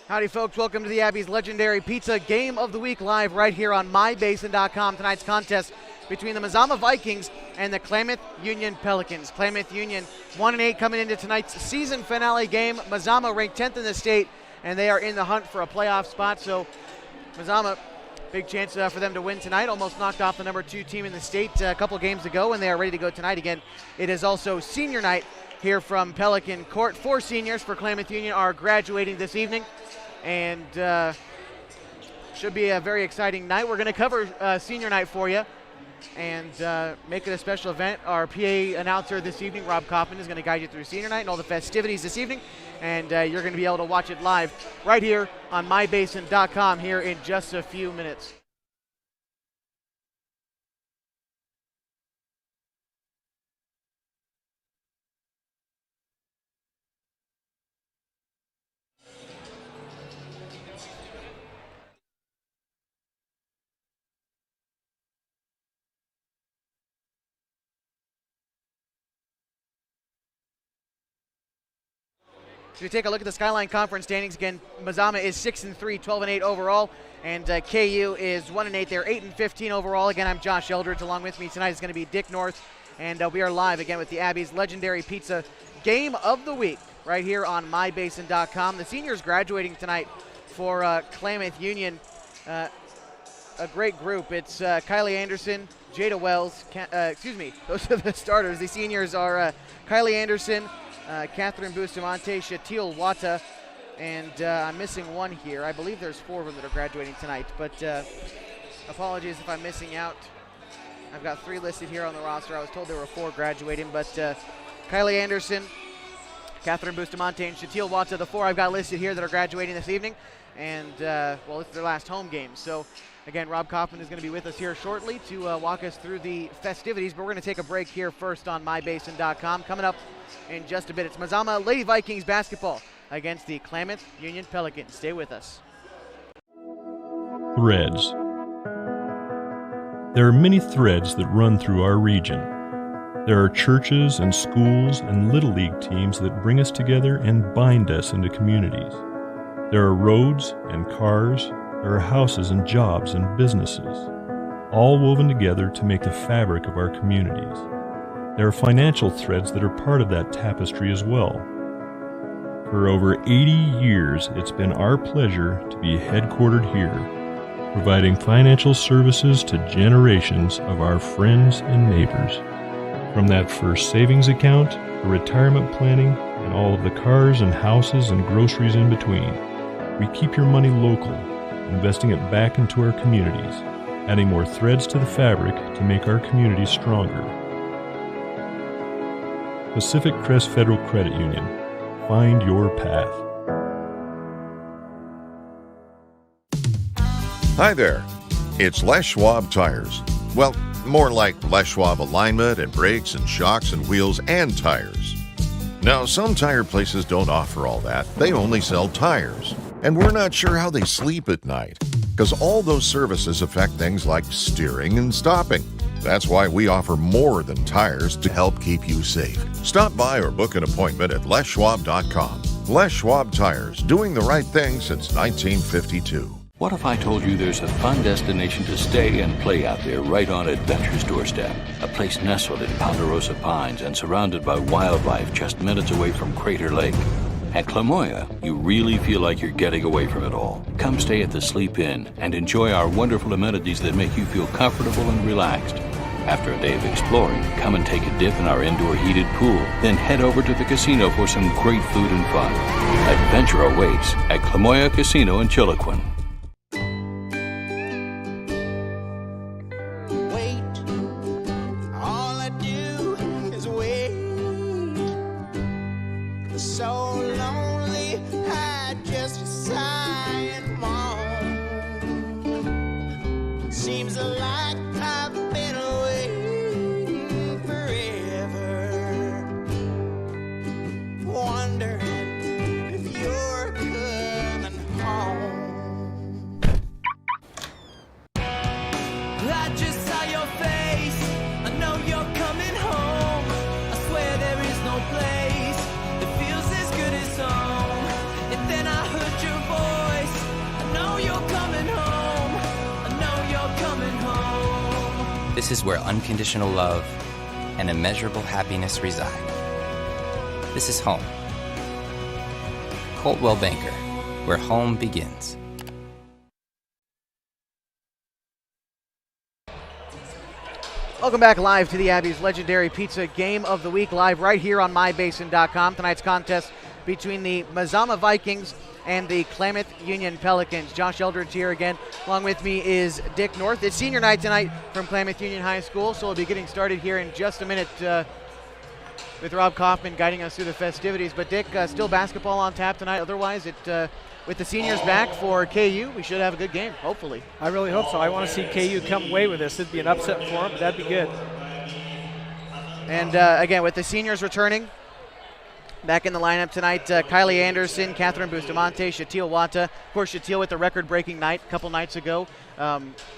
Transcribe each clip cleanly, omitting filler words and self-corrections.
Howdy, folks. Welcome to the Abbey's legendary pizza game of the week, live right here on mybasin.com. Tonight's contest between the Mazama Vikings and the Klamath Union Pelicans. Klamath Union 1-8 coming into tonight's season finale game. Mazama ranked 10th in the state, and they are in the hunt for a playoff spot. So Mazama, big chance for them to win tonight. Almost knocked off the number 2 team in the state a couple games ago, and they are ready to go tonight again. It is also senior night here from Pelican Court. 4 seniors for Klamath Union are graduating this evening, and should be a very exciting night. We're going to cover senior night for you and make it a special event. Our PA announcer this evening, Rob Kaufman, is going to guide you through senior night and all the festivities this evening, and you're going to be able to watch it live right here on mybasin.com here in just a few minutes. If you take a look at the Skyline Conference standings, again, Mazama is 6-3, 12-8 overall, and KU is 1-8. They're 8-15 overall. Again, I'm Josh Eldridge. Along with me tonight is going to be Dick North, and we are live again with the Abbey's legendary pizza game of the week right here on mybasin.com. The seniors graduating tonight for Klamath Union, a great group. It's Kylie Anderson, Jada Wells, those are the starters. The seniors are Kylie Anderson, Catherine Bustamante, Shatil Wata, and I'm missing one here. I believe there's 4 of them that are graduating tonight, but apologies if I'm missing out. I've got 3 listed here on the roster. I was told there were 4 graduating, but Kylie Anderson, Catherine Bustamante, and Shatil Wata, the 4 I've got listed here that are graduating this evening, and well, it's their last home game. So again, Rob Kaufman is going to be with us here shortly to walk us through the festivities, but we're going to take a break here first on mybasin.com. Coming up in just a bit, it's Mazama Lady Vikings basketball against the Klamath Union Pelicans. Stay with us. Threads. There are many threads that run through our region. There are churches and schools and Little League teams that bring us together and bind us into communities. There are roads and cars. There are houses and jobs and businesses, all woven together to make the fabric of our communities. There are financial threads that are part of that tapestry as well. For over 80 years, it's been our pleasure to be headquartered here, providing financial services to generations of our friends and neighbors. From that first savings account, to retirement planning, and all of the cars and houses and groceries in between, we keep your money local, investing it back into our communities, adding more threads to the fabric to make our communities stronger. Pacific Crest Federal Credit Union. Find your path. Hi there. It's Les Schwab Tires. Well, more like Les Schwab alignment and brakes and shocks and wheels and tires. Now, some tire places don't offer all that. They only sell tires. And we're not sure how they sleep at night, because all those services affect things like steering and stopping. That's why we offer more than tires to help keep you safe. Stop by or book an appointment at leschwab.com. Les Schwab Tires, doing the right thing since 1952. What if I told you there's a fun destination to stay and play out there right on Adventure's doorstep? A place nestled in Ponderosa Pines and surrounded by wildlife just minutes away from Crater Lake. At Klamoya, you really feel like you're getting away from it all. Come stay at the Sleep Inn and enjoy our wonderful amenities that make you feel comfortable and relaxed. After a day of exploring, come and take a dip in our indoor heated pool, then head over to the casino for some great food and fun. Adventure awaits at Klamoya Casino in Chiloquin. Wondering if you're coming home. This is where unconditional love and immeasurable happiness reside. This is home. Coltwell Banker, where home begins. Welcome back live to the Abbey's legendary pizza game of the week, live right here on mybasin.com. Tonight's contest between the Mazama Vikings and the Klamath Union Pelicans. Josh Eldridge here again. Along with me is Dick North. It's senior night tonight from Klamath Union High School, so we'll be getting started here in just a minute with Rob Kaufman guiding us through the festivities. But Dick, still basketball on tap tonight. Otherwise, with the seniors back for KU, we should have a good game, hopefully. I really hope so. I want to see KU come away with this. It'd be an upset for them, but that'd be good. And again, with the seniors returning, back in the lineup tonight, Kylie Anderson, Catherine Bustamante, Shatil Wata. Of course, Shatil with the record-breaking night a couple nights ago.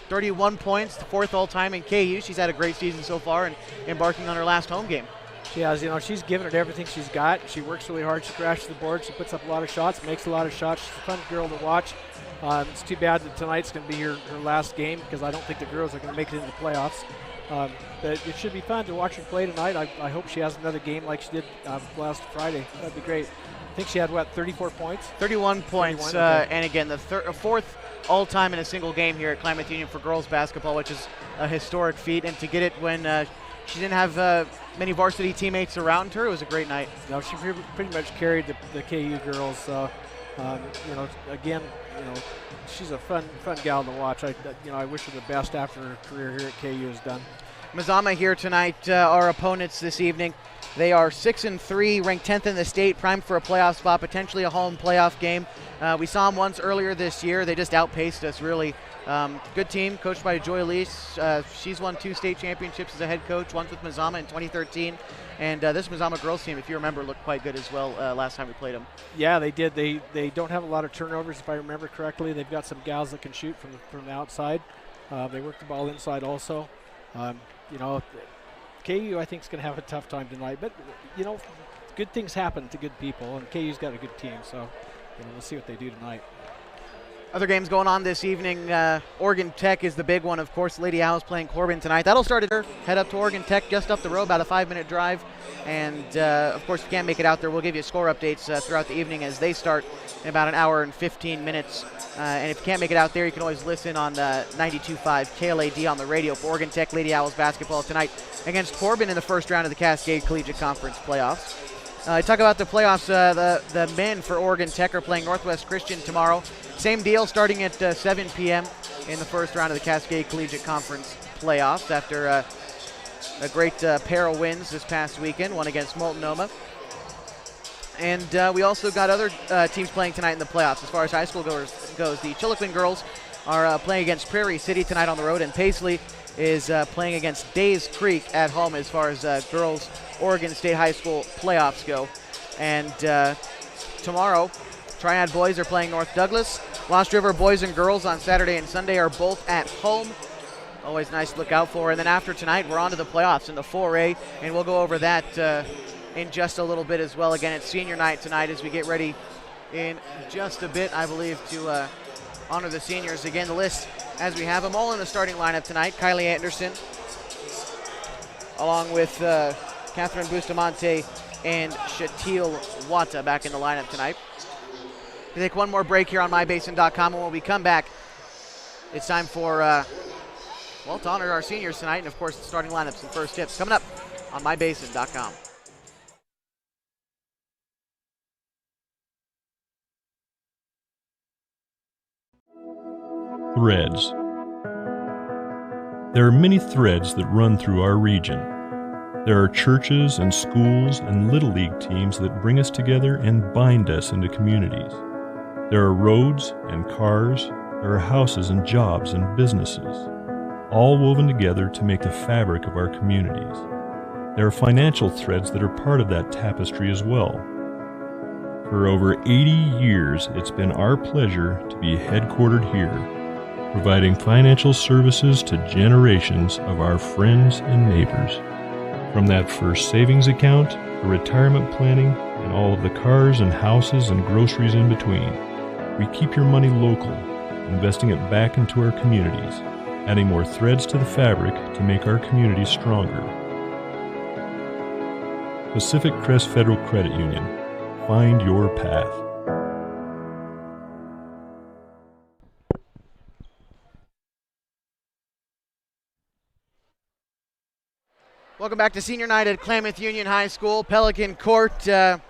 31 points, the fourth all-time in KU. She's had a great season so far and embarking on her last home game. She has, she's given it everything she's got. She works really hard. She crashes the board. She puts up a lot of shots, makes a lot of shots. She's a fun girl to watch. It's too bad that tonight's going to be her last game because I don't think the girls are going to make it into the playoffs. But it should be fun to watch her play tonight. I hope she has another game like she did last Friday. That'd be great. I think she had, 34 points? 31 points. 31, okay. And again, the fourth all-time in a single game here at Klamath Union for girls basketball, which is a historic feat. And to get it when she didn't have many varsity teammates around her, it was a great night. No, she pretty much carried the KU girls. She's a fun gal to watch. I wish her the best after her career here at KU is done. Mazama here tonight, our opponents this evening. They are 6-3, ranked 10th in the state, primed for a playoff spot, potentially a home playoff game. We saw them once earlier this year. They just outpaced us, really. Good team, coached by Joy Lease. She's won 2 state championships as a head coach, once with Mazama in 2013. And this Mazama girls team, if you remember, looked quite good as well last time we played them. Yeah, they did. They don't have a lot of turnovers, if I remember correctly. They've got some gals that can shoot from the outside. They work the ball inside also. KU, I think, is going to have a tough time tonight. But, good things happen to good people, and KU's got a good team. So, we'll see what they do tonight. Other games going on this evening. Oregon Tech is the big one, of course. Lady Owls playing Corbin tonight. That'll start at head up to Oregon Tech, just up the road, about a 5-minute drive. And, of course, if you can't make it out there, we'll give you score updates throughout the evening as they start in about an hour and 15 minutes. And if you can't make it out there, you can always listen on 92.5 KLAD on the radio for Oregon Tech Lady Owls basketball tonight against Corbin in the first round of the Cascade Collegiate Conference playoffs. Talk about the playoffs. The men for Oregon Tech are playing Northwest Christian tomorrow. Same deal, starting at 7 p.m. in the first round of the Cascade Collegiate Conference playoffs after a great pair of wins this past weekend, one against Multnomah. And we also got other teams playing tonight in the playoffs. As far as high school goes, the Chiloquin girls are playing against Prairie City tonight on the road, and Paisley is playing against Days Creek at home as far as girls Oregon State High School playoffs go. And tomorrow, Triad boys are playing North Douglas. Lost River boys and girls on Saturday and Sunday are both at home. Always nice to look out for. And then after tonight, we're on to the playoffs in the 4A, and we'll go over that in just a little bit as well. Again, it's senior night tonight as we get ready in just a bit, I believe, to honor the seniors. Again, the list as we have them all in the starting lineup tonight. Kylie Anderson, along with Catherine Bustamante and Shatil Wata back in the lineup tonight. We take one more break here on mybasin.com, and when we come back, it's time for, to honor our seniors tonight, and of course, the starting lineups and first tips coming up on mybasin.com. Threads. There are many threads that run through our region. There are churches and schools and Little League teams that bring us together and bind us into communities. There are roads and cars, there are houses and jobs and businesses, all woven together to make the fabric of our communities. There are financial threads that are part of that tapestry as well. For over 80 years, it's been our pleasure to be headquartered here, providing financial services to generations of our friends and neighbors. From that first savings account, to retirement planning, and all of the cars and houses and groceries in between, we keep your money local, investing it back into our communities. adding more threads to the fabric to make our community stronger. Pacific Crest Federal Credit Union. Find your path. Welcome back to Senior Night at Klamath Union High School, Pelican Court. We're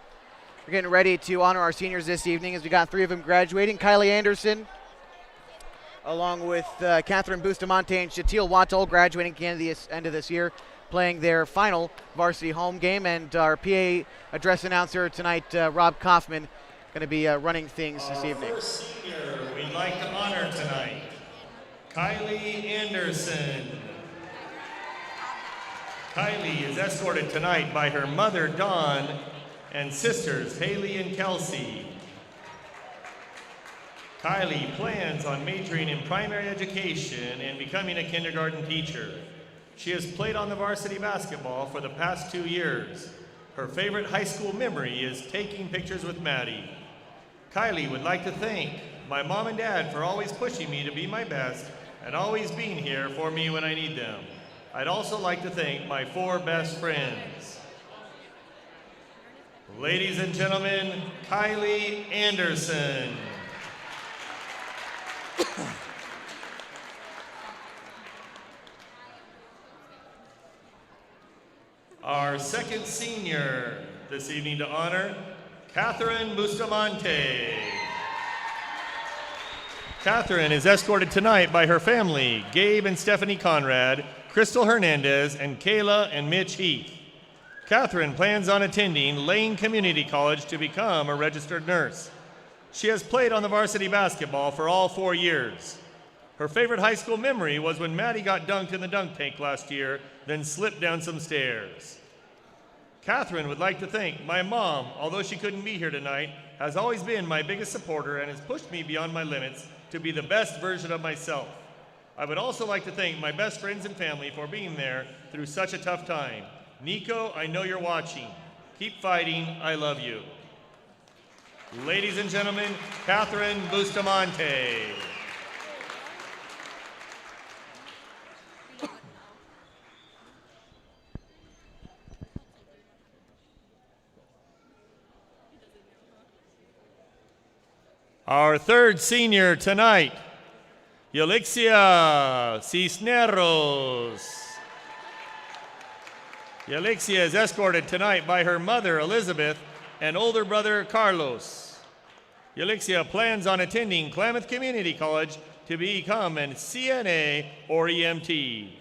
getting ready to honor our seniors this evening as we got 3 of them graduating. Kylie Anderson, along with Catherine Bustamante and Shatil Wattel, graduating at the end of this year, playing their final varsity home game. And our PA address announcer tonight, Rob Kaufman, going to be running things this evening. First senior we'd like to honor tonight, Kylie Anderson. Kylie is escorted tonight by her mother, Dawn, and sisters, Haley and Kelsey. Kylie plans on majoring in primary education and becoming a kindergarten teacher. She has played on the varsity basketball for the past 2 years. Her favorite high school memory is taking pictures with Maddie. Kylie would like to thank my mom and dad for always pushing me to be my best and always being here for me when I need them. I'd also like to thank my 4 best friends. Ladies and gentlemen, Kylie Anderson. Our second senior this evening to honor, Catherine Bustamante. Catherine is escorted tonight by her family, Gabe and Stephanie Conrad, Crystal Hernandez, and Kayla and Mitch Heath. Catherine plans on attending Lane Community College to become a registered nurse. She has played on the varsity basketball for all 4 years. Her favorite high school memory was when Maddie got dunked in the dunk tank last year, then slipped down some stairs. Catherine would like to thank my mom, although she couldn't be here tonight, has always been my biggest supporter and has pushed me beyond my limits to be the best version of myself. I would also like to thank my best friends and family for being there through such a tough time. Nico, I know you're watching. Keep fighting. I love you. Ladies and gentlemen, Catherine Bustamante. Our third senior tonight, Yalixia Cisneros. Yalixia is escorted tonight by her mother, Elizabeth, and older brother, Carlos. Yalixia plans on attending Klamath Community College to become an CNA or EMT.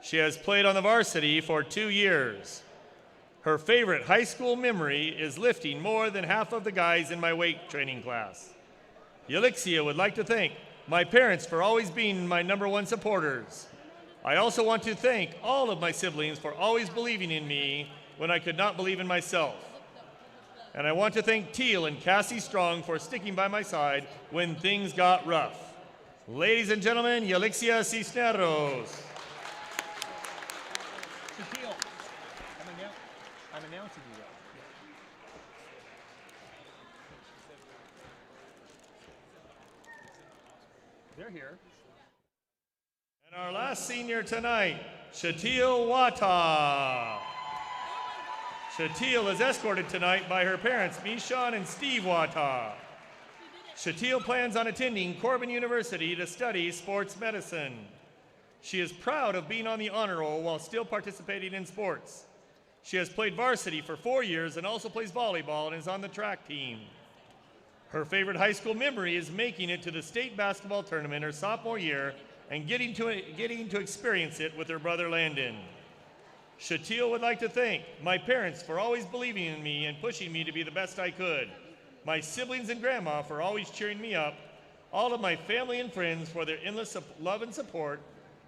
She has played on the varsity for 2 years. Her favorite high school memory is lifting more than half of the guys in my weight training class. Yalixia would like to thank my parents for always being my #1 supporters. I also want to thank all of my siblings for always believing in me when I could not believe in myself. And I want to thank Teal and Cassie Strong for sticking by my side when things got rough. Ladies and gentlemen, Yalixia Cisneros. Teal, I'm announcing you. They're here. And our last senior tonight, Shatil Wata. Shatil is escorted tonight by her parents, Mishon and Steve Wata. Shatil plans on attending Corbin University to study sports medicine. She is proud of being on the honor roll while still participating in sports. She has played varsity for 4 years and also plays volleyball and is on the track team. Her favorite high school memory is making it to the state basketball tournament her sophomore year and getting to experience it with her brother Landon. Shatil would like to thank my parents for always believing in me and pushing me to be the best I could, my siblings and grandma for always cheering me up, all of my family and friends for their endless love and support.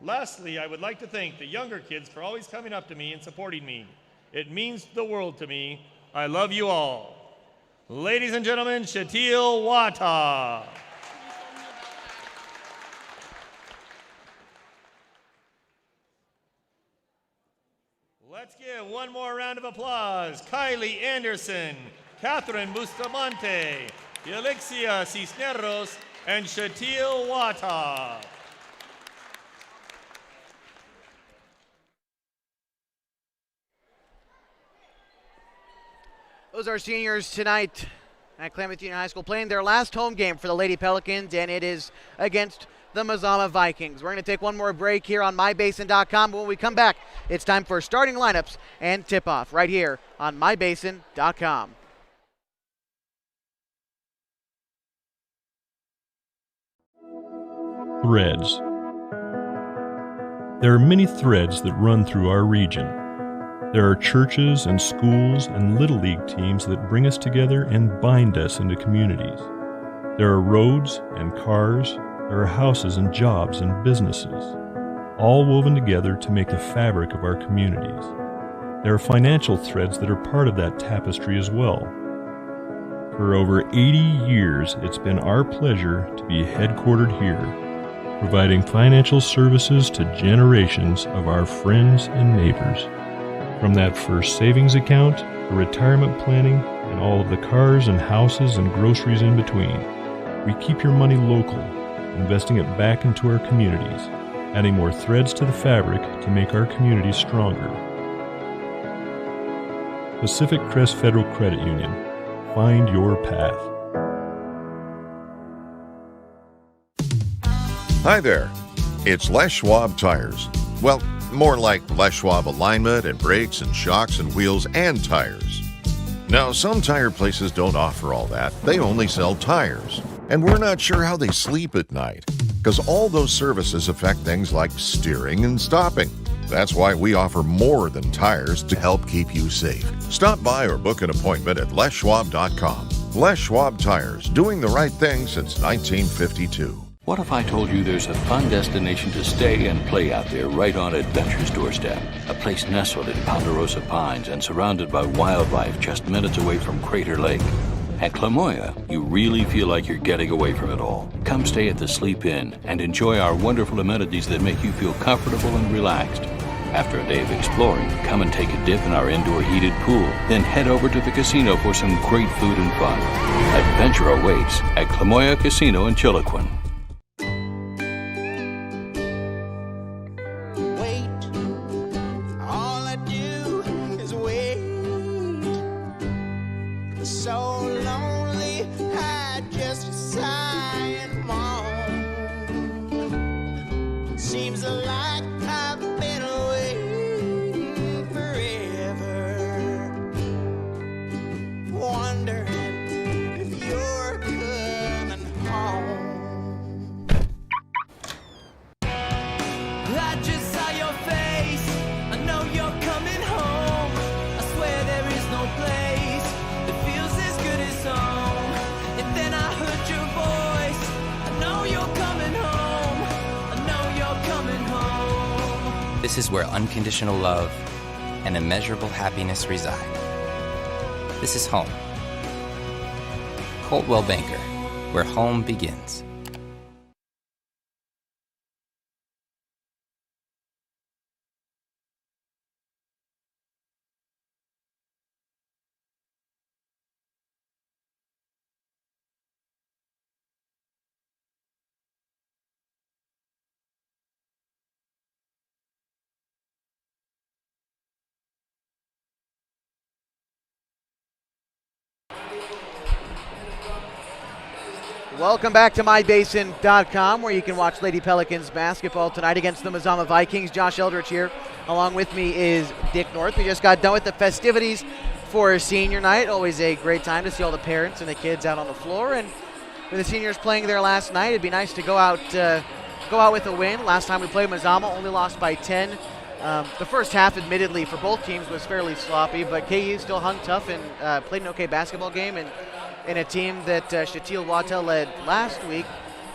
Lastly, I would like to thank the younger kids for always coming up to me and supporting me. It means the world to me. I love you all. Ladies and gentlemen, Shatil Wata. Let's give one more round of applause. Kylie Anderson, Catherine Bustamante, Yalixia Cisneros, and Shatil Wata. Those are seniors tonight at Klamath Union High School playing their last home game for the Lady Pelicans, and it is against the Mazama Vikings. We're going to take one more break here on mybasin.com. When we come back, it's time for starting lineups and tip-off right here on mybasin.com. Threads. There are many threads that run through our region. There are churches and schools and Little League teams that bring us together and bind us into communities. There are roads and cars. There are houses and jobs and businesses, all woven together to make the fabric of our communities. There are financial threads that are part of that tapestry as well. For over 80 years, it's been our pleasure to be headquartered here, providing financial services to generations of our friends and neighbors. From that first savings account, to retirement planning, and all of the cars and houses and groceries in between, we keep your money local, investing it back into our communities, adding more threads to the fabric to make our communities stronger. Pacific Crest Federal Credit Union. Find your path. Hi there. It's Les Schwab Tires. Well, more like Les Schwab alignment and brakes and shocks and wheels and tires. Now, some tire places don't offer all that. They only sell tires. And we're not sure how they sleep at night, because all those services affect things like steering and stopping. That's why we offer more than tires to help keep you safe. Stop by or book an appointment at leschwab.com. Les Schwab Tires, doing the right thing since 1952. What if I told you there's a fun destination to stay and play out there right on adventure's doorstep? A place nestled in Ponderosa Pines and surrounded by wildlife just minutes away from Crater Lake. At Klamath, you really feel like you're getting away from it all. Come stay at the Sleep Inn and enjoy our wonderful amenities that make you feel comfortable and relaxed. After a day of exploring, come and take a dip in our indoor heated pool. Then head over to the casino for some great food and fun. Adventure awaits at Klamath Casino in Chiloquin. This is where unconditional love and immeasurable happiness reside. This is home. Coltwell Banker, where home begins. Welcome back to mybasin.com, where you can watch Lady Pelicans basketball tonight against the Mazama Vikings. Josh Eldridge here. Along with me is Dick North. We just got done with the festivities for senior night. Always a great time to see all the parents and the kids out on the floor. And with the seniors playing there last night, it'd be nice to go out with a win. Last time we played Mazama, only lost by 10. The first half, admittedly, for both teams was fairly sloppy, but KU still hung tough and played an okay basketball game. And in a team that Shatil Wata led last week,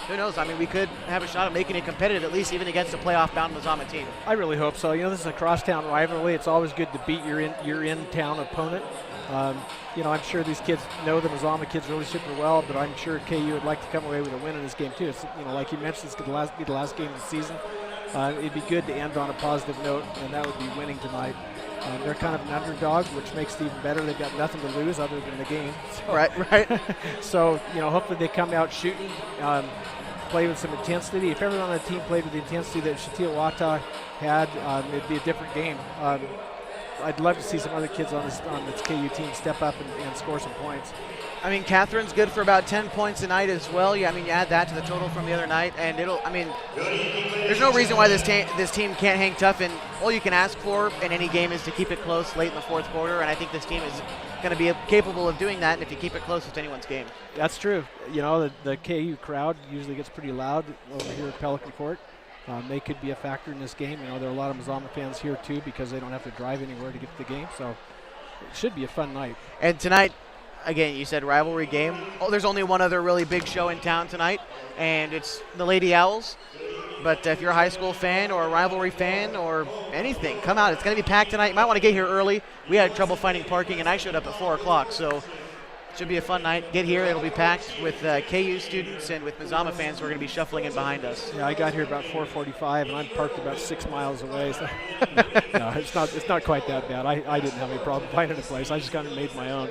who knows? I mean, we could have a shot at making it competitive, at least even against a playoff-bound Mazama team. I really hope so. You know, this is a crosstown rivalry. It's always good to beat your in-town opponent. You know, I'm sure these kids know the Mazama kids really super well, but I'm sure KU would like to come away with a win in this game too. It's, you know, like you mentioned, it's going to be the last game of the season. It'd be good to end on a positive note, and that would be winning tonight. They're kind of an underdog, which makes it even better. They've got nothing to lose other than the game. So, right. So, you know, hopefully they come out shooting, play with some intensity. If everyone on the team played with the intensity that Shatil Wata had, it'd be a different game. I'd love to see some other kids on this KU team step up and score some points. I mean, Catherine's good for about 10 points a night as well. Yeah, I mean, you add that to the total from the other night, and there's no reason why this team can't hang tough, and all you can ask for in any game is to keep it close late in the fourth quarter, and I think this team is going to be capable of doing that, and if you keep it close, it's anyone's game. That's true. You know, the KU crowd usually gets pretty loud over here at Pelican Court. They could be a factor in this game. You know, there are a lot of Mazama fans here, too, because they don't have to drive anywhere to get to the game, so it should be a fun night. And tonight, again, you said rivalry game. Oh, there's only one other really big show in town tonight, and it's the Lady Owls. But if you're a high school fan or a rivalry fan or anything, come out. It's going to be packed tonight. You might want to get here early. We had trouble finding parking, and I showed up at 4 o'clock, so it should be a fun night. Get here. It'll be packed with KU students and with Mazama fans who are going to be shuffling in behind us. Yeah, I got here about 4:45, and I'm parked about 6 miles away. So no, it's not quite that bad. I didn't have any problem finding a place. I just kind of made my own.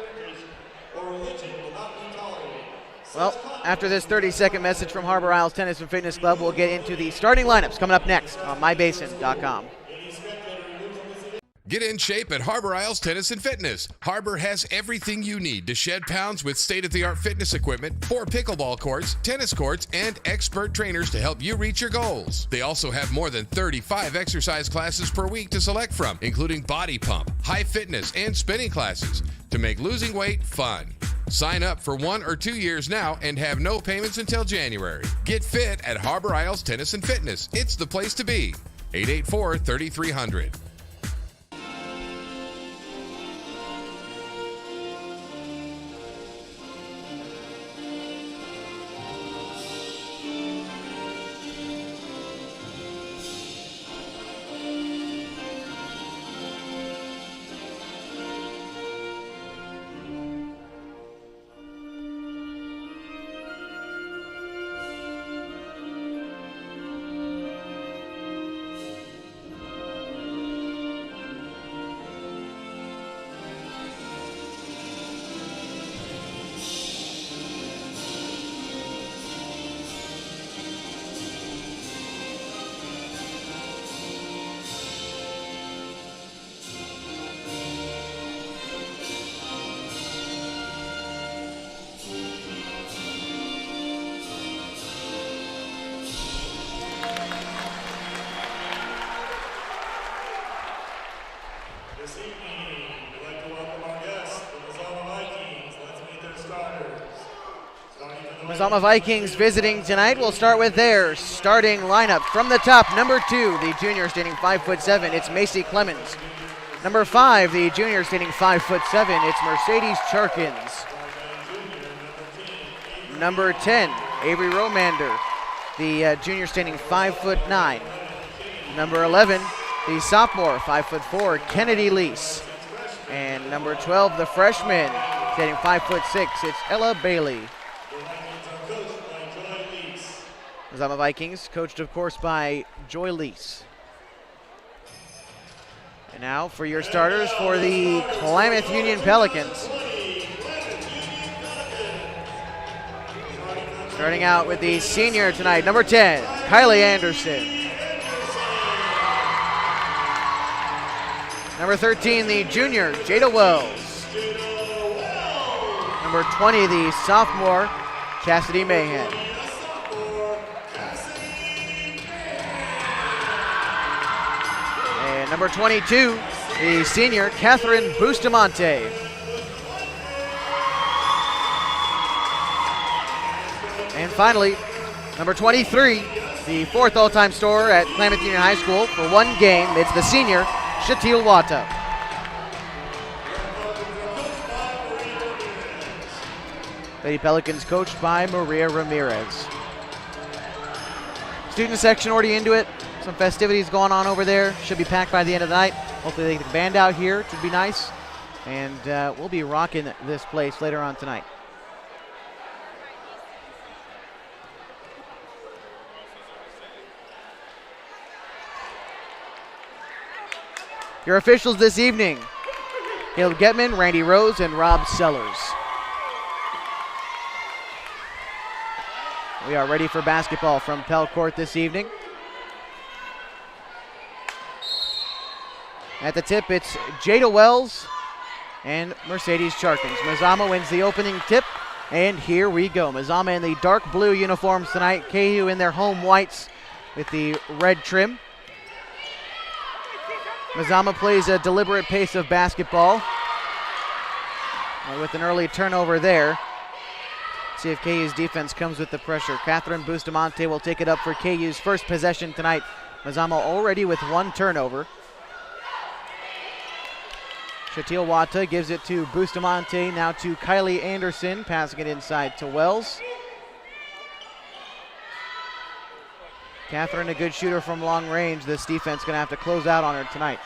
Well, after this 30-second message from Harbor Isles Tennis and Fitness Club, we'll get into the starting lineups coming up next on mybasin.com. Get in shape at Harbor Isles Tennis and Fitness. Harbor has everything you need to shed pounds with state-of-the-art fitness equipment, 4 pickleball courts, tennis courts, and expert trainers to help you reach your goals. They also have more than 35 exercise classes per week to select from, including body pump, high fitness, and spinning classes to make losing weight fun. Sign up for 1 or 2 years now and have no payments until January. Get fit at Harbor Isles Tennis and Fitness. It's the place to be. 884-3300. This evening, we'd like to welcome our guests, the Mazama Vikings. Let's meet their starters. Mazama Vikings visiting tonight. We'll start with their starting lineup. From the top, number 2, the junior standing 5'7", it's Macy Clemens. Number 5, the junior standing 5'7", it's Mercedes Charkins. Number 10, Avery Romander, the junior standing 5'9". Number 11, the sophomore 5'4", Kennedy Lease. And number 12, the freshman standing 5'6", it's Ella Bailey. Mazama Vikings, coached, of course, by Joy Lease. And now for your starters for the Klamath Union Pelicans. Starting out with the senior tonight, number 10, Kylie Anderson. Number 13, the junior, Jada Wells. Number 20, the sophomore, Cassidy Mahan. And number 22, the senior, Catherine Bustamante. And finally, number 23, the 4th all-time scorer at Klamath Union High School for one game, it's the senior, Shatil Wata. Lady Pelicans coached by Maria Ramirez. Student section already into it. Some festivities going on over there. Should be packed by the end of the night. Hopefully they get the band out here. Should be nice. And we'll be rocking this place later on tonight. Your officials this evening, Caleb Getman, Randy Rose, and Rob Sellers. We are ready for basketball from Pell Court this evening. At the tip, it's Jada Wells and Mercedes Charkins. Mazama wins the opening tip, and here we go. Mazama in the dark blue uniforms tonight. KU in their home whites with the red trim. Mazama plays a deliberate pace of basketball with an early turnover there. See if KU's defense comes with the pressure. Catherine Bustamante will take it up for KU's first possession tonight. Mazama already with one turnover. Shatil Wata gives it to Bustamante, now to Kylie Anderson, passing it inside to Wells. Catherine, a good shooter from long range. This defense going to have to close out on her tonight.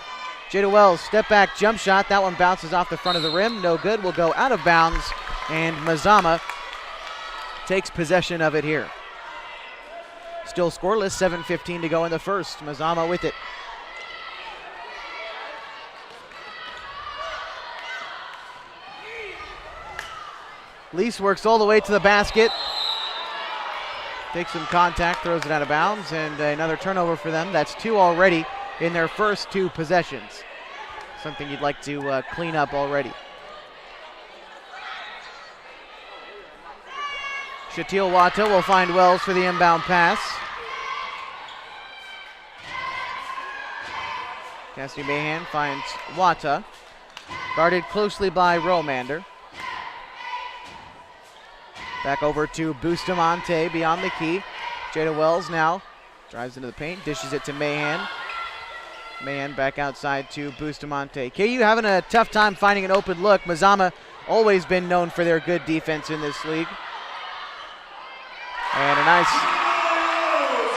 Jada Wells, step back jump shot. That one bounces off the front of the rim. No good, will go out of bounds, and Mazama takes possession of it here. Still scoreless, 7:15 to go in the first. Mazama with it. Lease works all the way to the basket. Takes some contact, throws it out of bounds, and another turnover for them. That's two already in their first two possessions. Something you'd like to clean up already. Shatil Wata will find Wells for the inbound pass. Cassidy Mahan finds Wata. Guarded closely by Romander. Back over to Bustamante beyond the key. Jada Wells now drives into the paint, dishes it to Mahan. Mahan back outside to Bustamante. KU having a tough time finding an open look. Mazama always been known for their good defense in this league. And a nice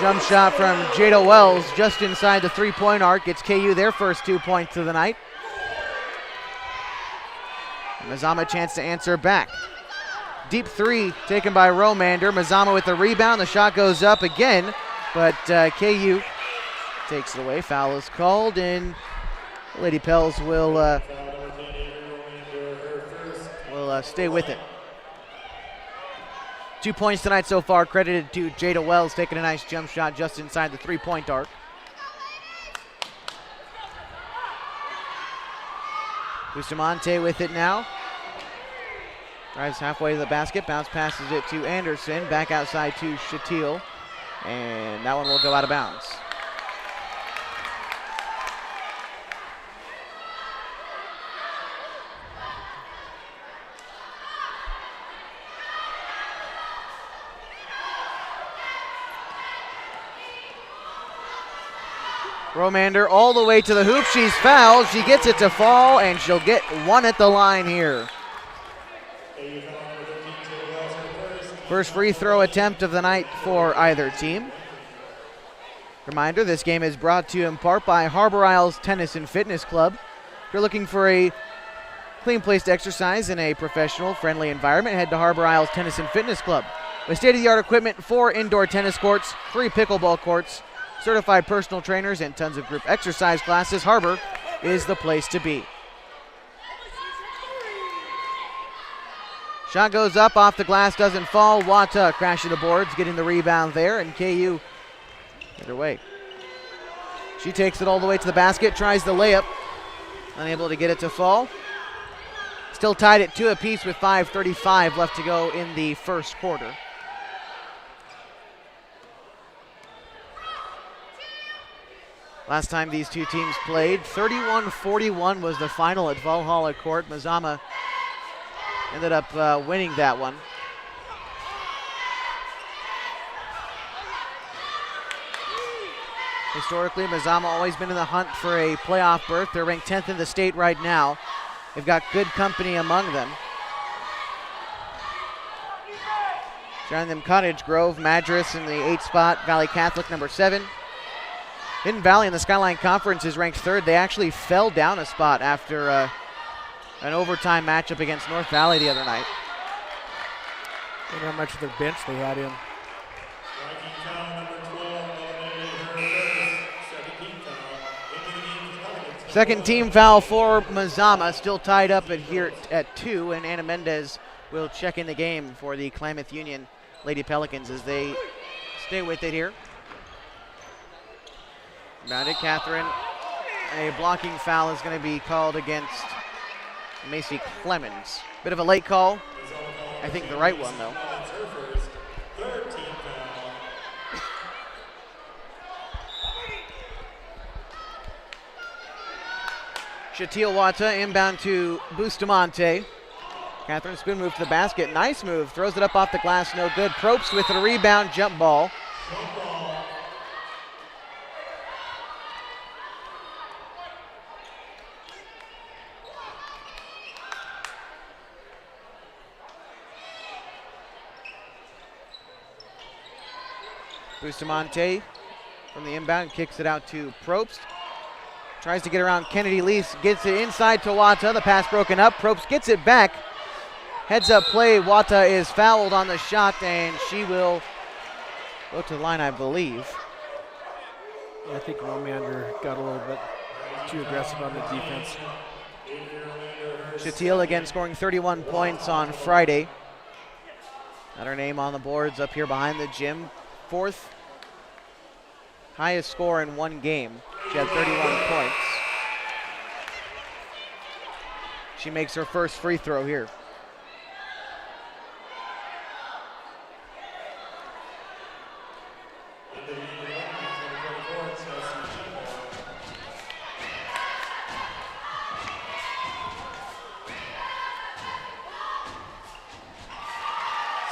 jump shot from Jada Wells just inside the three-point arc. Gets KU their first 2 points of the night. Mazama a chance to answer back. Deep three taken by Romander. Mazama with the rebound. The shot goes up again, but KU takes it away. Foul is called, and Lady Pels will stay with it. 2 points tonight so far, credited to Jada Wells, taking a nice jump shot just inside the three-point arc. Bustamante with it now. Drives halfway to the basket, bounce passes it to Anderson, back outside to Shatil, and that one will go out of bounds. Romander all the way to the hoop. She's fouled. She gets it to fall, and she'll get one at the line here. First free throw attempt of the night for either team. Reminder, this game is brought to you in part by Harbor Isles Tennis and Fitness Club. If you're looking for a clean place to exercise in a professional, friendly environment, head to Harbor Isles Tennis and Fitness Club. With state-of-the-art equipment, 4 indoor tennis courts, 3 pickleball courts, certified personal trainers, and tons of group exercise classes, Harbor is the place to be. Shot goes up, off the glass, doesn't fall. Wata crashing the boards, getting the rebound there, and KU either way. She takes it all the way to the basket, tries the layup, unable to get it to fall. Still tied at 2 apiece with 5:35 left to go in the first quarter. Last time these two teams played, 31-41 was the final at Valhalla Court. Mazama ended up winning that one. Historically, Mazama always been in the hunt for a playoff berth. They're ranked 10th in the state right now. They've got good company among them. Joining them, Cottage Grove, Madras in the 8th spot, Valley Catholic number 7. Hidden Valley in the Skyline Conference is ranked 3rd. They actually fell down a spot after an overtime matchup against North Valley the other night. I wonder how much of their bench they had in. Second team foul for Mazama, still tied up at 2, and Anna Mendez will check in the game for the Klamath Union Lady Pelicans as they stay with it here. Rounded Catherine A blocking foul is going to be called against Macy Clemens. Bit of a late call. I think the right one, though. Shatil Wata inbound to Bustamante. Catherine spin move to the basket. Nice move. Throws it up off the glass. No good. Probst with a rebound. Jump ball. Bustamante from the inbound kicks it out to Probst. Tries to get around Kennedy Lease, gets it inside to Wata. The pass broken up. Probst gets it back. Heads up play. Wata is fouled on the shot, and she will go to the line, I believe. I think Romander got a little bit too aggressive on the defense. Shatil again scoring 31 points on Friday. Got her name on the boards up here behind the gym. Fourth highest score in one game. She had 31 points. She makes her first free throw here.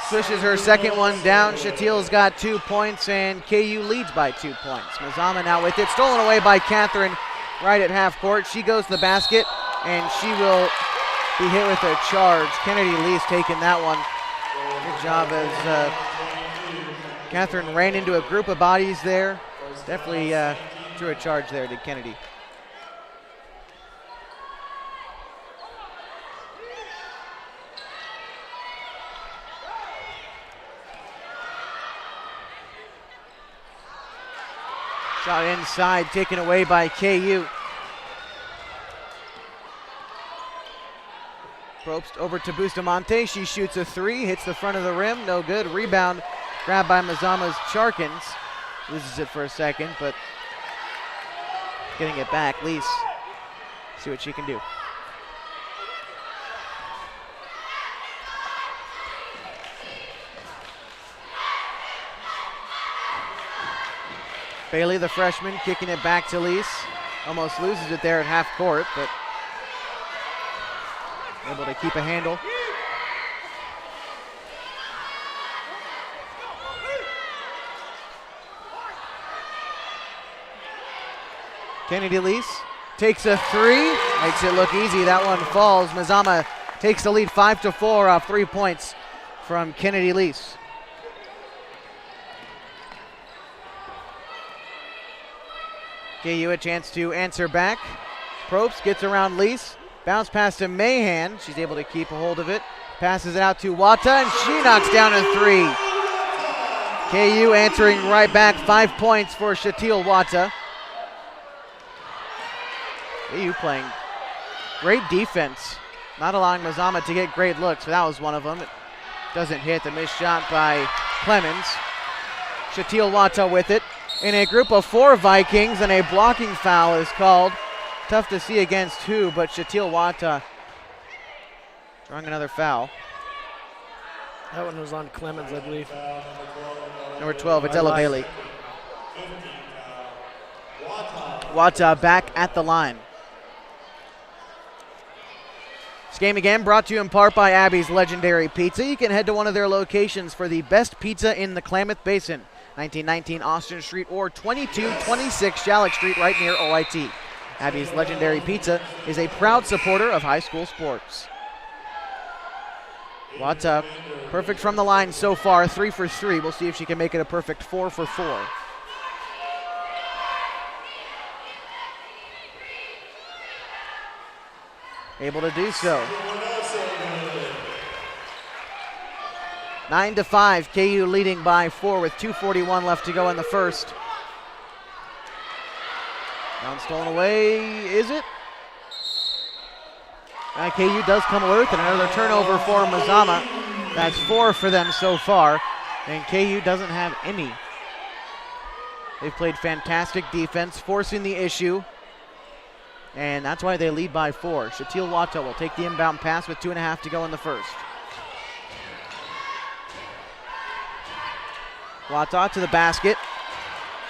Swishes her second one down. Shatil's got 2 points, and KU leads by 2 points. Mazama now with it. Stolen away by Catherine right at half court. She goes to the basket, and she will be hit with a charge. Kennedy Lee's taking that one. Good job as Catherine ran into a group of bodies there. Definitely threw a charge there, did Kennedy. Shot inside, taken away by KU. Probst over to Bustamante. She shoots a three, hits the front of the rim, no good. Rebound grabbed by Mazama's Charkins. Loses it for a second, but getting it back. Lease, see what she can do. Bailey, the freshman, kicking it back to Lease. Almost loses it there at half court, but able to keep a handle. Kennedy Lease takes a three, makes it look easy. That one falls. Mazama takes the lead 5-4 off 3 points from Kennedy Lease. KU a chance to answer back. Probst gets around Lease. Bounce pass to Mahan. She's able to keep a hold of it. Passes it out to Wata, and she knocks down a three. KU answering right back. 5 points for Shatil Wata. KU playing great defense. Not allowing Mazama to get great looks, but that was one of them. It doesn't hit. The missed shot by Clemens. Shatil Wata with it. In a group of 4 Vikings, and a blocking foul is called. Tough to see against who, but Shatil Wata drawing another foul. That one was on Clemens, I believe. Number 12, Adela Bailey. Wata back at the line. This game again brought to you in part by Abby's Legendary Pizza. You can head to one of their locations for the best pizza in the Klamath Basin. 1919 Austin Street or 2226 Shalleck Street right near OIT. Abby's Legendary Pizza is a proud supporter of high school sports. Wata, perfect from the line so far, 3 for 3. We'll see if she can make it a perfect 4 for 4. Able to do so. 9-5, KU leading by 4 with 2:41 left to go in the first. Down stolen away, is it? KU does come away with it. Another turnover for Mazama. That's 4 for them so far, and KU doesn't have any. They've played fantastic defense, forcing the issue. and that's why they lead by 4. Shatil Wata will take the inbound pass with 2.5 to go in the first. Wata to the basket.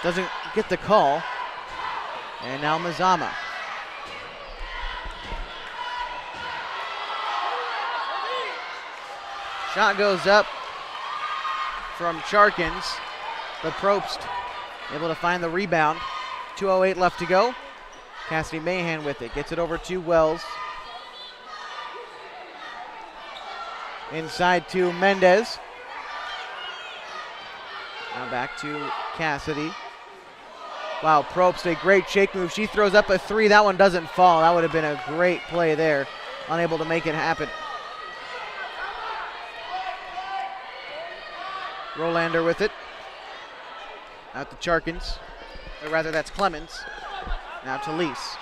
Doesn't get the call. And now Mazama. Shot goes up from Charkins, but Probst able to find the rebound. 2:08 left to go. Cassidy Mahan with it. Gets it over to Wells. Inside to Mendez. Now back to Cassidy. Wow, Probst, a great shake move. She throws up a 3. That one doesn't fall. That would have been a great play there. Unable to make it happen. Rolander with it. Out to Charkins. Or rather, that's Clemens. Now to Lease.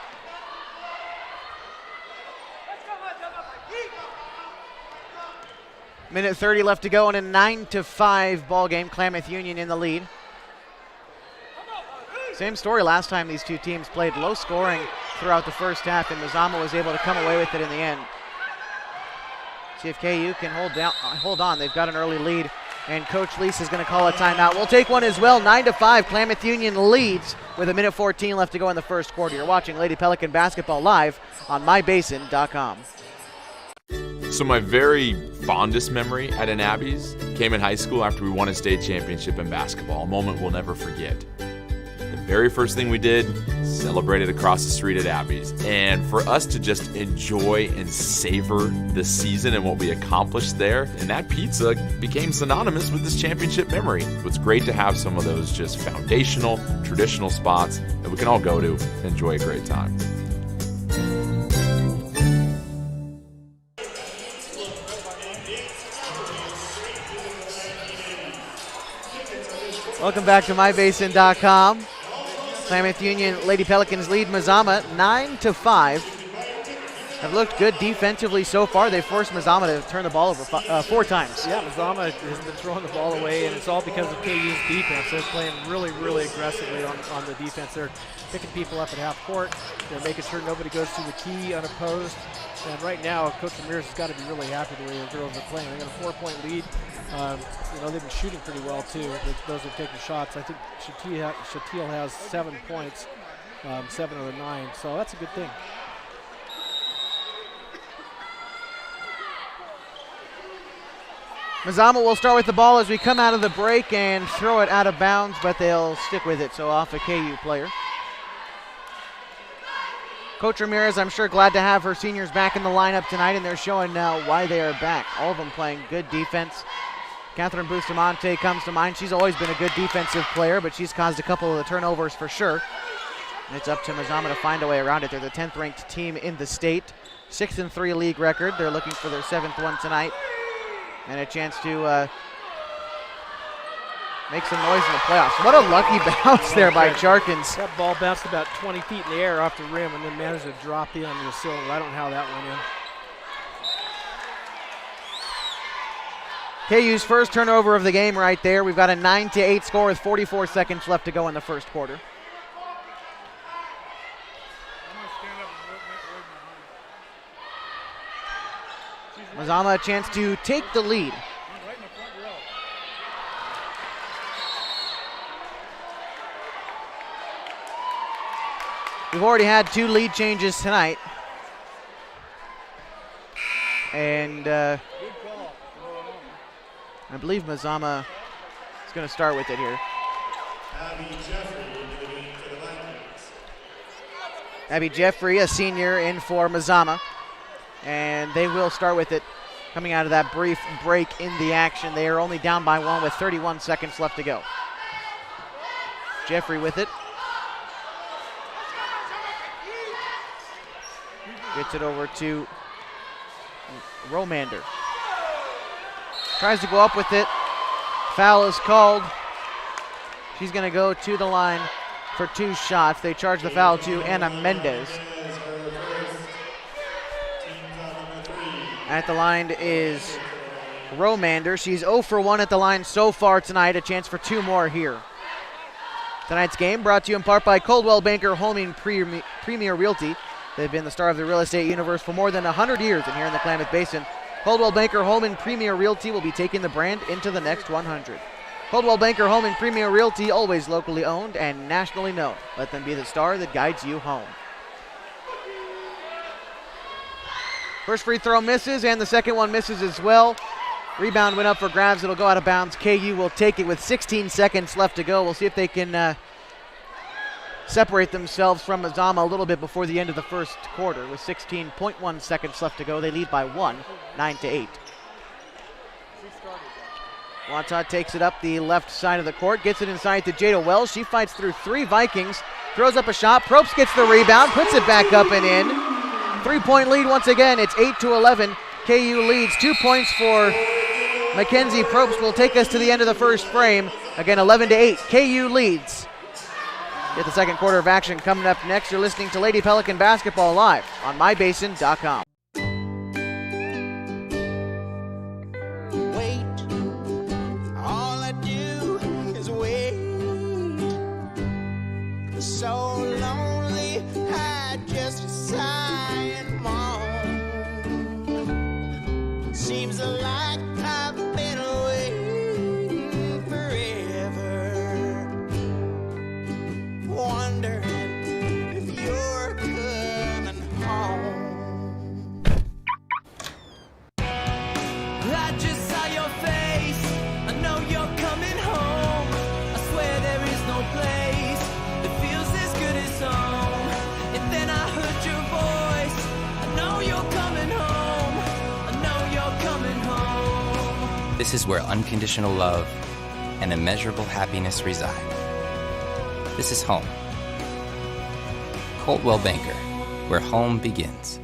Minute 30 left to go in a 9-5 ball game. Klamath Union in the lead. Same story last time these two teams played. Low scoring throughout the first half, and Mazama was able to come away with it in the end. See if KU can hold on. They've got an early lead, and Coach Lease is going to call a timeout. We'll take one as well. 9-5. Klamath Union leads with a minute 14 left to go in the first quarter. You're watching Lady Pelican basketball live on mybasin.com. So my very fondest memory at Annabi's came in high school after we won a state championship in basketball, a moment we'll never forget. The very first thing we did, celebrated across the street at Abby's. And for us to just enjoy and savor the season and what we accomplished there, and that pizza became synonymous with this championship memory. It's great to have some of those just foundational, traditional spots that we can all go to and enjoy a great time. Welcome back to mybasin.com. Klamath Union Lady Pelicans lead Mazama 9-5. Have looked good defensively so far. They forced Mazama to turn the ball over 4 times. Yeah, Mazama has been throwing the ball away, and it's all because of KU's defense. They're playing really, really aggressively on the defense. They're picking people up at half court. They're making sure nobody goes to the key unopposed. And right now, Coach Ramirez has got to be really happy the way the girls are playing. They got a 4-point lead. They've been shooting pretty well too. Those are taking shots. I think Shatil has 7 points, 7 of the 9. So that's a good thing. Mazama will start with the ball as we come out of the break and throw it out of bounds, but they'll stick with it. So off a KU player. Coach Ramirez, I'm sure, glad to have her seniors back in the lineup tonight, and they're showing now why they are back. All of them playing good defense. Catherine Bustamante comes to mind. She's always been a good defensive player, but she's caused a couple of the turnovers for sure. And it's up to Mazama to find a way around it. They're the 10th ranked team in the state. 6-3 league record. They're looking for their 7th one tonight. And a chance to make some noise in the playoffs. What a lucky bounce there by Charkins. That ball bounced about 20 feet in the air off the rim and then managed to drop in on the silver. I don't know how that went in. KU's first turnover of the game right there. We've got a 9-8 score with 44 seconds left to go in the first quarter. Mazama a chance to take the lead. We've already had 2 lead changes tonight. And I believe Mazama is going to start with it here. Abby Jeffrey, a senior, in for Mazama. And they will start with it coming out of that brief break in the action. They are only down by 1 with 31 seconds left to go. Jeffrey with it. Gets it over to Romander. Tries to go up with it. Foul is called. She's going to go to the line for 2 shots. They charge the foul to Anna Mendez. At the line is Romander. She's 0 for 1 at the line so far tonight. A chance for 2 more here. Tonight's game brought to you in part by Coldwell Banker Home and Premier Realty. They've been the star of the real estate universe for more than 100 years, and here in the Klamath Basin, Coldwell Banker Home and Premier Realty will be taking the brand into the next 100. Coldwell Banker Home and Premier Realty, always locally owned and nationally known. Let them be the star that guides you home. First free throw misses, and the second one misses as well. Rebound went up for grabs. It'll go out of bounds. KU will take it with 16 seconds left to go. We'll see if they can separate themselves from Mazama a little bit before the end of the first quarter. With 16.1 seconds left to go, they lead by 1, 9-8. Wata takes it up the left side of the court, gets it inside to Jada Wells. She fights through 3 Vikings, throws up a shot. Probst gets the rebound, puts it back up and in. 3-point lead once again. It's 8-11. KU leads. 2 points for Mackenzie Probst will take us to the end of the first frame. Again, 11-8. KU leads. Get the second quarter of action coming up next. You're listening to Lady Pelican Basketball live on mybasin.com. Wait, all I do is wait. So lonely, I just sigh and moan. Seems like I've been waiting forever, wondering if you're coming home. I just saw your face, I know you're coming home. I swear there is no place that feels as good as home. And then I heard your voice, I know you're coming home. I know you're coming home. This is where unconditional love and immeasurable happiness reside. This is home. Coldwell Banker, where home begins.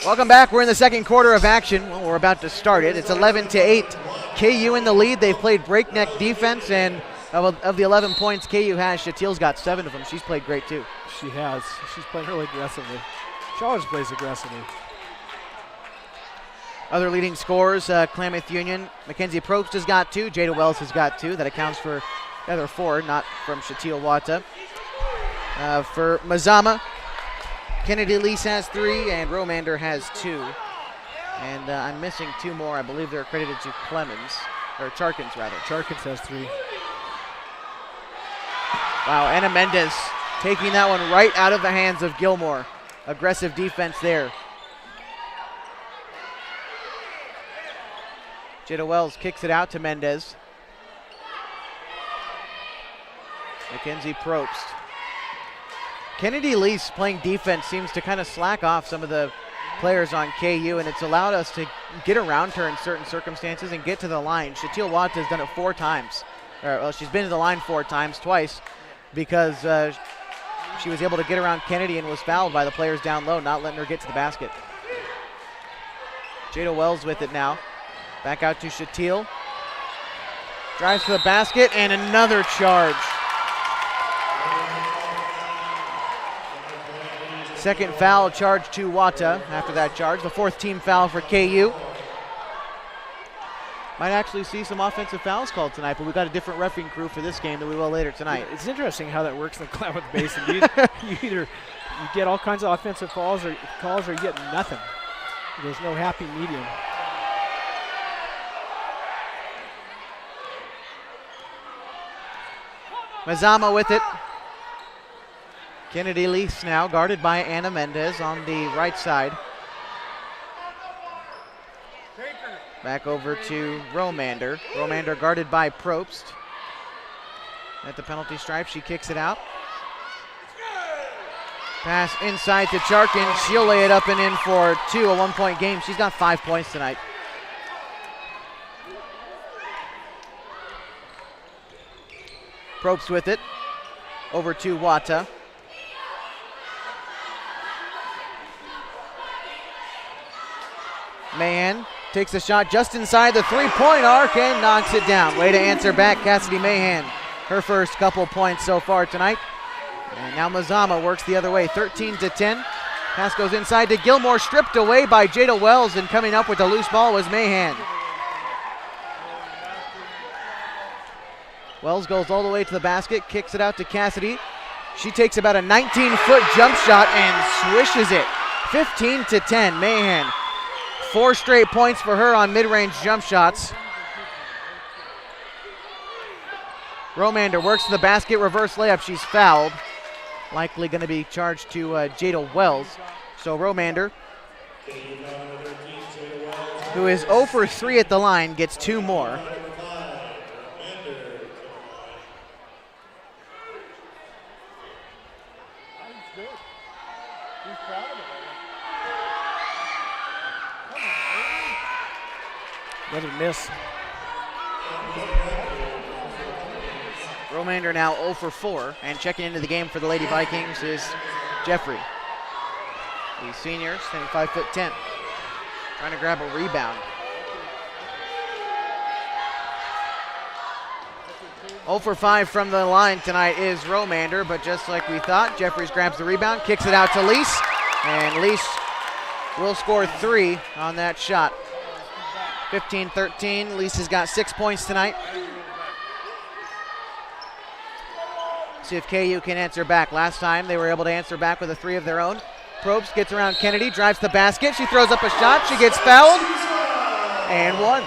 Welcome back. We're in the second quarter of action. Well, we're about to start it. It's 11-8. KU in the lead. They've played breakneck defense, and of the 11 points KU has, Shatil's got 7 of them. She's played great too. She has. She's playing really aggressively. She always plays aggressively. Other leading scorers, Klamath Union. Mackenzie Probst has got 2. Jada Wells has got 2. That accounts for the other 4, not from Shatil Wata. For Mazama, Kennedy Lease has 3, and Romander has 2. And I'm missing 2 more. I believe they're credited to Charkins rather. Charkins has 3. Wow, Anna Mendez taking that one right out of the hands of Gilmore. Aggressive defense there. Jada Wells kicks it out to Mendez. Mackenzie Probst. Kennedy Lease playing defense seems to kind of slack off some of the players on KU, and it's allowed us to get around her in certain circumstances and get to the line. Shatil Wata has done it 4 times. Well, she's been to the line 4 times, twice, because she was able to get around Kennedy and was fouled by the players down low, not letting her get to the basket. Jada Wells with it now. Back out to Shatil. Drives to the basket, and another charge. Second foul charge to Wata after that charge. The 4th team foul for KU. Might actually see some offensive fouls called tonight, but we've got a different refereeing crew for this game than we will later tonight. It's interesting how that works in the Klamath Basin. You get all kinds of offensive calls or you get nothing. There's no happy medium. Mazama with it. Kennedy Lease now guarded by Anna Mendez on the right side. Back over to Romander. Romander guarded by Probst. At the penalty stripe, she kicks it out. Pass inside to Charkin. She'll lay it up and in for 2, a 1-point game. She's got 5 points tonight. Probst with it. Over to Wata. Mahan takes a shot just inside the 3-point arc and knocks it down. Way to answer back, Cassidy Mahan. Her first couple points so far tonight. And now Mazama works the other way, 13-10. Pass goes inside to Gilmore, stripped away by Jada Wells, and coming up with the loose ball was Mahan. Wells goes all the way to the basket, kicks it out to Cassidy. She takes about a 19-foot jump shot and swishes it. 15-10, Mahan. 4 straight points for her on mid-range jump shots. Romander works to the basket, reverse layup. She's fouled. Likely going to be charged to Jada Wells. So Romander, who is 0 for 3 at the line, gets 2 more. Another miss. Romander now 0 for 4, and checking into the game for the Lady Vikings is Jeffrey. The senior, standing 5'10", trying to grab a rebound. 0 for 5 from the line tonight is Romander, but just like we thought, Jeffries grabs the rebound, kicks it out to Lease, and Lease will score 3 on that shot. 15-13, Lease has got 6 points tonight. See if KU can answer back. Last time they were able to answer back with a 3 of their own. Probst gets around Kennedy, drives the basket. She throws up a shot. She gets fouled. And 1.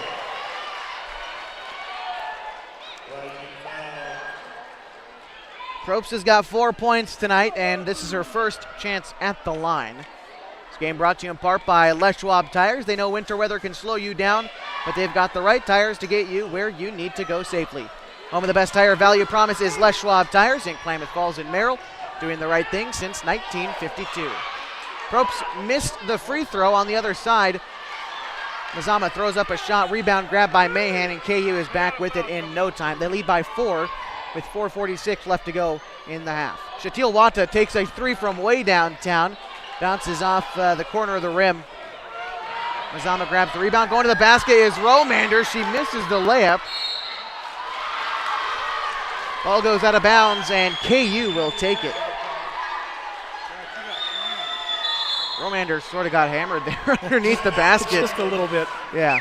Probst has got 4 points tonight, and this is her first chance at the line. This game brought to you in part by Les Schwab Tires. They know winter weather can slow you down, but they've got the right tires to get you where you need to go safely. Home of the best tire value promise is Les Schwab Tires in Klamath Falls and Merrill, doing the right thing since 1952. Probst missed the free throw on the other side. Mazama throws up a shot, rebound grabbed by Mahan, and KU is back with it in no time. They lead by 4 with 4:46 left to go in the half. Shatil Wata takes a 3 from way downtown, bounces off the corner of the rim. Mazama grabs the rebound. Going to the basket is Romander. She misses the layup. Ball goes out of bounds, and KU will take it. Romander sort of got hammered there underneath the basket. Just a little bit. Yeah.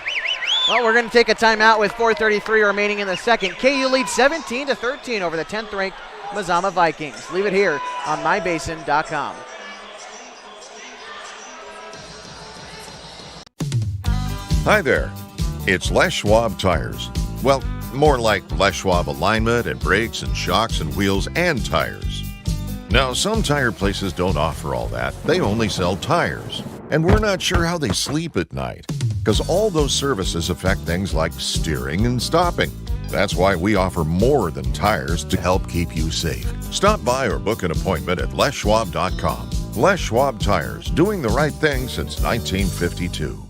Well, we're going to take a timeout with 4:33 remaining in the second. KU leads 17-13 over the 10th-ranked Mazama Vikings. Leave it here on mybasin.com. Hi there. It's Les Schwab Tires. Well, more like Les Schwab alignment and brakes and shocks and wheels and tires. Now, some tire places don't offer all that. They only sell tires. And we're not sure how they sleep at night, because all those services affect things like steering and stopping. That's why we offer more than tires to help keep you safe. Stop by or book an appointment at leschwab.com. Les Schwab Tires, doing the right thing since 1952.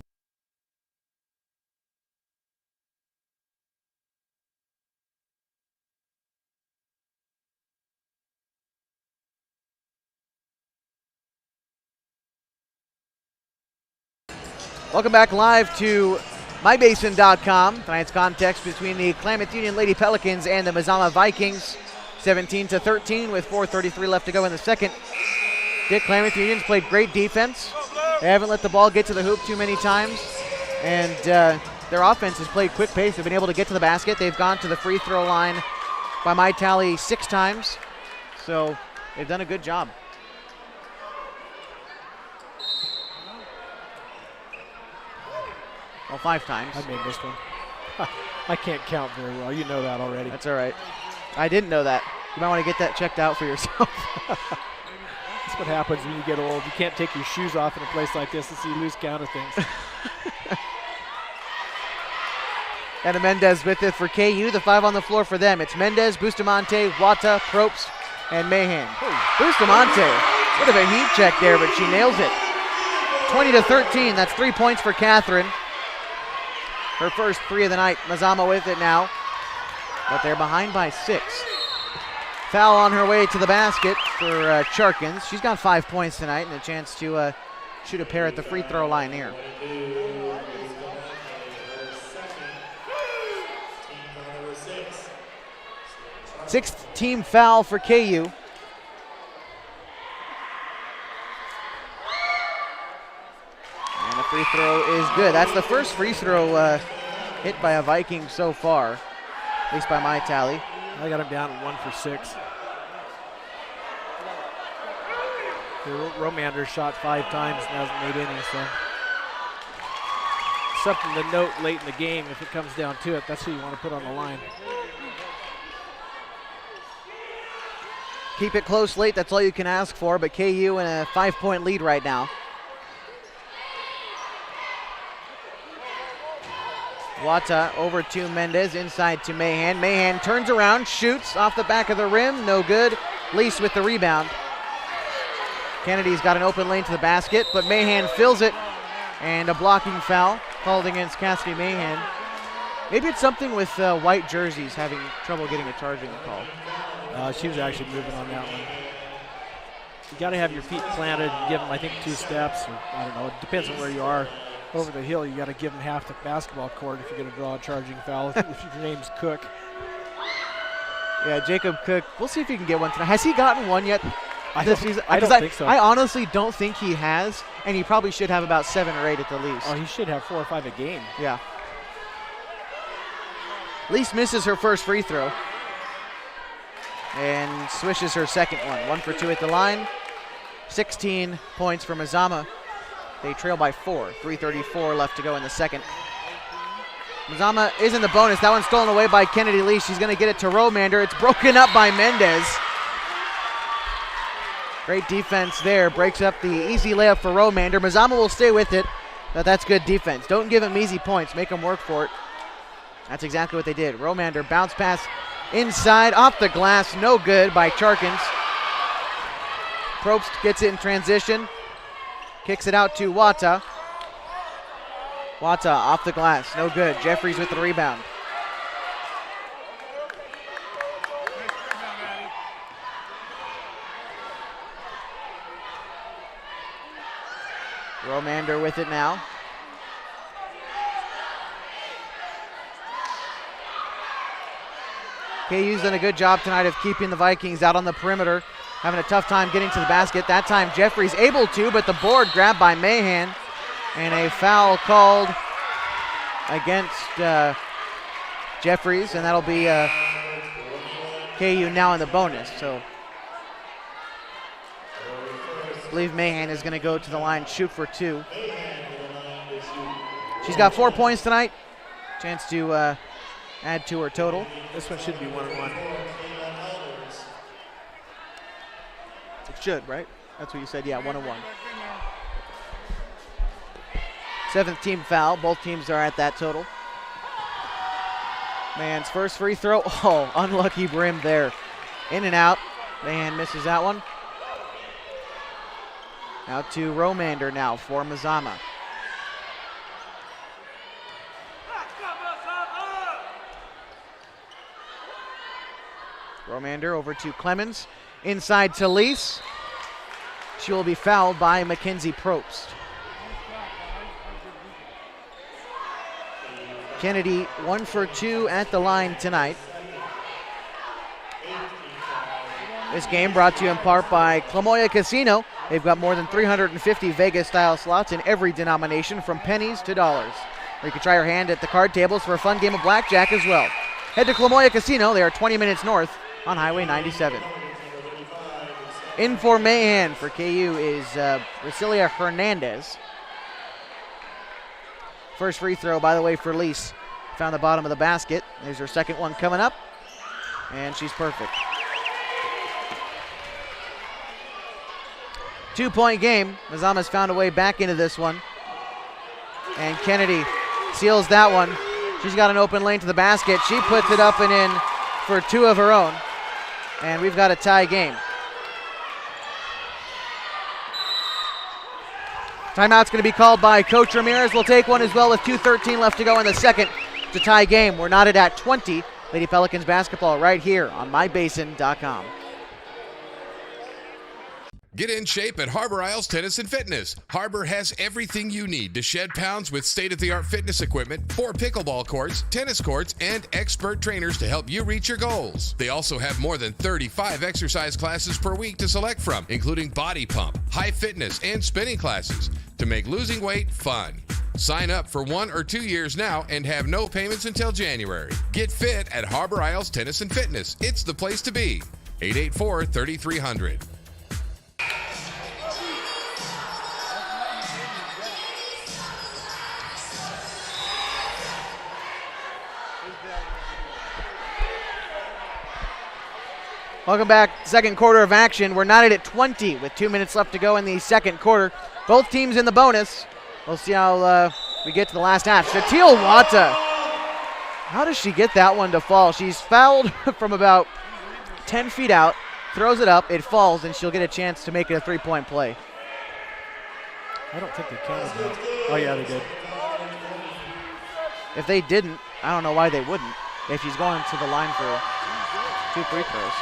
Welcome back live to mybasin.com. Tonight's contest between the Klamath Union Lady Pelicans and the Mazama Vikings. 17-13 with 4:33 left to go in the second. Klamath Union's played great defense. They haven't let the ball get to the hoop too many times. And their offense has played quick pace. They've been able to get to the basket. They've gone to the free throw line by my tally 6 times. So they've done a good job. Well, 5 times. I made this one. I can't count very well. You know that already. That's all right. I didn't know that. You might want to get that checked out for yourself. That's what happens when you get old. You can't take your shoes off in a place like this and see lose count of things. And Mendez with it for KU. The 5 on the floor for them. It's Mendez, Bustamante, Wata, Probst, and Mahan. Bustamante, bit of a heat check there, but she nails it. 20-13. That's 3 points for Catherine. Her first 3 of the night. Mazama with it now, but they're behind by 6. Foul on her way to the basket for Charkins. She's got 5 points tonight and a chance to shoot a pair at the free throw line here. Sixth team foul for KU. And the free throw is good. That's the first free throw hit by a Viking so far, at least by my tally. I got him down at 1 for 6. Romander shot 5 times and hasn't made any, so something to note late in the game if it comes down to it. That's who you want to put on the line. Keep it close late, that's all you can ask for, but KU in a 5-point lead right now. Wata over to Mendez, inside to Mahan. Mahan turns around, shoots off the back of the rim, no good. Lease with the rebound. Kennedy's got an open lane to the basket, but Mahan fills it, and a blocking foul called against Cassidy Mahan. Maybe it's something with white jerseys having trouble getting a charging call. She was actually moving on that one. You got to have your feet planted and give them, I think, 2 steps. Or, I don't know, it depends on where you are. Over the hill, you got to give them half the basketball court if you're going to draw a charging foul. If your name's Cook. Yeah, Jacob Cook. We'll see if he can get one tonight. Has he gotten one yet? I don't think so. I honestly don't think he has, and he probably should have about 7 or 8 at the least. Oh, he should have 4 or 5 a game. Yeah. Lease misses her first free throw and swishes her second one. 1 for 2 at the line. 16 points for Mazama. They trail by 4. 3:34 left to go in the second. Mazama is in the bonus. That one's stolen away by Kennedy Lee. She's going to get it to Romander. It's broken up by Mendez. Great defense there. Breaks up the easy layup for Romander. Mazama will stay with it, but that's good defense. Don't give him easy points. Make him work for it. That's exactly what they did. Romander bounce pass inside, off the glass. No good by Charkins. Probst gets it in transition. Kicks it out to Wata. Wata off the glass. No good. Jeffries with the rebound. Romander with it now. KU's done a good job tonight of keeping the Vikings out on the perimeter, having a tough time getting to the basket. That time Jeffries able to, but the board grabbed by Mahan, and a foul called against Jeffries, and that'll be KU now in the bonus. So I believe Mahan is going to go to the line, shoot for 2. She's got 4 points tonight. Chance to add to her total. This one should be 1-1. It should, right? That's what you said. Yeah, 1-1. 7th team foul. Both teams are at that total. Mahan's first free throw. Oh, unlucky brim there. In and out. Mahan misses that one. Out to Romander now for Mazama. Romander over to Clemens. Inside to Lease. She will be fouled by Mackenzie Probst. Kennedy 1 for 2 at the line tonight. This game brought to you in part by Klamoya Casino. They've got more than 350 Vegas-style slots in every denomination, from pennies to dollars. Or you can try your hand at the card tables for a fun game of blackjack as well. Head to Klamoya Casino. They are 20 minutes north on Highway 97. In for Mahan for KU is Brasilia Hernandez. First free throw, by the way, for Lease. Found the bottom of the basket. There's her second one coming up, and she's perfect. 2-point game. Mazama's found a way back into this one. And Kennedy seals that one. She's got an open lane to the basket. She puts it up and in for 2 of her own. And we've got a tie game. Timeout's going to be called by Coach Ramirez. We'll take one as well with 2:13 left to go in the second to tie game. We're knotted at 20. Lady Pelicans basketball right here on mybasin.com. Get in shape at Harbor Isles Tennis and Fitness. Harbor has everything you need to shed pounds with state-of-the-art fitness equipment, 4 pickleball courts, tennis courts, and expert trainers to help you reach your goals. They also have more than 35 exercise classes per week to select from, including body pump, high fitness, and spinning classes to make losing weight fun. Sign up for 1 or 2 years now and have no payments until January. Get fit at Harbor Isles Tennis and Fitness. It's the place to be. 884-3300. Welcome back. Second quarter of action. We're knotted at 20 with 2 minutes left to go in the second quarter. Both teams in the bonus. We'll see how we get to the last half. Shatil Wata. How does she get that one to fall? She's fouled from about 10 feet out, throws it up, it falls, and she'll get a chance to make it a three-point play. I don't think they counted that. Oh, yeah, they did. If they didn't, I don't know why they wouldn't. If she's going to the line for 2 free throws.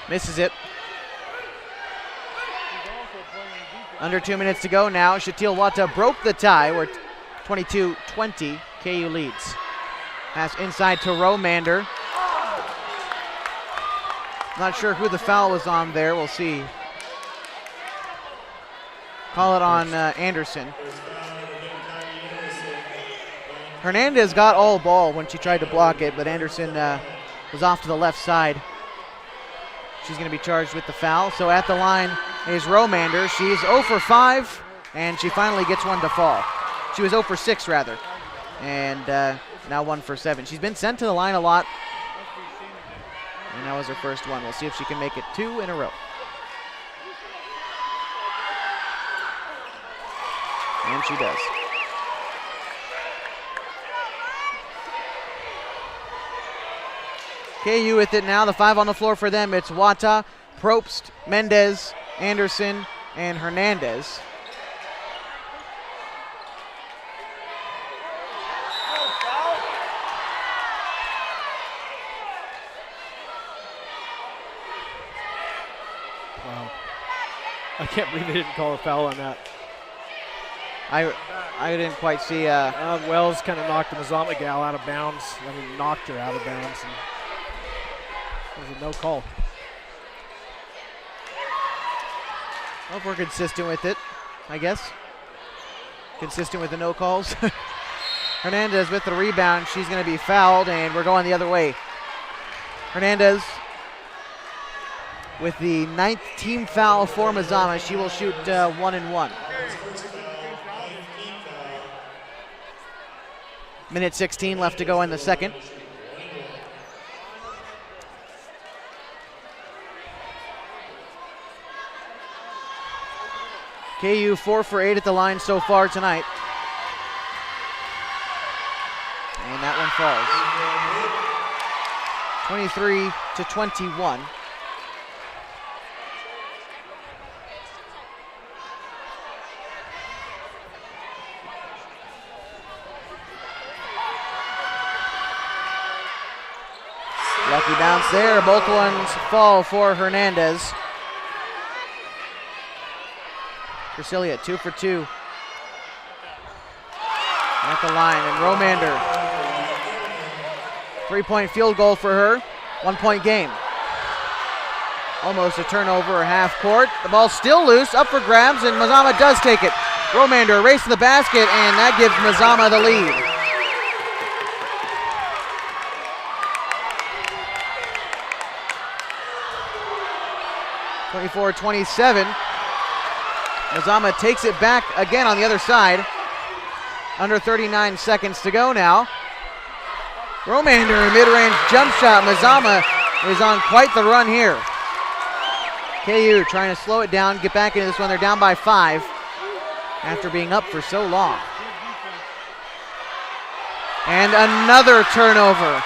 Misses it. Under 2 minutes to go now. Shatil Wata broke the tie. We're 22-20. KU leads. Pass inside to Romander. Not sure who the foul was on there. We'll see. Call it on Anderson. Hernandez got all ball when she tried to block it, but Anderson was off to the left side. She's going to be charged with the foul. So at the line is Romander. She's 0 for 5, and she finally gets one to fall. She was 0 for 6, rather, and now 1 for 7. She's been sent to the line a lot, and that was her first one. We'll see if she can make it 2 in a row. And she does. KU with it now. The 5 on the floor for them. It's Wata, Probst, Mendez, Anderson, and Hernandez. Wow. I can't believe they didn't call a foul on that. I didn't quite see. Wells kind of knocked the Mazama gal out of bounds. I mean, knocked her out of bounds. And it was a no call. Well, if we're consistent with it, I guess. Consistent with the no calls. Hernandez with the rebound. She's going to be fouled, and we're going the other way. Hernandez with the 9th team foul for Mazama. She will shoot 1 and 1. Minute 16 left to go in the second. KU 4 for 8 at the line so far tonight. And that one falls. 23-21. Lucky bounce there. Both ones fall for Hernandez. Priscilla 2 for 2 at the line, and Romander, 3-point field goal for her, 1-point game. Almost a turnover, half court. The ball's still loose, up for grabs, and Mazama does take it. Romander race to the basket, and that gives Mazama the lead. (24-27). Mazama takes it back again on the other side. Under 39 seconds to go now. Romander, mid-range jump shot. Mazama is on quite the run here. KU trying to slow it down, get back into this one. They're down by 5 after being up for so long. And another turnover.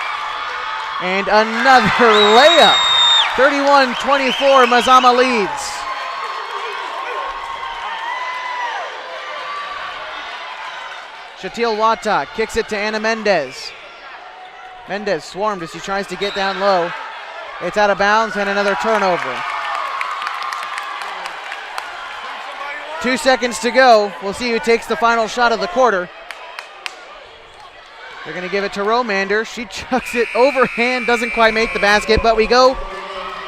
And another layup. 31-24, Mazama leads. Shatil Wata kicks it to Anna Mendez. Mendez swarmed as she tries to get down low. It's out of bounds and another turnover. 2 seconds to go. We'll see who takes the final shot of the quarter. They're going to give it to Romander. She chucks it overhand, doesn't quite make the basket, but we go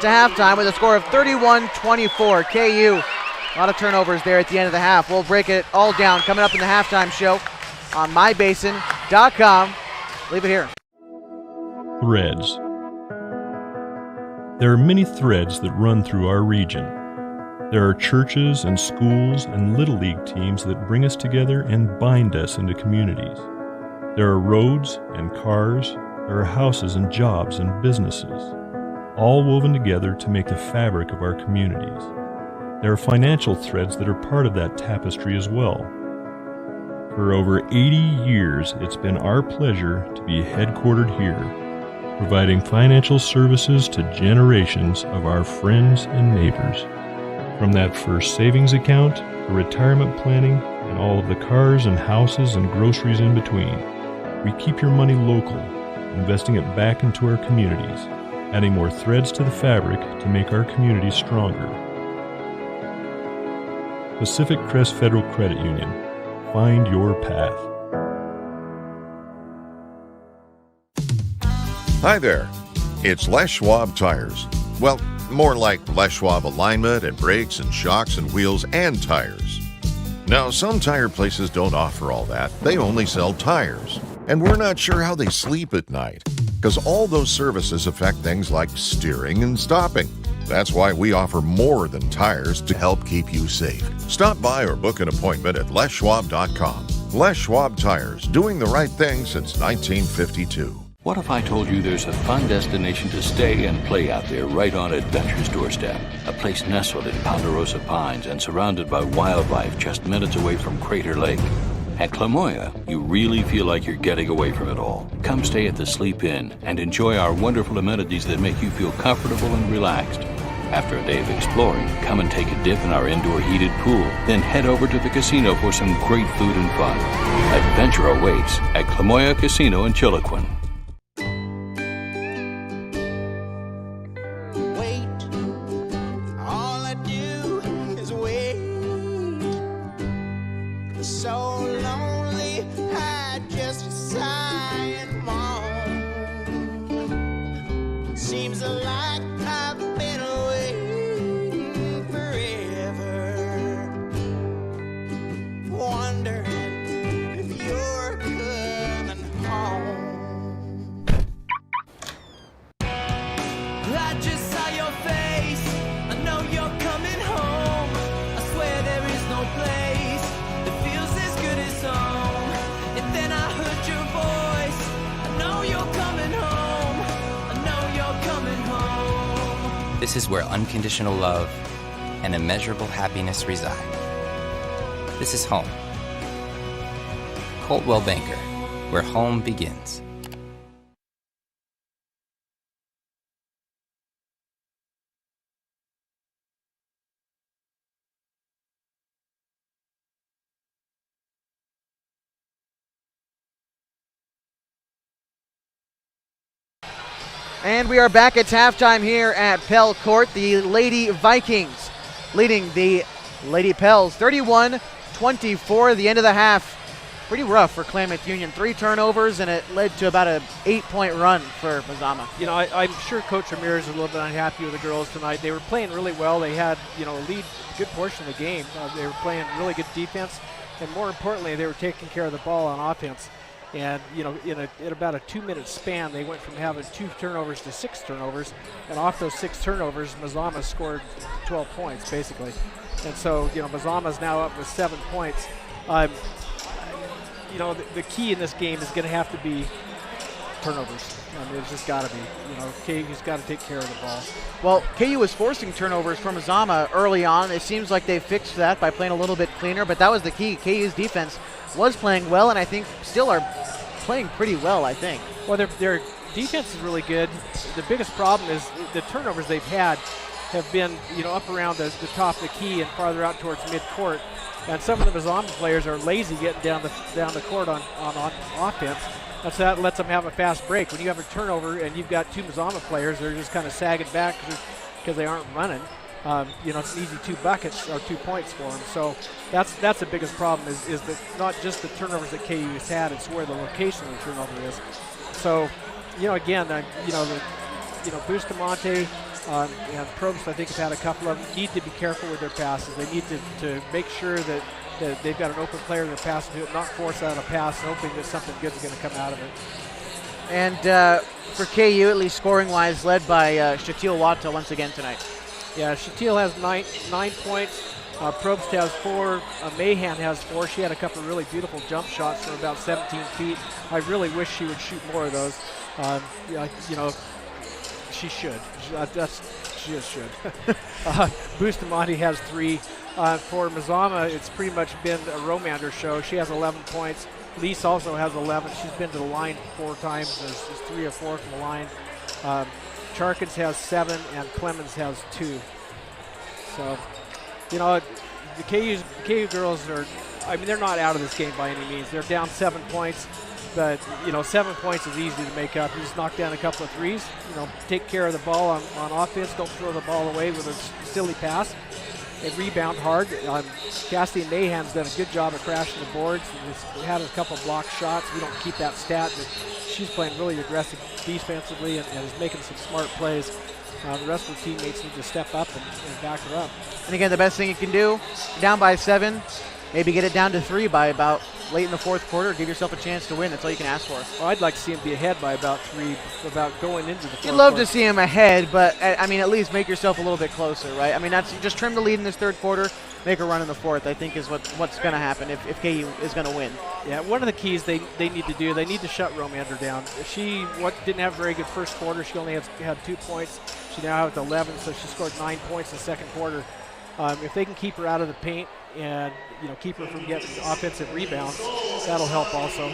to halftime with a score of 31-24. KU, a lot of turnovers there at the end of the half. We'll break it all down coming up in the halftime show on mybasin.com. Leave it here. Threads. There are many threads that run through our region. There are churches and schools and Little League teams that bring us together and bind us into communities. There are roads and cars, there are houses and jobs and businesses, all woven together to make the fabric of our communities. There are financial threads that are part of that tapestry as well. For over 80 years, it's been our pleasure to be headquartered here, providing financial services to generations of our friends and neighbors. From that first savings account, the retirement planning, and all of the cars and houses and groceries in between, we keep your money local, investing it back into our communities, adding more threads to the fabric to make our communities stronger. Pacific Crest Federal Credit Union. Find your path. Hi there. It's Les Schwab Tires. Well, more like Les Schwab alignment and brakes and shocks and wheels and tires. Now, some tire places don't offer all that. They only sell tires. And we're not sure how they sleep at night, because all those services affect things like steering and stopping. That's why we offer more than tires to help keep you safe. Stop by or book an appointment at leschwab.com. Les Schwab Tires, doing the right thing since 1952. What if I told you there's a fun destination to stay and play out there right on adventure's doorstep? A place nestled in Ponderosa Pines and surrounded by wildlife just minutes away from Crater Lake. At Klamath, you really feel like you're getting away from it all. Come stay at the Sleep Inn and enjoy our wonderful amenities that make you feel comfortable and relaxed. After a day of exploring, come and take a dip in our indoor heated pool, then head over to the casino for some great food and fun. Adventure awaits at Klamath Casino in Chiloquin. This is where unconditional love and immeasurable happiness reside. This is home. Coldwell Banker, where home begins. And we are back at halftime here at Pell Court. The Lady Vikings leading the Lady Pels 31-24 the end of the half. Pretty rough for Klamath Union. 3 turnovers, and it led to about an 8-point run for Mazama. You know, I'm sure Coach Ramirez is a little bit unhappy with the girls tonight. They were playing really well. They had, a lead, good portion of the game. They were playing really good defense, and more importantly, they were taking care of the ball on offense. And, in about a 2-minute span, they went from having 2 turnovers to 6 turnovers. And off those 6 turnovers, Mazama scored 12 points, basically. And so, Mazama's now up with 7 points. The key in this game is going to have to be turnovers. I mean, it's just got to be. KU's got to take care of the ball. Well, KU was forcing turnovers from Mazama early on. It seems like they fixed that by playing a little bit cleaner, but that was the key. KU's defense was playing well, and I think still are playing pretty well, I think. Well, their defense is really good. The biggest problem is the turnovers they've had have been, up around the top of the key and farther out towards midcourt. And some of the Mazama players are lazy getting down the court on offense. And so that lets them have a fast break. When you have a turnover and you've got 2 Mazama players, they're just kind of sagging back because they aren't running. It's an easy 2 buckets or 2 points for them. So that's the biggest problem is that not just the turnovers that KU has had, it's where the location of the turnover is. So, again, Bustamante and Probst, I think, have had a couple of them. Need to be careful with their passes. They need to make sure that they've got an open player in their pass to not force out a pass, hoping that something good is going to come out of it. And for KU, at least scoring-wise, led by Shatil Wata once again tonight. Yeah, Shatil has 9 points. Probst has 4. Mahan has 4. She had a couple of really beautiful jump shots from about 17 feet. I really wish she would shoot more of those. She should. She just should. Bustamante has 3. For Mazama, it's pretty much been a Romander show. She has 11 points. Lease also has 11. She's been to the line 4 times. There's 3 or 4 from the line. Charkins has 7, and Clemens has 2. So, the KU girls are, they're not out of this game by any means. They're down 7 points, but, 7 points is easy to make up. You just knock down a couple of threes, take care of the ball on offense. Don't throw the ball away with a silly pass. And rebound hard. Cassidy Mahan's done a good job of crashing the boards. She's had a couple block shots. We don't keep that stat, but she's playing really aggressive defensively and is making some smart plays. The rest of the teammates need to step up and back her up. And again, the best thing you can do, down by 7, maybe get it down to 3 by about late in the 4th quarter. Give yourself a chance to win. That's all you can ask for. Well, I'd like to see him be ahead by about 3, about going into the 4th quarter. You'd love to see him ahead, but at least make yourself a little bit closer, right? That's just trim the lead in this 3rd quarter, make a run in the 4th, I think is what's going to happen if KU is going to win. Yeah, one of the keys they need to do, they need to shut Romander down. She didn't have a very good 1st quarter. She only had 2 points. She now has 11, so she scored 9 points in the 2nd quarter. If they can keep her out of the paint and keep her from getting offensive rebounds, that'll help also.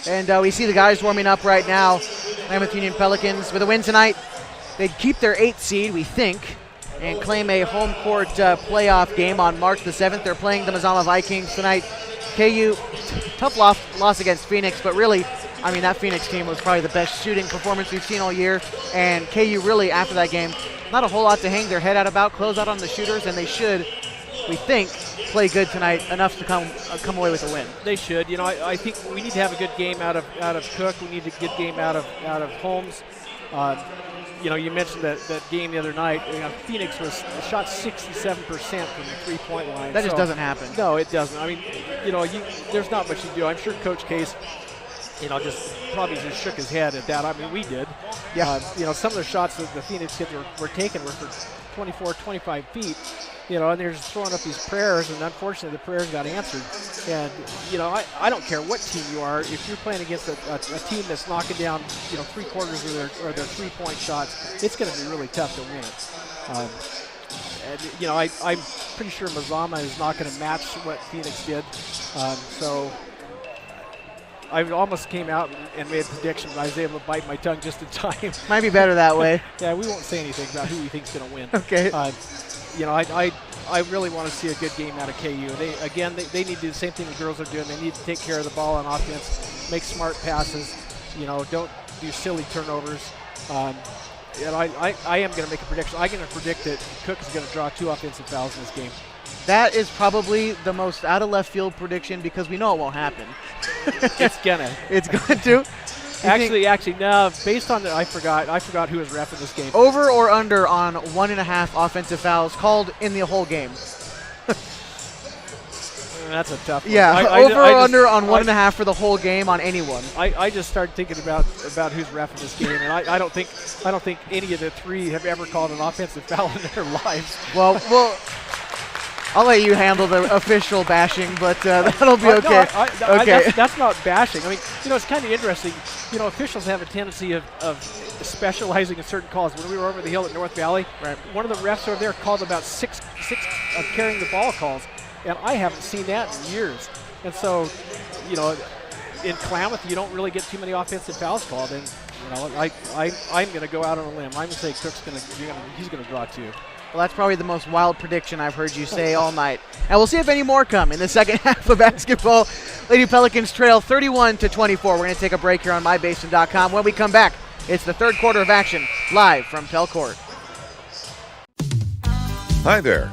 And we see the guys warming up right now. Klamath Union Pelicans with a win tonight. They'd keep their 8th seed, we think, and claim a home court playoff game on March the 7th. They're playing the Mazama Vikings tonight. KU, tough loss against Phoenix, but really, that Phoenix team was probably the best shooting performance we've seen all year. And KU really, after that game, not a whole lot to hang their head out about, close out on the shooters, and they should, we think, play good tonight, enough to come away with a win. They should. I think we need to have a good game out of Cook. We need a good game out of Holmes. You mentioned that game the other night. Phoenix shot 67% from the 3-point line. That just doesn't happen. No, it doesn't. There's not much you do. I'm sure Coach Case, probably just shook his head at that. We did. Yeah. Some of the shots that the Phoenix kids were taking were for 24, 25 feet. And they're just throwing up these prayers, and unfortunately the prayers got answered. And, I don't care what team you are. If you're playing against a team that's knocking down, 3/4 of their 3-point shots, it's going to be really tough to win it. I'm pretty sure Mazama is not going to match what Phoenix did. So I almost came out and made a prediction, but I was able to bite my tongue just in time. Might be better that way. Yeah, we won't say anything about who we think's going to win. Okay. I really want to see a good game out of KU. They need to do the same thing the girls are doing. They need to take care of the ball on offense, make smart passes. Don't do silly turnovers. I am going to make a prediction. I'm going to predict that Cook is going to draw 2 offensive fouls in this game. That is probably the most out of left field prediction because we know it won't happen. It's gonna. It's going to. Actually, no. Based on I forgot who was reffing this game. Over or under on 1.5 offensive fouls called in the whole game. That's a tough one. Yeah, over or under on 1.5 for the whole game on anyone. I just started thinking about who's reffing this game, and I don't think any of the 3 have ever called an offensive foul in their lives. Well, I'll let you handle the official bashing, but that'll be okay. Okay. That's not bashing. It's kind of interesting. Officials have a tendency of specializing in certain calls. When we were over the hill at North Valley, right, one of the refs over there called about 6 carrying the ball calls, and I haven't seen that in years. And so, in Klamath, you don't really get too many offensive fouls called. And I'm going to go out on a limb. I'm going to say Cook's he's going to draw 2. Well, that's probably the most wild prediction I've heard you say all night. And we'll see if any more come in the second half of basketball. Lady Pelicans trail 31-24. We're going to take a break here on mybasin.com. When we come back, it's the 3rd quarter of action, live from Pell Court. Hi there.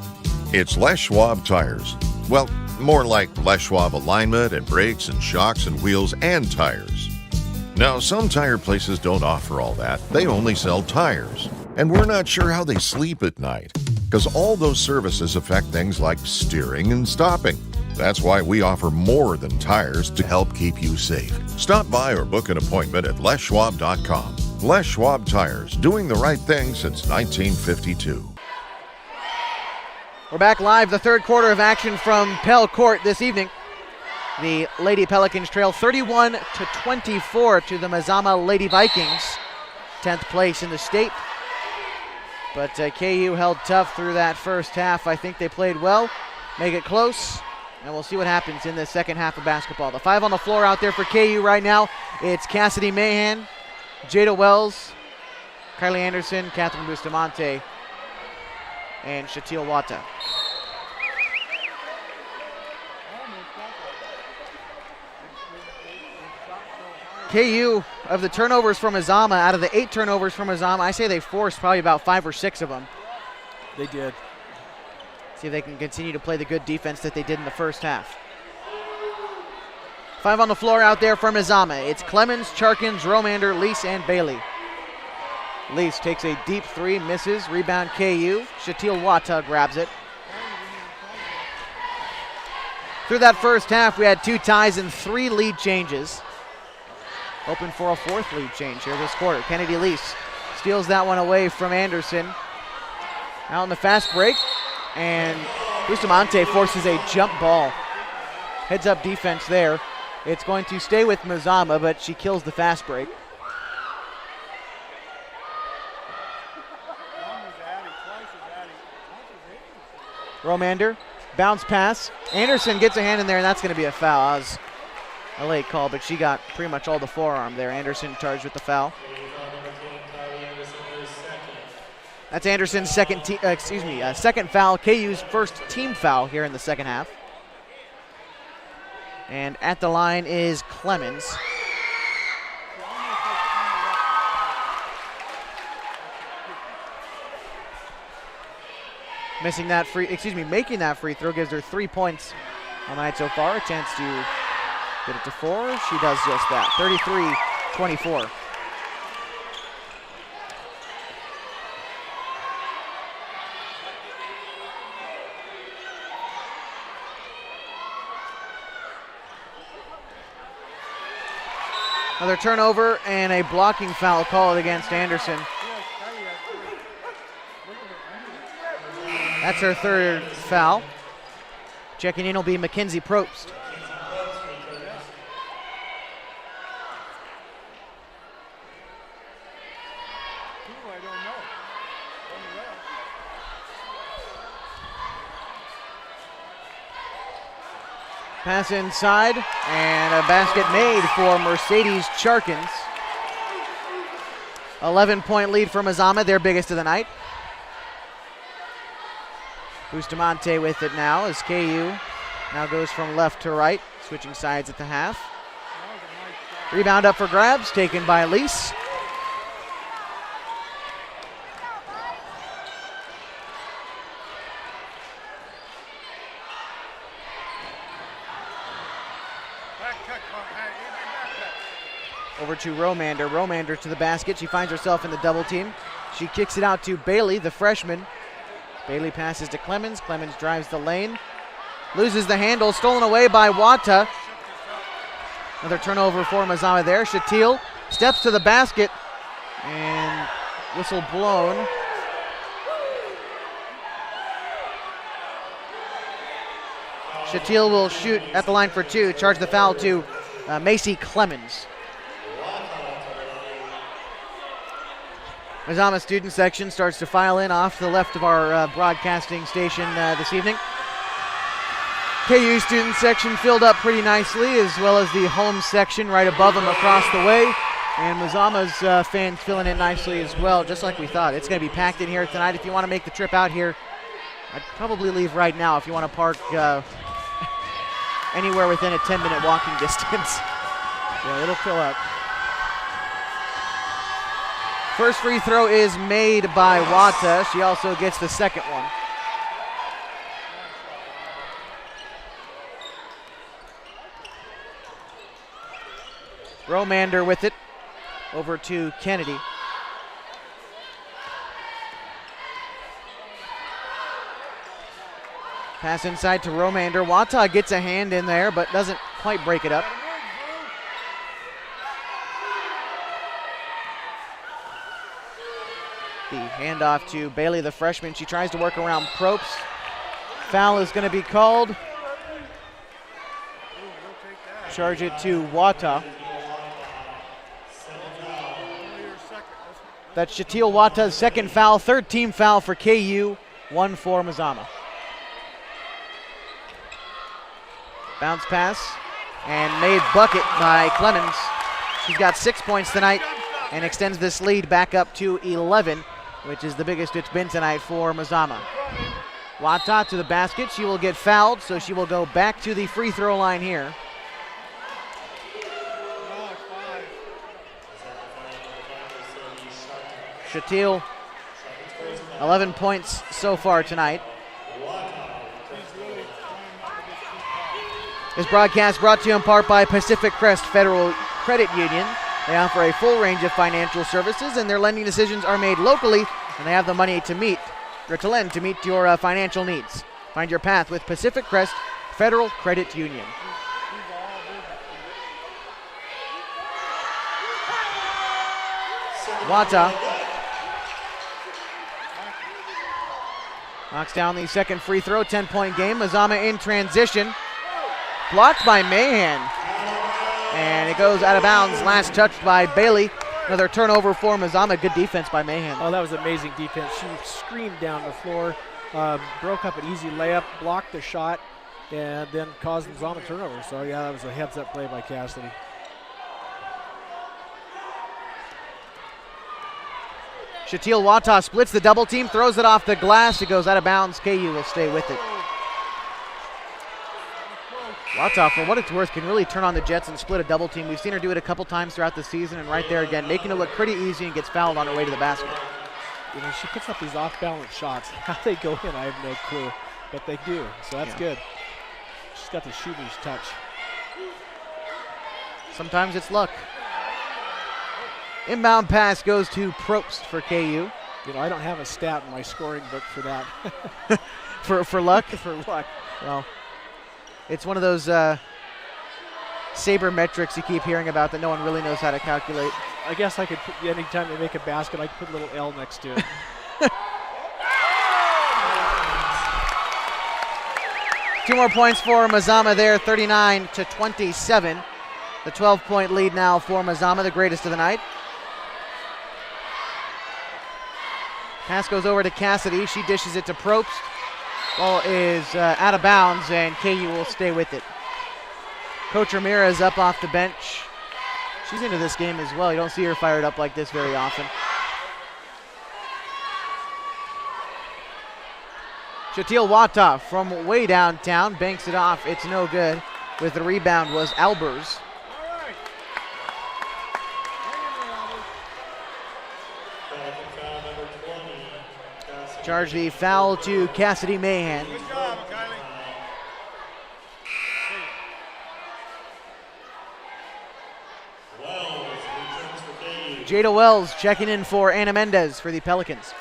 It's Les Schwab Tires. Well, more like Les Schwab alignment and brakes and shocks and wheels and tires. Now, some tire places don't offer all that. They only sell tires. And we're not sure how they sleep at night, because all those services affect things like steering and stopping. That's why we offer more than tires to help keep you safe. Stop by or book an appointment at leschwab.com. Les Schwab Tires, doing the right thing since 1952. We're back live, the third quarter of action from Pell Court this evening. The Lady Pelicans trail 31-24 to the Mazama Lady Vikings, 10th place in the state. But KU held tough through that first half. I think they played well, make it close, and we'll see what happens in the second half of basketball. The 5 on the floor out there for KU right now, it's Cassidy Mahan, Jada Wells, Kylie Anderson, Catherine Bustamante, and Shatil Wata. KU, of the turnovers from Mazama, out of the 8 turnovers from Mazama, I say they forced probably about 5 or 6 of them. They did. See if they can continue to play the good defense that they did in the first half. 5 on the floor out there for Mazama. It's Clemens, Charkins, Romander, Lease, and Bailey. Lease takes a deep 3, misses. Rebound KU. Shatil Wata grabs it. Through that first half, we had 2 ties and 3 lead changes. Hoping for a 4th lead change here this quarter. Kennedy Lease steals that one away from Anderson. Out in the fast break, and Bustamante forces a jump ball. Heads up defense there. It's going to stay with Mazama, but she kills the fast break. Romander, bounce pass. Anderson gets a hand in there, and that's going to be a foul. That was a late call, but she got pretty much all the forearm there. Anderson charged with the foul. That's Anderson's second foul. KU's first team foul here in the second half. And at the line is Clemens. Making that free throw gives her 3 points on the night so far. A chance to get it to 4. She does just that. 33-24. Another turnover and a blocking foul called against Anderson. That's her 3rd foul. Checking in will be Mackenzie Probst. Pass inside, and a basket made for Mercedes Charkins. 11-point lead for Mazama, their biggest of the night. Bustamante with it now as KU now goes from left to right, switching sides at the half. Rebound up for grabs, taken by Lease. Over to Romander. Romander to the basket. She finds herself in the double team. She kicks it out to Bailey, the freshman. Bailey passes to Clemens. Clemens drives the lane. Loses the handle. Stolen away by Wata. Another turnover for Mazama there. Shatil steps to the basket. And whistle blown. Shatil will shoot at the line for 2. Charge the foul to Macy Clemens. Mazama student section starts to file in off the left of our broadcasting station this evening. KU student section filled up pretty nicely, as well as the home section right above them across the way. And Mazama's fans filling in nicely as well, just like we thought. It's going to be packed in here tonight. If you want to make the trip out here, I'd probably leave right now if you want to park anywhere within a 10-minute walking distance. Yeah, it'll fill up. First free throw is made by Wata. She also gets the second one. Romander with it. Over to Kennedy. Pass inside to Romander. Wata gets a hand in there, but doesn't quite break it up. The handoff to Bailey, the freshman. She tries to work around Probst. Foul is going to be called. Charge it to Wata. That's Shatil Wata's second foul, third team foul for KU, 1 for Mazama. Bounce pass and made bucket by Clemens. She's got 6 points tonight and extends this lead back up to 11, which is the biggest it's been tonight for Mazama. Wata to the basket. She will get fouled, so she will go back to the free throw line here. Shatil, 11 points so far tonight. This broadcast brought to you in part by Pacific Crest Federal Credit Union. They offer a full range of financial services, and their lending decisions are made locally, and they have the money to lend to meet your financial needs. Find your path with Pacific Crest Federal Credit Union. Wata knocks down the second free throw, 10-point game. Mazama in transition. Blocked by Mahan. And it goes out of bounds. Last touched by Bailey. Another turnover for Mazama. Good defense by Mahan. Oh, that was amazing defense. She screamed down the floor, broke up an easy layup, blocked the shot, and then caused Mazama turnover. So, yeah, that was a heads-up play by Cassidy. Shatil Wata splits the double team, throws it off the glass. It goes out of bounds. KU will stay with it. Wata, for what it's worth, can really turn on the Jets and split a double team. We've seen her do it a couple times throughout the season, and right there again, making it look pretty easy, and gets fouled on her way to the basket. You know, she puts up these off-balance shots. How they go in, I have no clue, but they do, so that's good. She's got the shooter's touch. Sometimes it's luck. Inbound pass goes to Probst for KU. You know, I don't have a stat in my scoring book for that. for luck? For luck. Well, it's one of those saber metrics you keep hearing about that no one really knows how to calculate. I guess I could put, anytime they make a basket, I could put a little L next to it. 2 more points for Mazama there, 39-27. The 12-point lead now for Mazama, the greatest of the night. Pass goes over to Cassidy. She dishes it to Probst. Ball is out of bounds, and KU will stay with it. Coach Ramirez up off the bench. She's into this game as well. You don't see her fired up like this very often. Shatil Wata from way downtown banks it off. It's no good. With the rebound was Albers. Charge the foul to Cassidy Mahan. Good job, Kylie. Jada Wells checking in for Anna Mendez for the Pelicans.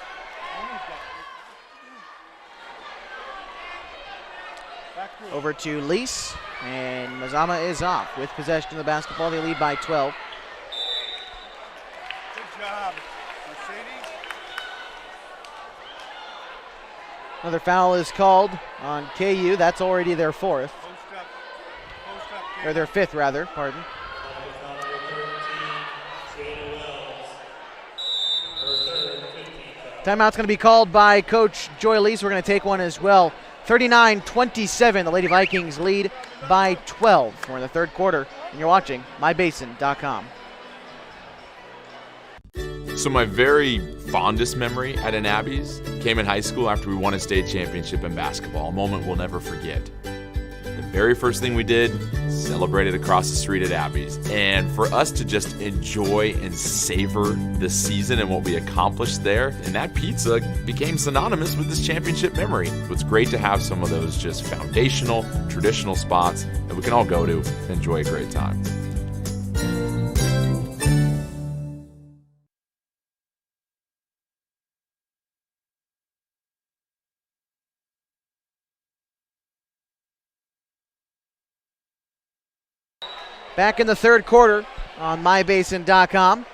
Over to Lease, and Mazama is off with possession of the basketball. They lead by 12. Good job, Mercedes. Another foul is called on KU. That's already their fourth. Or their fifth, rather, pardon. Timeout's going to be called by Coach Joy Lease. We're going to take one as well. 39-27, the Lady Vikings lead by 12. We're in the third quarter, and you're watching mybasin.com. So my very fondest memory at an Abby's came in high school after we won a state championship in basketball, a moment we'll never forget. The very first thing we did, celebrated across the street at Abby's. And for us to just enjoy and savor the season and what we accomplished there, and that pizza became synonymous with this championship memory. It's great to have some of those just foundational, traditional spots that we can all go to and enjoy a great time. Back in the third quarter on mybasin.com.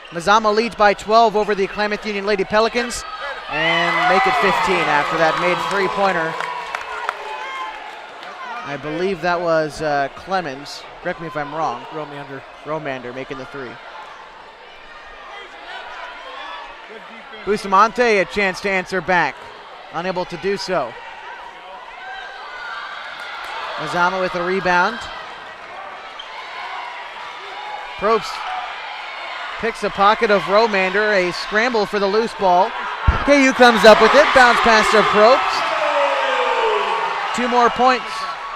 Mazama leads by 12 over the Klamath Union Lady Pelicans and make it 15 after that made three-pointer I believe that was Clemens. Correct me if I'm wrong. Romander making the three. Bustamante a chance to answer back. Unable to do so. Mazama with a rebound. Probst picks a pocket of Romander. A scramble for the loose ball. KU comes up with it. Bounce pass to Probst. 2 more points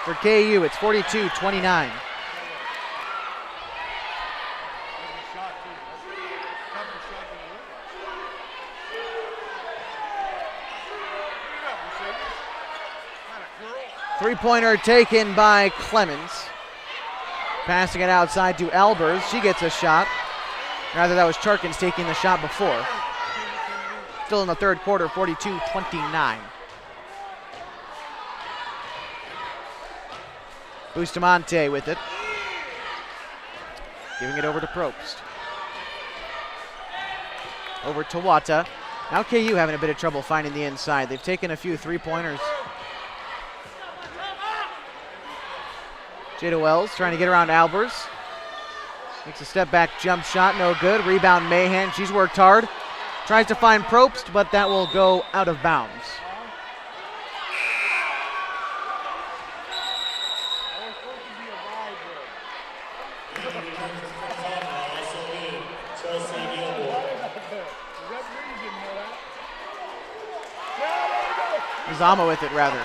for KU. It's 42-29. Three-pointer taken by Clemens. Passing it outside to Albers. She gets a shot. Rather, that was Charkins taking the shot before. Still in the third quarter, 42-29. Bustamante with it. Giving it over to Probst. Over to Wata. Now KU having a bit of trouble finding the inside. They've taken a few three-pointers. Jada Wells trying to get around Albers. Makes a step back jump shot, no good. Rebound Mahan, she's worked hard. Tries to find Probst, but that will go out of bounds. Mazama with it, rather.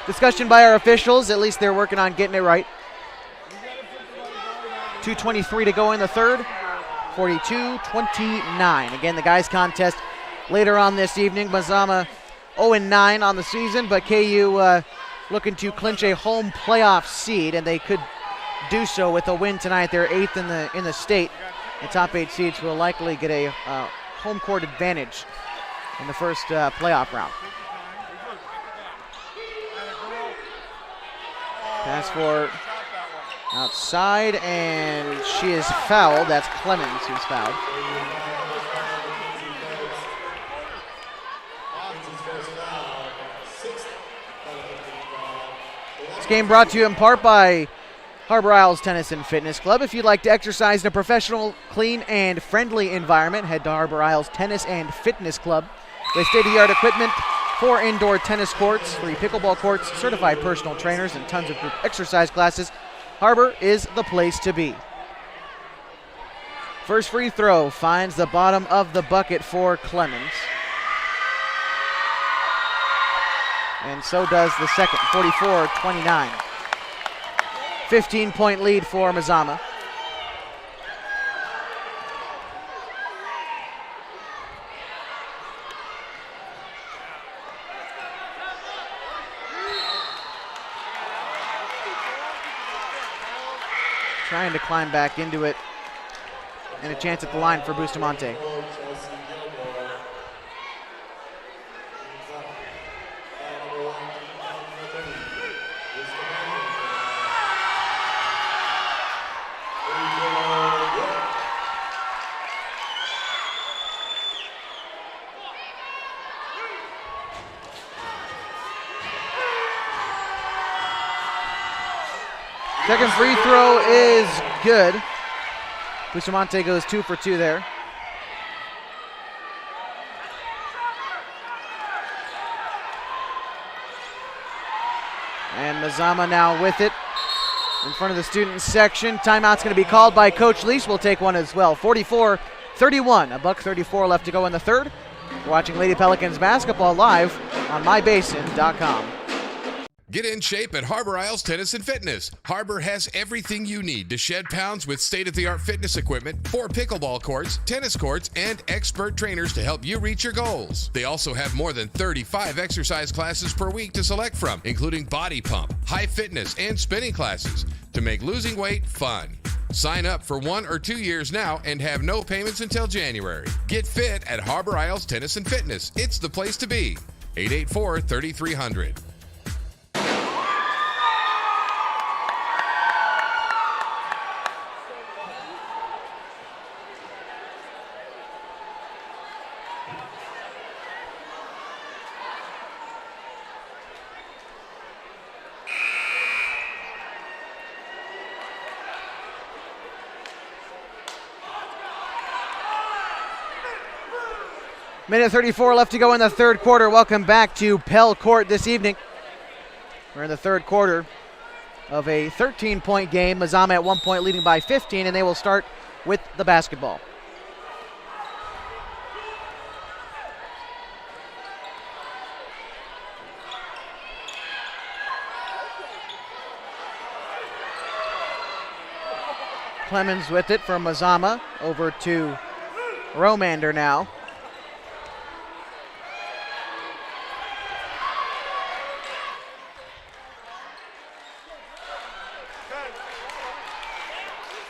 Discussion by our officials, at least they're working on getting it right. 2:23 to go in the third, 42-29. Again, the guys' contest later on this evening. Mazama 0-9 on the season, but KU looking to clinch a home playoff seed, and they could do so with a win tonight. They're 8th in the state. The top 8 seeds will likely get a home court advantage in the first playoff round. Pass for outside, and she is fouled. That's Clemens who's fouled. This game brought to you in part by Harbor Isles Tennis and Fitness Club. If you'd like to exercise in a professional, clean, and friendly environment, head to Harbor Isles Tennis and Fitness Club. With state-of-the-art equipment, 4 indoor tennis courts, 3 pickleball courts, certified personal trainers, and tons of group exercise classes, Harbor is the place to be. First free throw finds the bottom of the bucket for Clemens. And so does the second, 44-29. 15-point lead for Mazama. Trying to climb back into it, and a chance at the line for Bustamante. Second free throw is good. Bustamante goes 2 for 2 there. And Mazama now with it in front of the student section. Timeout's going to be called by Coach Lease. We'll take one as well. 44-31, $1:34 left to go in the third. We're watching Lady Pelicans basketball live on mybasin.com. Get in shape at Harbor Isles Tennis and Fitness. Harbor has everything you need to shed pounds with state-of-the-art fitness equipment, 4 pickleball courts, tennis courts, and expert trainers to help you reach your goals. They also have more than 35 exercise classes per week to select from, including body pump, high fitness, and spinning classes to make losing weight fun. Sign up for 1 or 2 years now and have no payments until January. Get fit at Harbor Isles Tennis and Fitness. It's the place to be. 884-3300. Minute 34 left to go in the third quarter. Welcome back to Pell Court this evening. We're in the third quarter of a 13-point game. Mazama at 1 point leading by 15, and they will start with the basketball. Clemens with it for Mazama. Over to Romander now.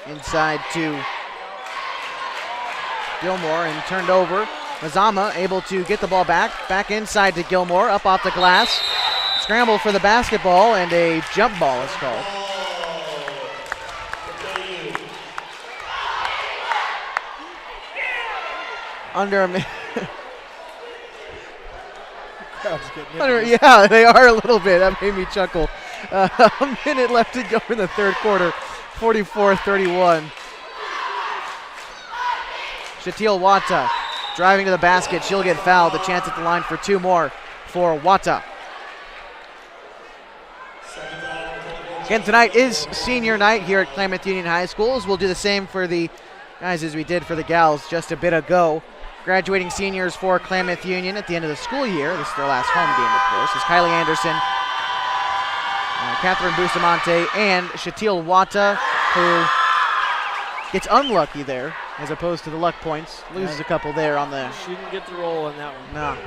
Inside to Gilmore and turned over. Mazama able to get the ball back inside to Gilmore, up off the glass. Scramble for the basketball, and a jump ball is called. Under a minute. Yeah, they are a little bit. That made me chuckle. A minute left to go in the third quarter. 44-31. Shatil Wata driving to the basket. She'll get fouled. The chance at the line for two more for Wata. Again, tonight is senior night here at Klamath Union High Schools. We'll do the same for the guys as we did for the gals just a bit ago. Graduating seniors for Klamath Union at the end of the school year. This is their last home game, of course. Is Kylie Anderson, Catherine Bustamante, and Shatil Wata, who gets unlucky there as opposed to the luck points. Loses a couple there on the... She didn't get the roll on that one. No.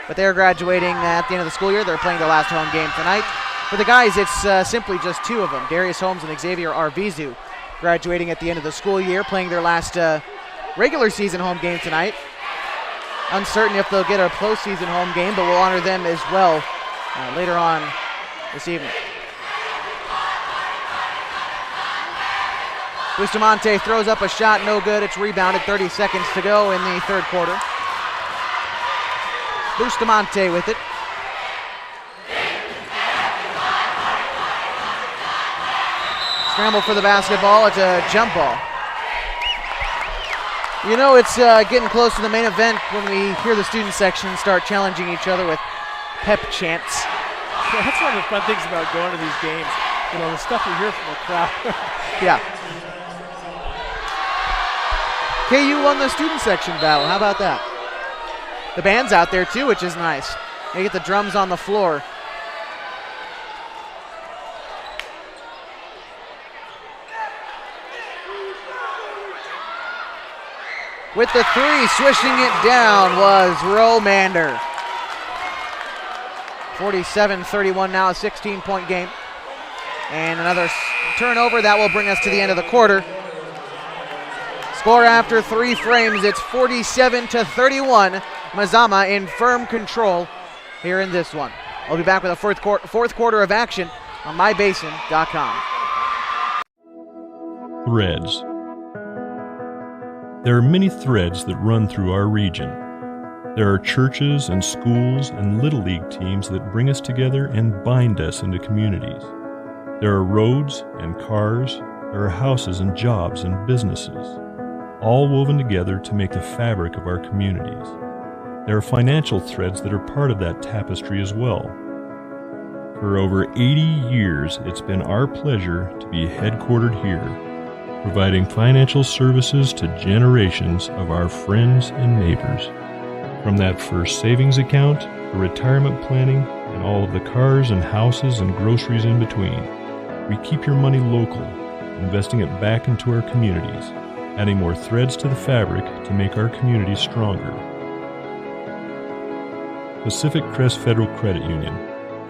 But they're graduating at the end of the school year. They're playing their last home game tonight. For the guys, it's simply just two of them. Darius Holmes and Xavier Arvizu graduating at the end of the school year, playing their last regular season home game tonight. Uncertain if they'll get a postseason home game, but we'll honor them as well later on this evening. Bustamante throws up a shot, no good. It's rebounded, 30 seconds to go in the third quarter. Bustamante with it. Scramble for the basketball. It's a jump ball. You know, it's getting close to the main event when we hear the student section start challenging each other with pep chants. Yeah, that's one of the fun things about going to these games. You know, the stuff we hear from the crowd. Yeah. KU won the student section battle. How about that? The band's out there too, which is nice. They get the drums on the floor. With the three, swishing it down was Romander. 47-31 now, a 16-point game. And another turnover. That will bring us to the end of the quarter. Score after three frames, it's 47-31. Mazama in firm control here in this one. I'll be back with a fourth quarter of action on mybasin.com. Threads. There are many threads that run through our region. There are churches and schools and Little League teams that bring us together and bind us into communities. There are roads and cars, there are houses and jobs and businesses, all woven together to make the fabric of our communities. There are financial threads that are part of that tapestry as well. For over 80 years, it's been our pleasure to be headquartered here, providing financial services to generations of our friends and neighbors. From that first savings account, the retirement planning, and all of the cars and houses and groceries in between, we keep your money local, investing it back into our communities, adding more threads to the fabric to make our communities stronger. Pacific Crest Federal Credit Union.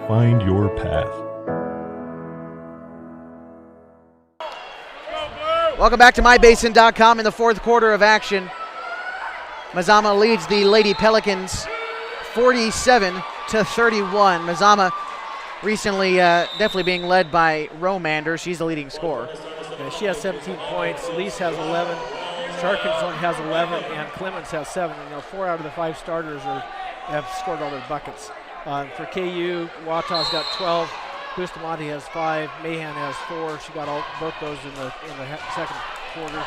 Find your path. Welcome back to mybasin.com in the fourth quarter of action. Mazama leads the Lady Pelicans 47-31. Mazama recently definitely being led by Romander. She's the leading scorer. Yeah, she has 17 points. Elise has 11. Sharkins has 11, and Clemens has 7. You know, 4 out of the 5 starters have scored all their buckets. For KU, Wata's got 12. Bustamante has 5. Mahan has 4. She got both those in the second quarter,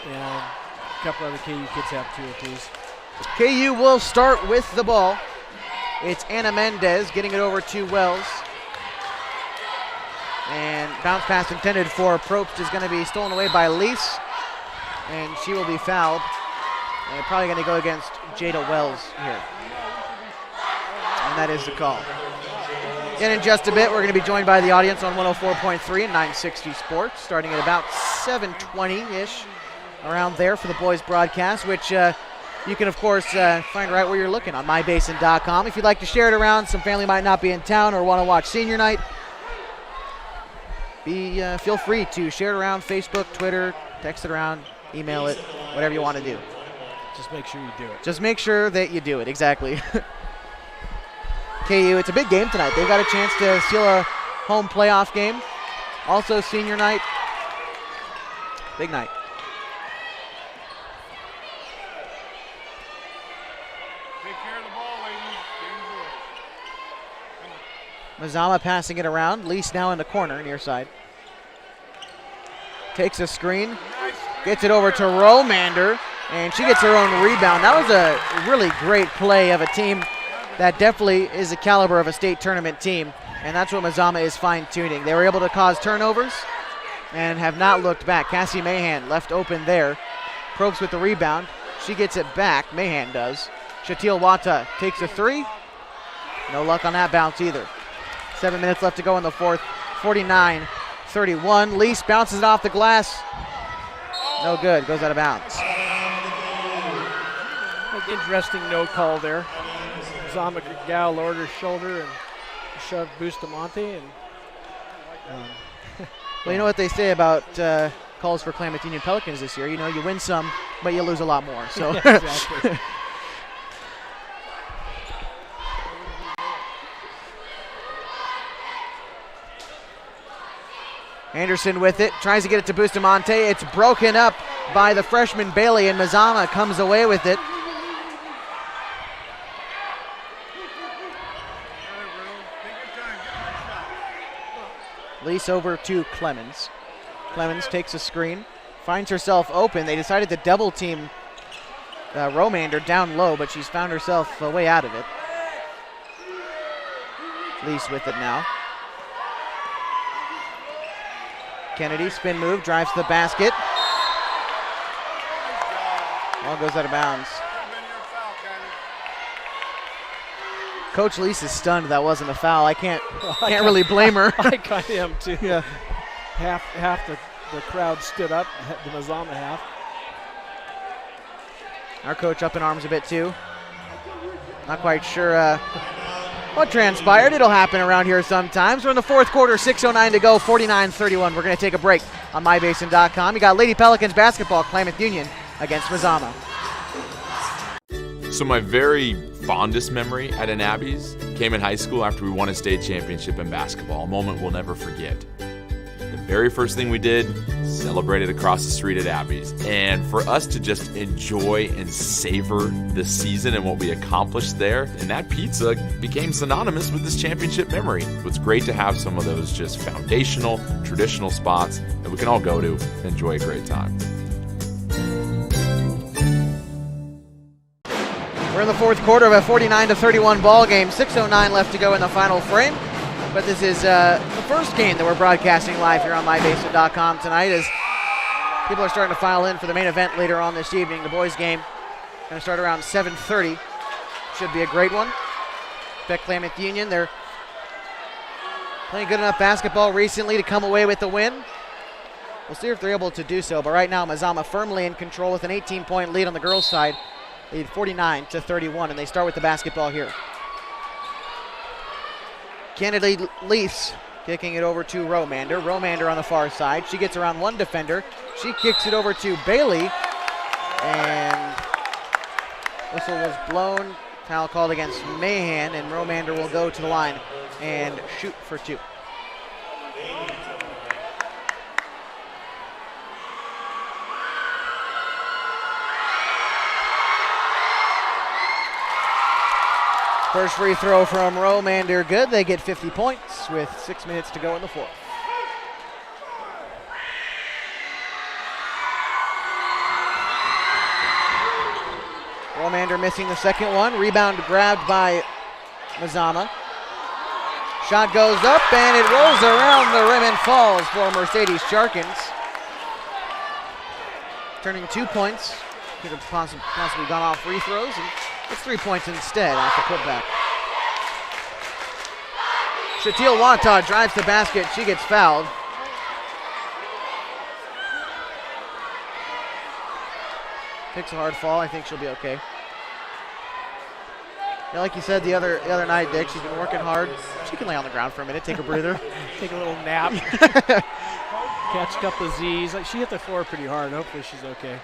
and a couple other KU kids have 2 apiece. KU will start with the ball. It's Anna Mendez getting it over to Wells. And bounce pass intended for Probst is going to be stolen away by Lease. And she will be fouled. And probably going to go against Jada Wells here. And that is the call. And in just a bit, we're going to be joined by the audience on 104.3 and 960 Sports, starting at about 7:20-ish, around there for the boys broadcast, which you can, of course, find right where you're looking on mybasin.com. If you'd like to share it around, some family might not be in town or want to watch senior night, feel free to share it around Facebook, Twitter, text it around, email it, whatever you want to do. Just make sure you do it. Just make sure that you do it, exactly. KU, it's a big game tonight. They've got a chance to steal a home playoff game. Also senior night. Big night. Take care of the ball, ladies. Mazama passing it around. Lease now in the corner, near side. Takes a screen. Gets it over to Romander, and she gets her own rebound. That was a really great play of a team that definitely is the caliber of a state tournament team, and that's what Mazama is fine-tuning. They were able to cause turnovers and have not looked back. Cassie Mahan left open there. Probst with the rebound. She gets it back. Mahan does. Shatil Wata takes a three. No luck on that bounce either. 7 minutes left to go in the fourth. 49-31. Lease bounces it off the glass. No good. Goes out of bounds. Interesting no call there. Mazama Gal lowered her shoulder and shoved Bustamante. And well, you know what they say about calls for Klamath Union Pelicans this year. You know, you win some, but you lose a lot more. So yeah, exactly. Anderson with it, tries to get it to Bustamante. It's broken up by the freshman Bailey, and Mazama comes away with it. Lease over to Clemens. Clemens takes a screen, finds herself open. They decided to double team Romander down low, but she's found herself a way out of it. Lease with it now. Kennedy, spin move, drives to the basket. Ball goes out of bounds. Coach Lease is stunned that wasn't a foul. I can't really blame her. I kind of am too. Yeah. Half the crowd stood up, the Mazama half. Our coach up in arms a bit too. Not quite sure what transpired. It'll happen around here sometimes. We're in the fourth quarter, 6:09 to go, 49-31. We're going to take a break on mybasin.com. You got Lady Pelicans basketball, Klamath Union against Mazama. So my very fondest memory at an Abby's came in high school after we won a state championship in basketball, a moment we'll never forget. The very first thing we did, celebrated across the street at Abby's. And for us to just enjoy and savor the season and what we accomplished there, and that pizza became synonymous with this championship memory. It's great to have some of those just foundational, traditional spots that we can all go to and enjoy a great time. We're in the fourth quarter of a 49-31 ball game. 6:09 left to go in the final frame. But this is the first game that we're broadcasting live here on mybasin.com tonight as people are starting to file in for the main event later on this evening. The boys game going to start around 7:30. Should be a great one. Beck Klamath Union, they're playing good enough basketball recently to come away with the win. We'll see if they're able to do so. But right now, Mazama firmly in control with an 18-point lead on the girls' side. Lead 49-31, and they start with the basketball here. Kennedy Lease kicking it over to Romander. Romander on the far side. She gets around one defender. She kicks it over to Bailey, and whistle was blown. Foul called against Mahan, and Romander will go to the line and shoot for two. First free throw from Romander, good. They get 50 points with 6 minutes to go in the fourth. Romander missing the second one. Rebound grabbed by Mazama. Shot goes up and it rolls around the rim and falls for Mercedes Charkins. Turning 2 points. Could have possibly gone off free throws, and it's 3 points instead off the putback. Shatil Wata drives the basket. She gets fouled. Takes a hard fall. I think she'll be okay. Yeah, like you said the other night, Dick, she's been working hard. She can lay on the ground for a minute, take a breather. Take a little nap. Catch a couple of Z's. She hit the floor pretty hard. Hopefully she's okay.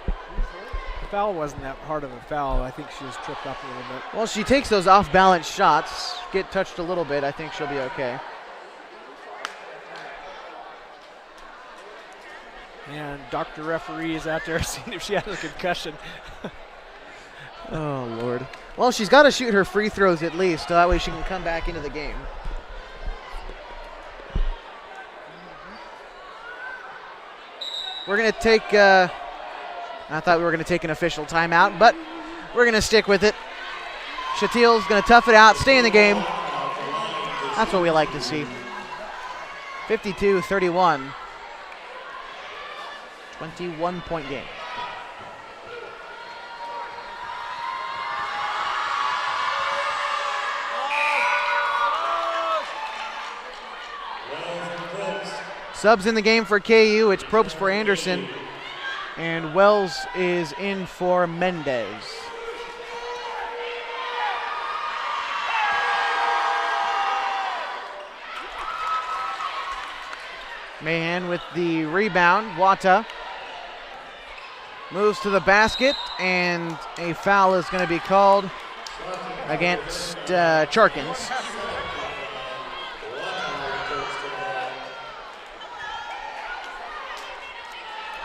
The foul wasn't that hard of a foul. I think she was tripped up a little bit. Well, she takes those off-balance shots, get touched a little bit. I think she'll be okay. And Dr. Referee is out there seeing if she has a concussion. Oh, Lord. Well, she's got to shoot her free throws at least, so that way she can come back into the game. We're going to take, I thought we were going to take an official timeout, but we're going to stick with it. Shatil's going to tough it out, stay in the game. That's what we like to see. 52-31. 21-point game. Subs in the game for KU. It's Probst for Anderson. And Wells is in for Mendez. Mahan with the rebound. Wata moves to the basket, and a foul is going to be called against Charkins.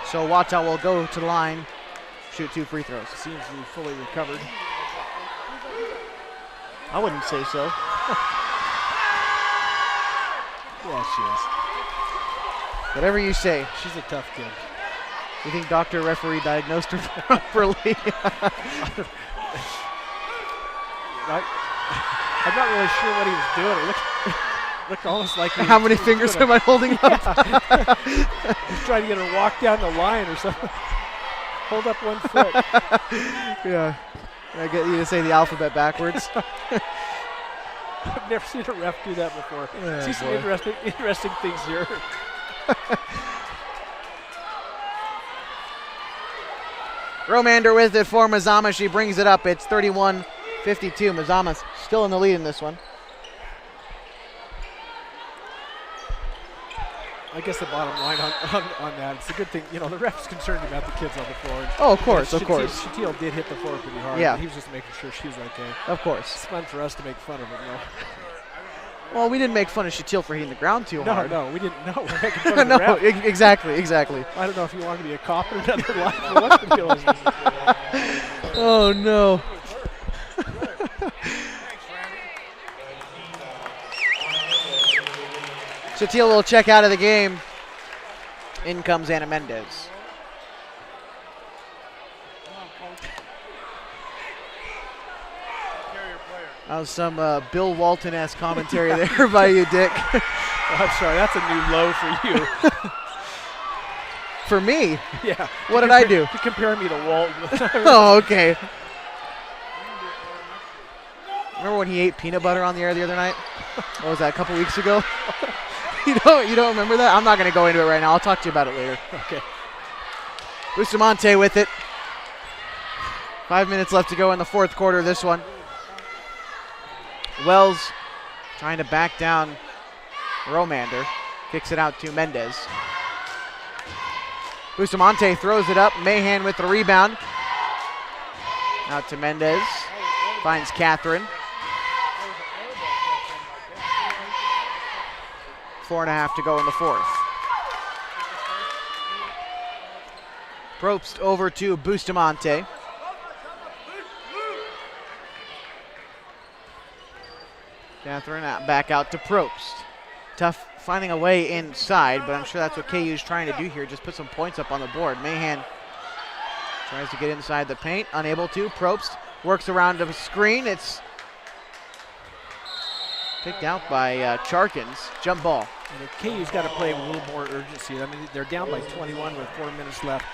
So Wata will go to the line, shoot 2 free throws. Seems to be fully recovered. I wouldn't say so. Yeah, she is. Whatever you say. She's a tough kid. You think Dr. Referee diagnosed her properly? I'm not really sure what he was doing. It looked almost like how many fingers am I holding up? He's trying to get her walk down the line or something. Hold up 1 foot. Yeah. I get you to say the alphabet backwards. I've never seen a ref do that before. Yeah, See some boy. interesting things here. Romander with it for Mazama. She brings it up. It's 31-52. Mazama's still in the lead in this one. I guess the bottom line on that, it's a good thing. You know, the ref's concerned about the kids on the floor. Oh, of course, Yeah, of course. Shatil did hit the floor pretty hard. Yeah. He was just making sure she was okay. Of course. It's fun for us to make fun of it, though. Well, we didn't make fun of Shatil for hitting the ground too hard. No, we didn't. No, we're making fun of No, the ref. exactly. I don't know if you want to be a cop in another life or what the deal is. Oh, no. Shatil will check out of the game. In comes Anna Mendez. That was some Bill Walton-esque commentary there by you, Dick. Oh, I'm sorry, that's a new low for you. For me? Yeah. What did I do? You compare me to Walton. Oh, okay. Remember when he ate peanut butter on the air the other night? What was that, a couple weeks ago? You don't remember that? I'm not going to go into it right now. I'll talk to you about it later. Okay. Bustamante with it. 5 minutes left to go in the fourth quarter of this one. Wells trying to back down Romander. Kicks it out to Mendez. Bustamante throws it up. Mahan with the rebound. Out to Mendez. Finds Catherine. 4.5 to go in the fourth. Probst over to Bustamante. Catherine back out to Probst. Tough finding a way inside, but I'm sure that's what KU's trying to do here. Just put some points up on the board. Mahan Tries to get inside the paint, unable to. Probst works around the screen. It's picked out by Charkins. Jump ball. And KU's got to play with a little more urgency. I mean, they're down by 21 with 4 minutes left.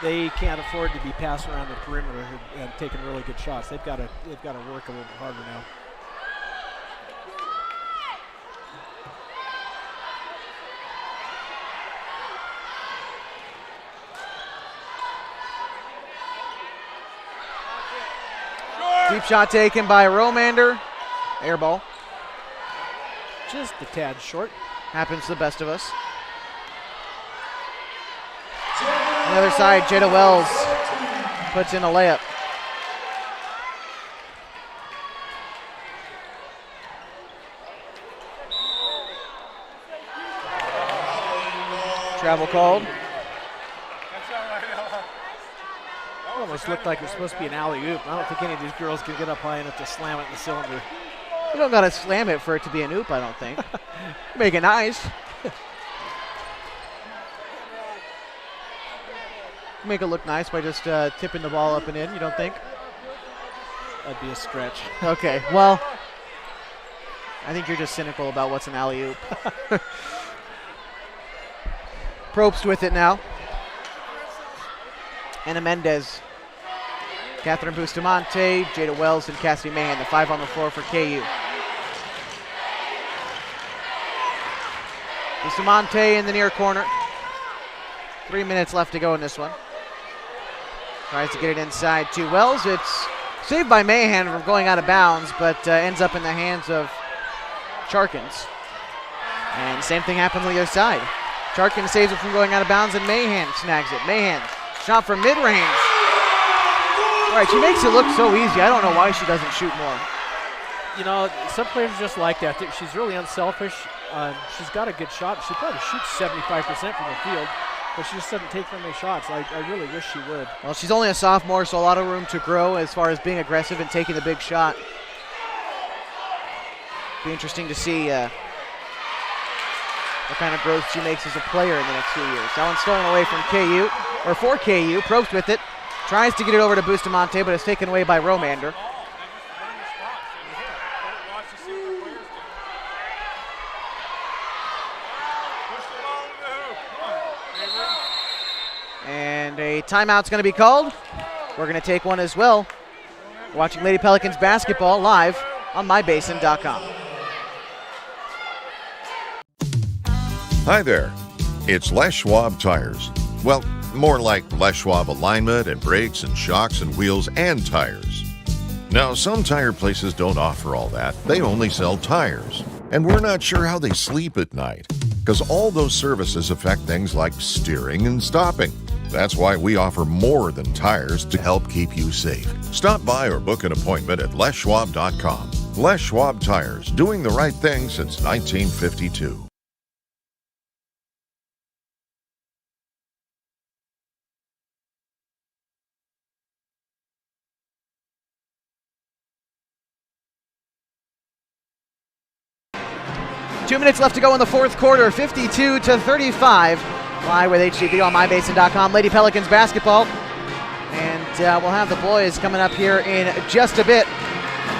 They can't afford to be passing around the perimeter and taking really good shots. They've got to work a little bit harder now. Deep shot taken by Romander. Air ball. Just a tad short. Happens to the best of us. On the other side, Jada Wells puts in a layup. Travel called. Almost looked like it was supposed to be an alley-oop. I don't think any of these girls can get up high enough to slam it in the cylinder. You don't got to slam it for it to be an oop, I don't think. Make it nice. Make it look nice by just tipping the ball up and in, you don't think? That'd be a stretch. Okay, well, I think you're just cynical about what's an alley-oop. Probst with it now. Anna Mendez, Catherine Bustamante, Jada Wells, and Cassie Mahan, the 5 on the floor for KU. Bustamante in the near corner. 3 minutes left to go in this one. Tries to get it inside to Wells. It's saved by Mahan from going out of bounds, but ends up in the hands of Charkins. And same thing happened on the other side. Charkins saves it from going out of bounds, and Mahan snags it. Mahan, shot from mid-range. All right, she makes it look so easy. I don't know why she doesn't shoot more. You know, some players are just like that. She's really unselfish. She's got a good shot. She probably shoots 75% from the field, but she just doesn't take very many shots. I really wish she would. Well, she's only a sophomore, so a lot of room to grow as far as being aggressive and taking the big shot. Be interesting to see what kind of growth she makes as a player in the next few years. That one's stolen away from KU, or for KU. Probst with it. Tries to get it over to Bustamante, but it's taken away by Romander. And a timeout's going to be called. We're going to take one as well. We're watching Lady Pelicans basketball live on mybasin.com. Hi there. It's Les Schwab Tires. Well, more like Les Schwab alignment and brakes and shocks and wheels and tires. Now, some tire places don't offer all that. They only sell tires. And we're not sure how they sleep at night, because all those services affect things like steering and stopping. That's why we offer more than tires to help keep you safe. Stop by or book an appointment at leschwab.com. Les Schwab Tires, doing the right thing since 1952. Two minutes left to go in the fourth quarter, 52-35. Live with HGV on mybasin.com. Lady Pelicans basketball. And we'll have the boys coming up here in just a bit.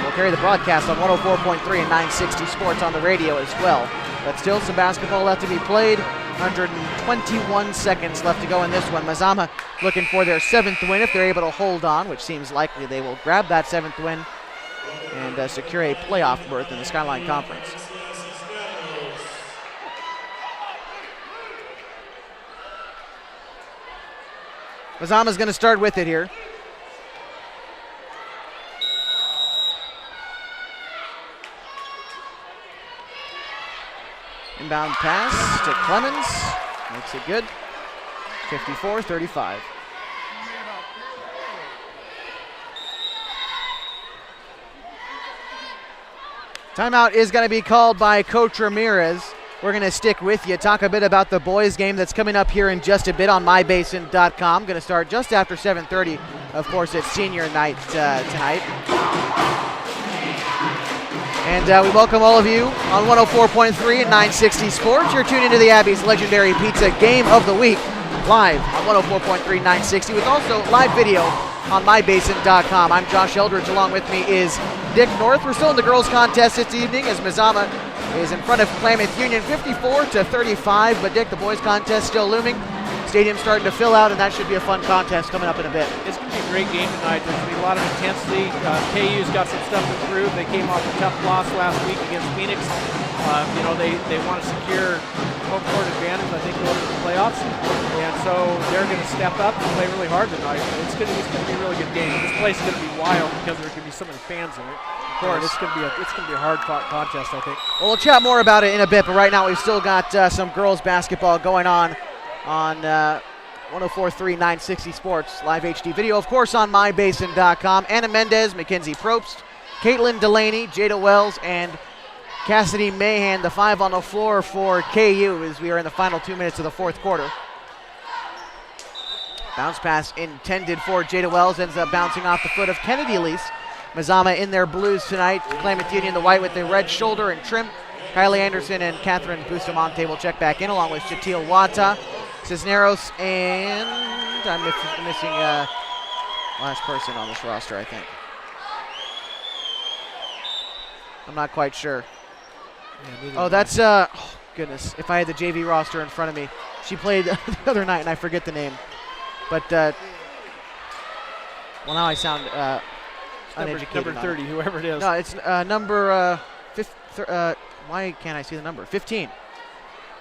We'll carry the broadcast on 104.3 and 960 Sports on the radio as well. But still some basketball left to be played. 121 seconds left to go in this one. Mazama looking for their 7th win if they're able to hold on, which seems likely. They will grab that 7th win and secure a playoff berth in the Skyline Conference. Mazama's going to start with it here. Inbound pass to Clemens. Makes it good. 54-35. Timeout is going to be called by Coach Ramirez. We're going to stick with you, talk a bit about the boys' game that's coming up here in just a bit on mybasin.com. Going to start just after 7:30. Of course, it's senior night tonight. And we welcome all of you on 104.3 and 960 Sports. You're tuned into the Abby's legendary pizza game of the week. live on 104.3 960 with also live video on mybasin.com. I'm Josh Eldridge. Along with me is Dick North. We're still in the girls contest this evening as Mazama is in front of Klamath Union 54-35, but Dick, the boys contest still looming. Stadium's starting to fill out, and that should be a fun contest coming up in a bit. It's going to be a great game tonight. There's going to be a lot of intensity. KU's got some stuff to prove. They came off a tough loss last week against Phoenix. They want to secure home court advantage, I think, going to the playoffs. And so they're going to step up and play really hard tonight. It's going to be a really good game. This place is going to be wild because there's going to be so many fans in it. It's going to be a hard-fought contest, I think. Well, we'll chat more about it in a bit, but right now we've still got some girls basketball going on 104.3 960 Sports live HD video, of course, on mybasin.com. Anna Mendez, Mackenzie Probst, Caitlin Delaney, Jada Wells, and Cassidy Mahan, the five on the floor for KU as we are in the final 2 minutes of the fourth quarter. Bounce pass intended for Jada Wells, ends up bouncing off the foot of Kennedy Elise. Mazama in their blues tonight. Klamath Union, the white with the red shoulder and trim. Kylie Anderson and Catherine Bustamante will check back in along with Shatil Wata, Cisneros, and I'm missing last person on this roster, I think. I'm not quite sure. Yeah, that's, goodness. If I had the JV roster in front of me. She played the other night, and I forget the name. But, well, now I sound uneducated. Number 30, whoever it is. No, it's number, why can't I see the number? 15.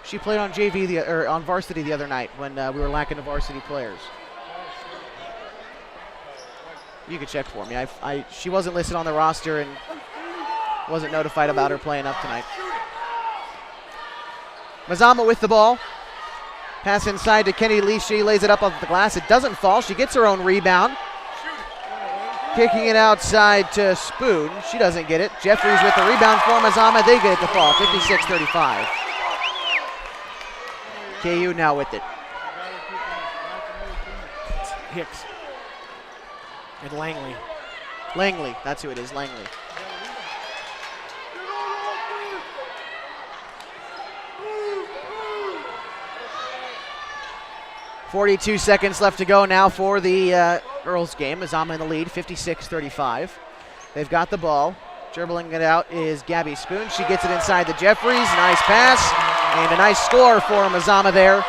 She played on JV, or on varsity the other night when we were lacking of varsity players. You can check for me. She wasn't listed on the roster and wasn't notified about her playing up tonight. Mazama with the ball. Pass inside to Kenny Lee. She lays it up off the glass. It doesn't fall. She gets her own rebound. Kicking it outside to Spoon. She doesn't get it. Jeffries with the rebound for Mazama. They get it to fall. 56-35. KU now with it. Hicks. And Langley. Langley, that's who it is, Langley. .42 seconds left to go now for the girls game. Mazama in the lead, 56-35. They've got the ball. Dribbling it out is Gabby Spoon. She gets it inside the Jeffries. Nice pass. And a nice score for Mazama there.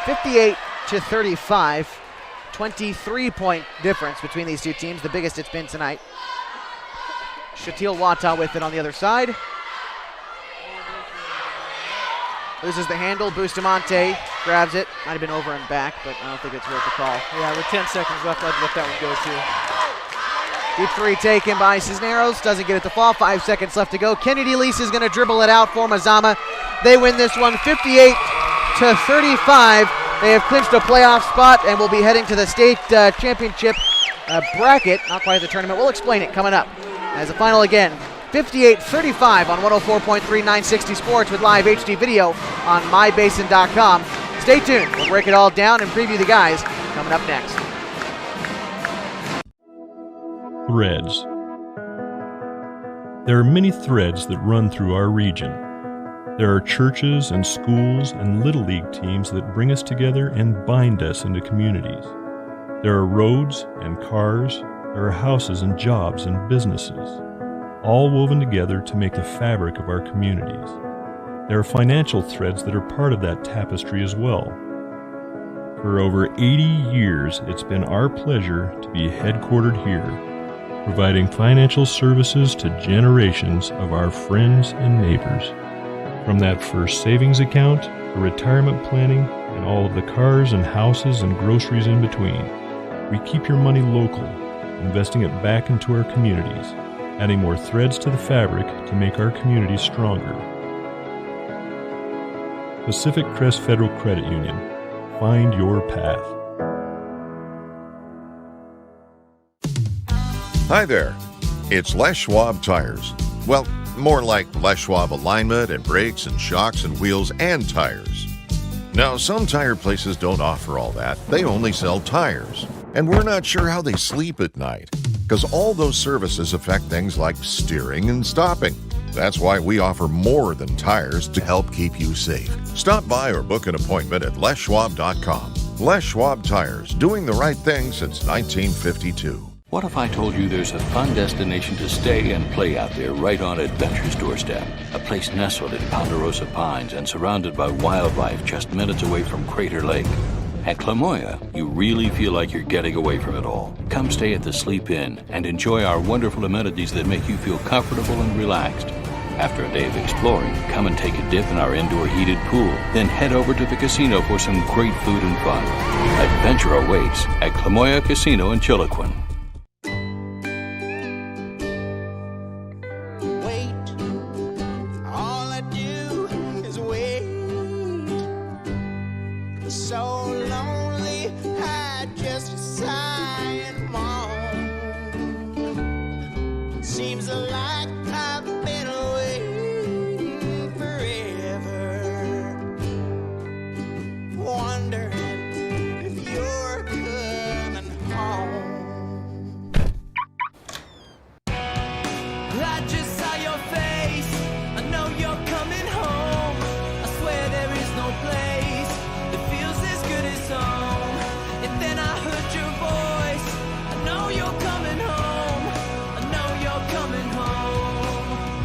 58-35. 23-point difference between these two teams, the biggest it's been tonight. Shatil Wata with it on the other side. Loses the handle. Bustamante grabs it. Might have been over and back, but I don't think it's worth the call. Yeah, with 10 seconds left, I'd let that one go too. Deep three taken by Cisneros. Doesn't get it to fall. 5 seconds left to go. Kennedy Lease is going to dribble it out for Mazama. They win this one 58-35. They have clinched a playoff spot and will be heading to the state championship bracket. Not quite the tournament. We'll explain it coming up. As a final again, 58-35 on 104.3 960 Sports with live HD video on mybasin.com. Stay tuned. We'll break it all down and preview the guys coming up next. Threads. There are many threads that run through our region. There are churches and schools and Little League teams that bring us together and bind us into communities. There are roads and cars. There are houses and jobs and businesses, all woven together to make the fabric of our communities. There are financial threads that are part of that tapestry as well. For over 80 years, it's been our pleasure to be headquartered here, providing financial services to generations of our friends and neighbors. From that first savings account, to retirement planning, and all of the cars and houses and groceries in between, we keep your money local, investing it back into our communities, adding more threads to the fabric to make our communities stronger. Pacific Crest Federal Credit Union. Find your path. Hi there. It's Les Schwab Tires. Well, more like Les Schwab alignment and brakes and shocks and wheels and tires. Now, some tire places don't offer all that. They only sell tires. And we're not sure how they sleep at night, because all those services affect things like steering and stopping. That's why we offer more than tires to help keep you safe. Stop by or book an appointment at leschwab.com. Les Schwab Tires, doing the right thing since 1952. What if I told you there's a fun destination to stay and play out there right on adventure's doorstep? A place nestled in Ponderosa Pines and surrounded by wildlife just minutes away from Crater Lake. At Klamath, you really feel like you're getting away from it all. Come stay at the Sleep Inn and enjoy our wonderful amenities that make you feel comfortable and relaxed. After a day of exploring, come and take a dip in our indoor heated pool. Then head over to the casino for some great food and fun. Adventure awaits at Klamath Casino in Chiloquin.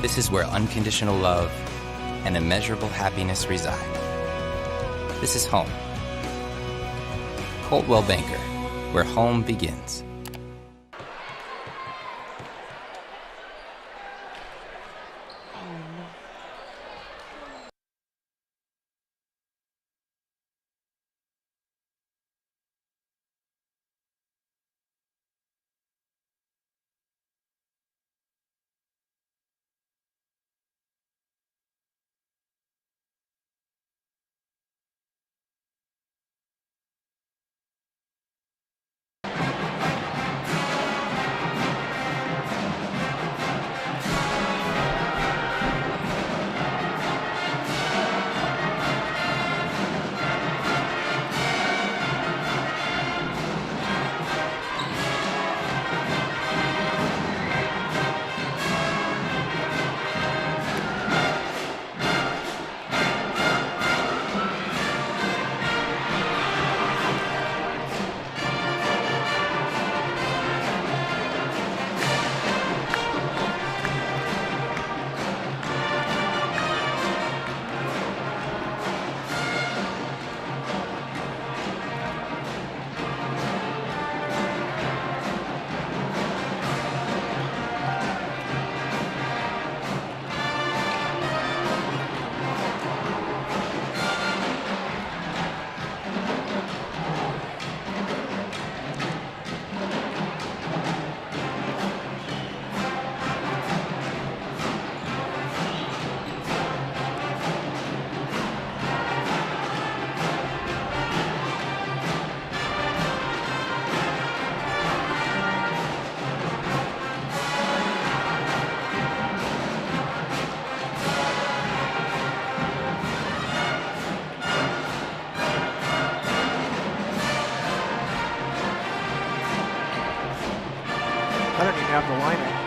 This is where unconditional love and immeasurable happiness reside. This is home. Coldwell Banker, where home begins. I don't even have the lineup.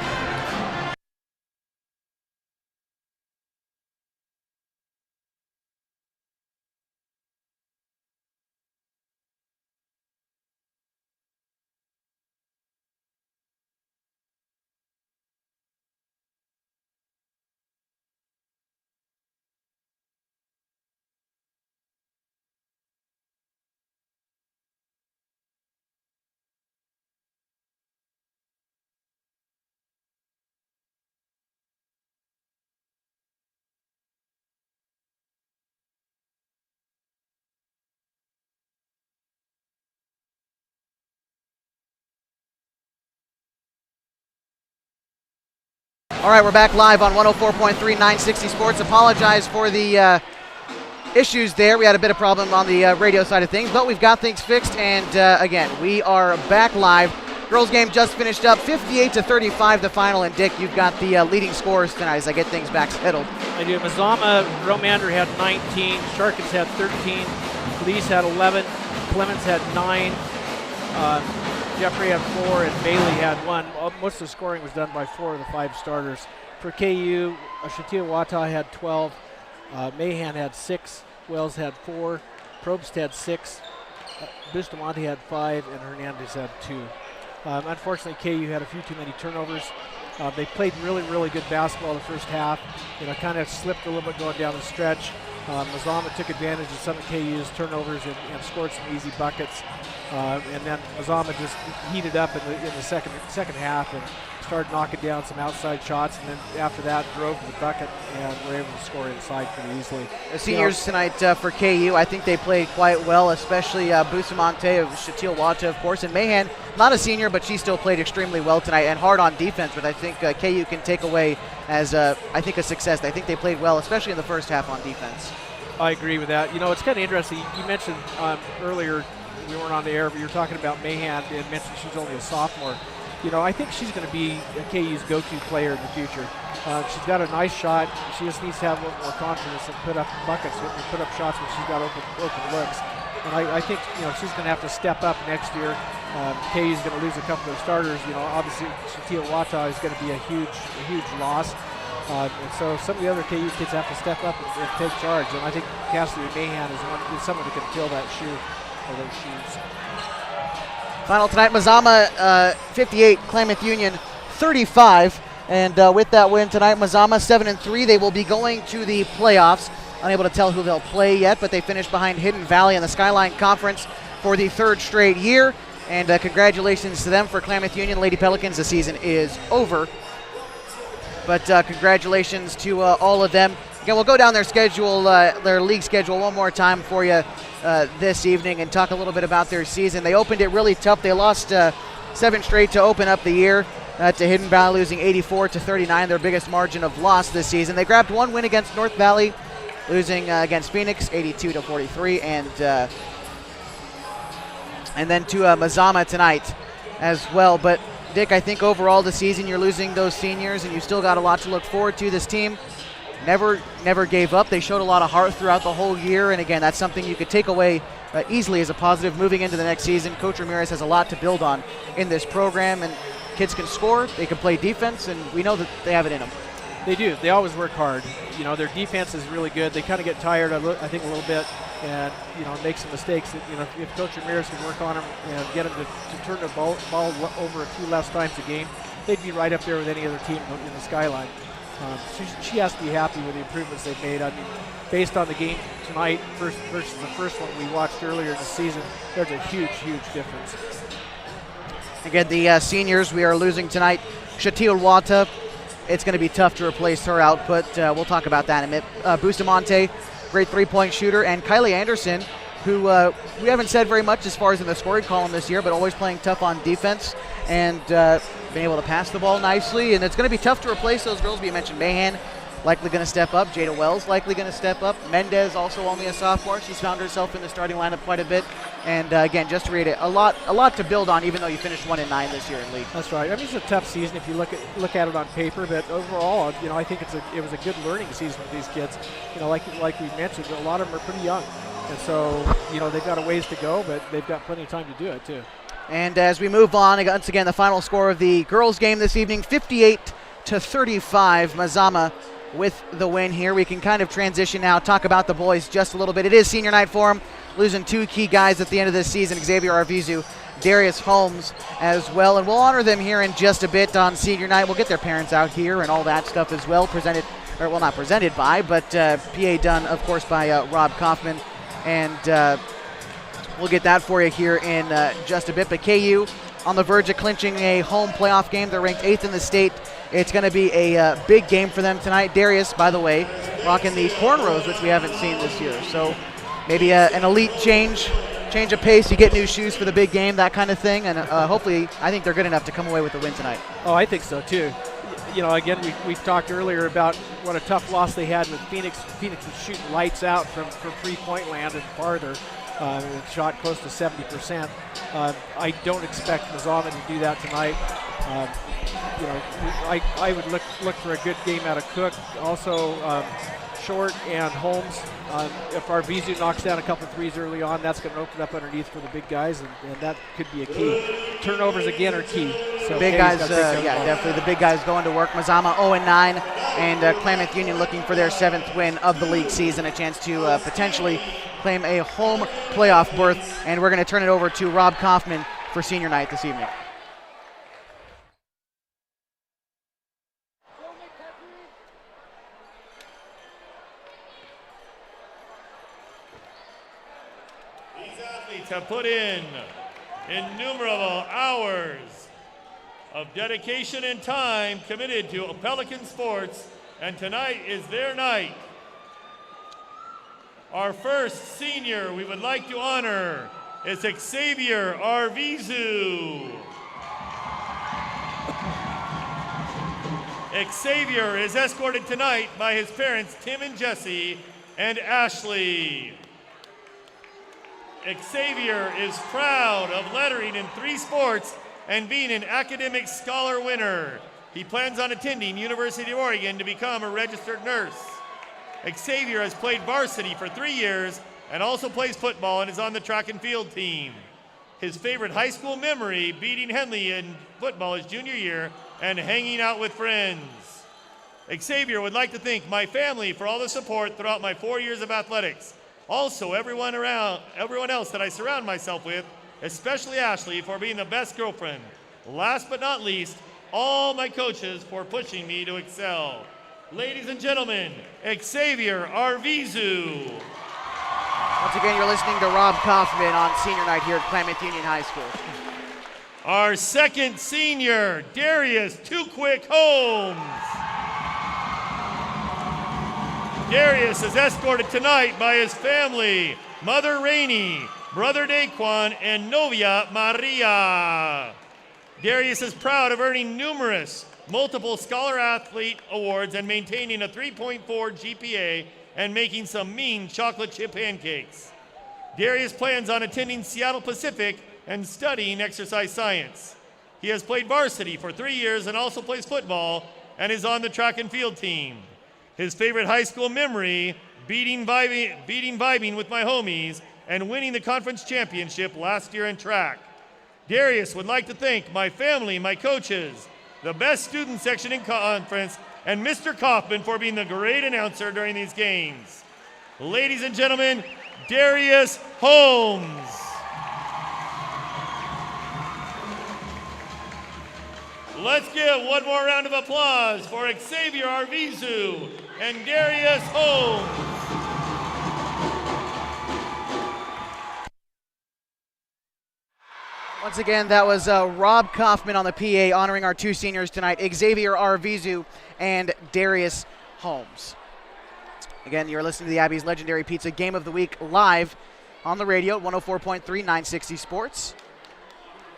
All right, we're back live on 104.3 960 Sports. Apologize for the issues there. We had a bit of problem on the radio side of things, but we've got things fixed. And again, we are back live. Girls game just finished up, 58-35 the final. And Dick, you've got the leading scorers tonight as I get things back settled. I do. Mazama Romander had 19, Sharkins had 13, Lease had 11, Clemens had 9, Jeffrey had 4, and Bailey had 1. Most of the scoring was done by 4 of the 5 starters. For KU, Shatiawata had 12, Mahan had 6, Wells had 4, Probst had 6, Bustamante had 5, and Hernandez had 2. Unfortunately, KU had a few too many turnovers. They played really, really good basketball the first half. Kind of slipped a little bit going down the stretch. Mazama took advantage of some of KU's turnovers and scored some easy buckets. And then Mazama just heated up in the second half and started knocking down some outside shots, and then after that drove to the bucket and were able to score inside pretty easily. The seniors tonight for KU, I think they played quite well, especially Bustamante of Shatiawata, of course, and Mahan, not a senior, but she still played extremely well tonight and hard on defense, but I think KU can take away as, I think, a success. I think they played well, especially in the first half on defense. I agree with that. It's kind of interesting. You mentioned earlier, we weren't on the air, but you were talking about Mahan and mentioned she's only a sophomore. I think she's going to be KU's go-to player in the future. She's got a nice shot. She just needs to have a little more confidence and put up buckets and put up shots when she's got open looks. And I think she's going to have to step up next year. KU's going to lose a couple of starters. Obviously Shatiawata is going to be a huge loss. And so some of the other KU kids have to step up and take charge. And I think Cassidy Mahan is someone who can fill that shoe or those shoes. Final tonight, Mazama 58, Klamath Union 35. And with that win tonight, Mazama 7-3. They will be going to the playoffs. Unable to tell who they'll play yet, but they finished behind Hidden Valley in the Skyline Conference for the 3rd straight year. And congratulations to them. For Klamath Union Lady Pelicans, the season is over. But congratulations to all of them. Again, we'll go down their schedule, their league schedule one more time for you this evening and talk a little bit about their season. They opened it really tough. They lost 7 straight to open up the year to Hidden Valley, losing 84-39, their biggest margin of loss this season. They grabbed 1 win against North Valley, losing against Phoenix 82-43, and then to Mazama tonight as well. But Dick, I think overall this season you're losing those seniors and you still got a lot to look forward to. This team never gave up. They showed a lot of heart throughout the whole year, and again, that's something you could take away easily as a positive moving into the next season. Coach Ramirez has a lot to build on in this program, and kids can score, they can play defense, and we know that they have it in them. They do. They always work hard. Their defense is really good. They kind of get tired, I think, a little bit, and make some mistakes. If Coach Ramirez can work on them and get them to turn the ball over a few less times a game, they'd be right up there with any other team in the Skyline. She has to be happy with the improvements they've made. I mean, based on the game tonight versus the first one we watched earlier in the season, there's a huge difference. Again, the seniors we are losing tonight. Shatiawata, it's going to be tough to replace her output. We'll talk about that in a minute. Bustamante, great 3-point shooter, and Kylie Anderson, who we haven't said very much as far as in the scoring column this year, but always playing tough on defense and been able to pass the ball nicely. And it's going to be tough to replace those girls. You mentioned Mahan, likely going to step up. Jada Wells likely going to step up. Mendez, also only a sophomore. She's found herself in the starting lineup quite a bit. And again, just to read it, a lot to build on, even though you finished 1-9 this year in league. That's right. I mean, it's a tough season if you look at it on paper, but overall, I think it was a good learning season for these kids. Like we mentioned, a lot of them are pretty young, and so they've got a ways to go, but they've got plenty of time to do it too. And as we move on, once again, the final score of the girls' game this evening, 58-35, Mazama with the win here. We can kind of transition now, talk about the boys just a little bit. It is senior night for them, losing 2 key guys at the end of this season, Xavier Arvizu, Darius Holmes as well. And we'll honor them here in just a bit on senior night. We'll get their parents out here and all that stuff as well, not presented by, but PA done, of course, by Rob Kaufman. And we'll get that for you here in just a bit. But KU on the verge of clinching a home playoff game. They're ranked 8th in the state. It's going to be a big game for them tonight. Darius, by the way, rocking the cornrows, which we haven't seen this year. So maybe an elite change of pace. You get new shoes for the big game, that kind of thing. And hopefully, I think they're good enough to come away with the win tonight. Oh, I think so, too. Again, we've talked earlier about what a tough loss they had with Phoenix. Phoenix was shooting lights out from 3-point land and farther. Shot close to 70%. I don't expect Mazama to do that tonight. I would look for a good game out of Cook. Also, Short and Holmes. If Arvizu knocks down a couple of threes early on, that's going to open up underneath for the big guys, and that could be a key. Turnovers again are key. So big Katie's guys, gotta take care of the ball. definitely the big guys going to work. Mazama 0-9, and Klamath Union looking for their 7th win of the league season, a chance to potentially claim a home playoff berth. And we're going to turn it over to Rob Kaufman for senior night this evening. These athletes have put in innumerable hours of dedication and time committed to Pelican sports, and tonight is their night. Our first senior we would like to honor is Xavier Arvizu. Xavier is escorted tonight by his parents Tim and Jesse and Ashley. Xavier is proud of lettering in 3 sports and being an academic scholar winner. He plans on attending University of Oregon to become a registered nurse. Xavier has played varsity for 3 years and also plays football and is on the track and field team. His favorite high school memory, beating Henley in football his junior year and hanging out with friends. Xavier would like to thank my family for all the support throughout my 4 years of athletics. Also, everyone else that I surround myself with, especially Ashley, for being the best girlfriend. Last but not least, all my coaches for pushing me to excel. Ladies and gentlemen, Xavier Arvizu. Once again, you're listening to Rob Kaufman on senior night here at Klamath Union High School. Our second senior, Darius Too Quick Holmes. Darius is escorted tonight by his family, Mother Rainey, Brother Daquan, and Novia Maria. Darius is proud of earning numerous multiple Scholar Athlete awards and maintaining a 3.4 GPA and making some mean chocolate chip pancakes. Darius plans on attending Seattle Pacific and studying exercise science. He has played varsity for 3 years and also plays football and is on the track and field team. His favorite high school memory, beating vibing with my homies and winning the conference championship last year in track. Darius would like to thank my family, my coaches, the best student section in conference, and Mr. Kaufman for being the great announcer during these games. Ladies and gentlemen, Darius Holmes. Let's give one more round of applause for Xavier Arvizu and Darius Holmes. Once again, that was Rob Kaufman on the PA honoring our 2 seniors tonight, Xavier Arvizu and Darius Holmes. Again, you're listening to the Abbey's Legendary Pizza Game of the Week live on the radio at 104.3 960 Sports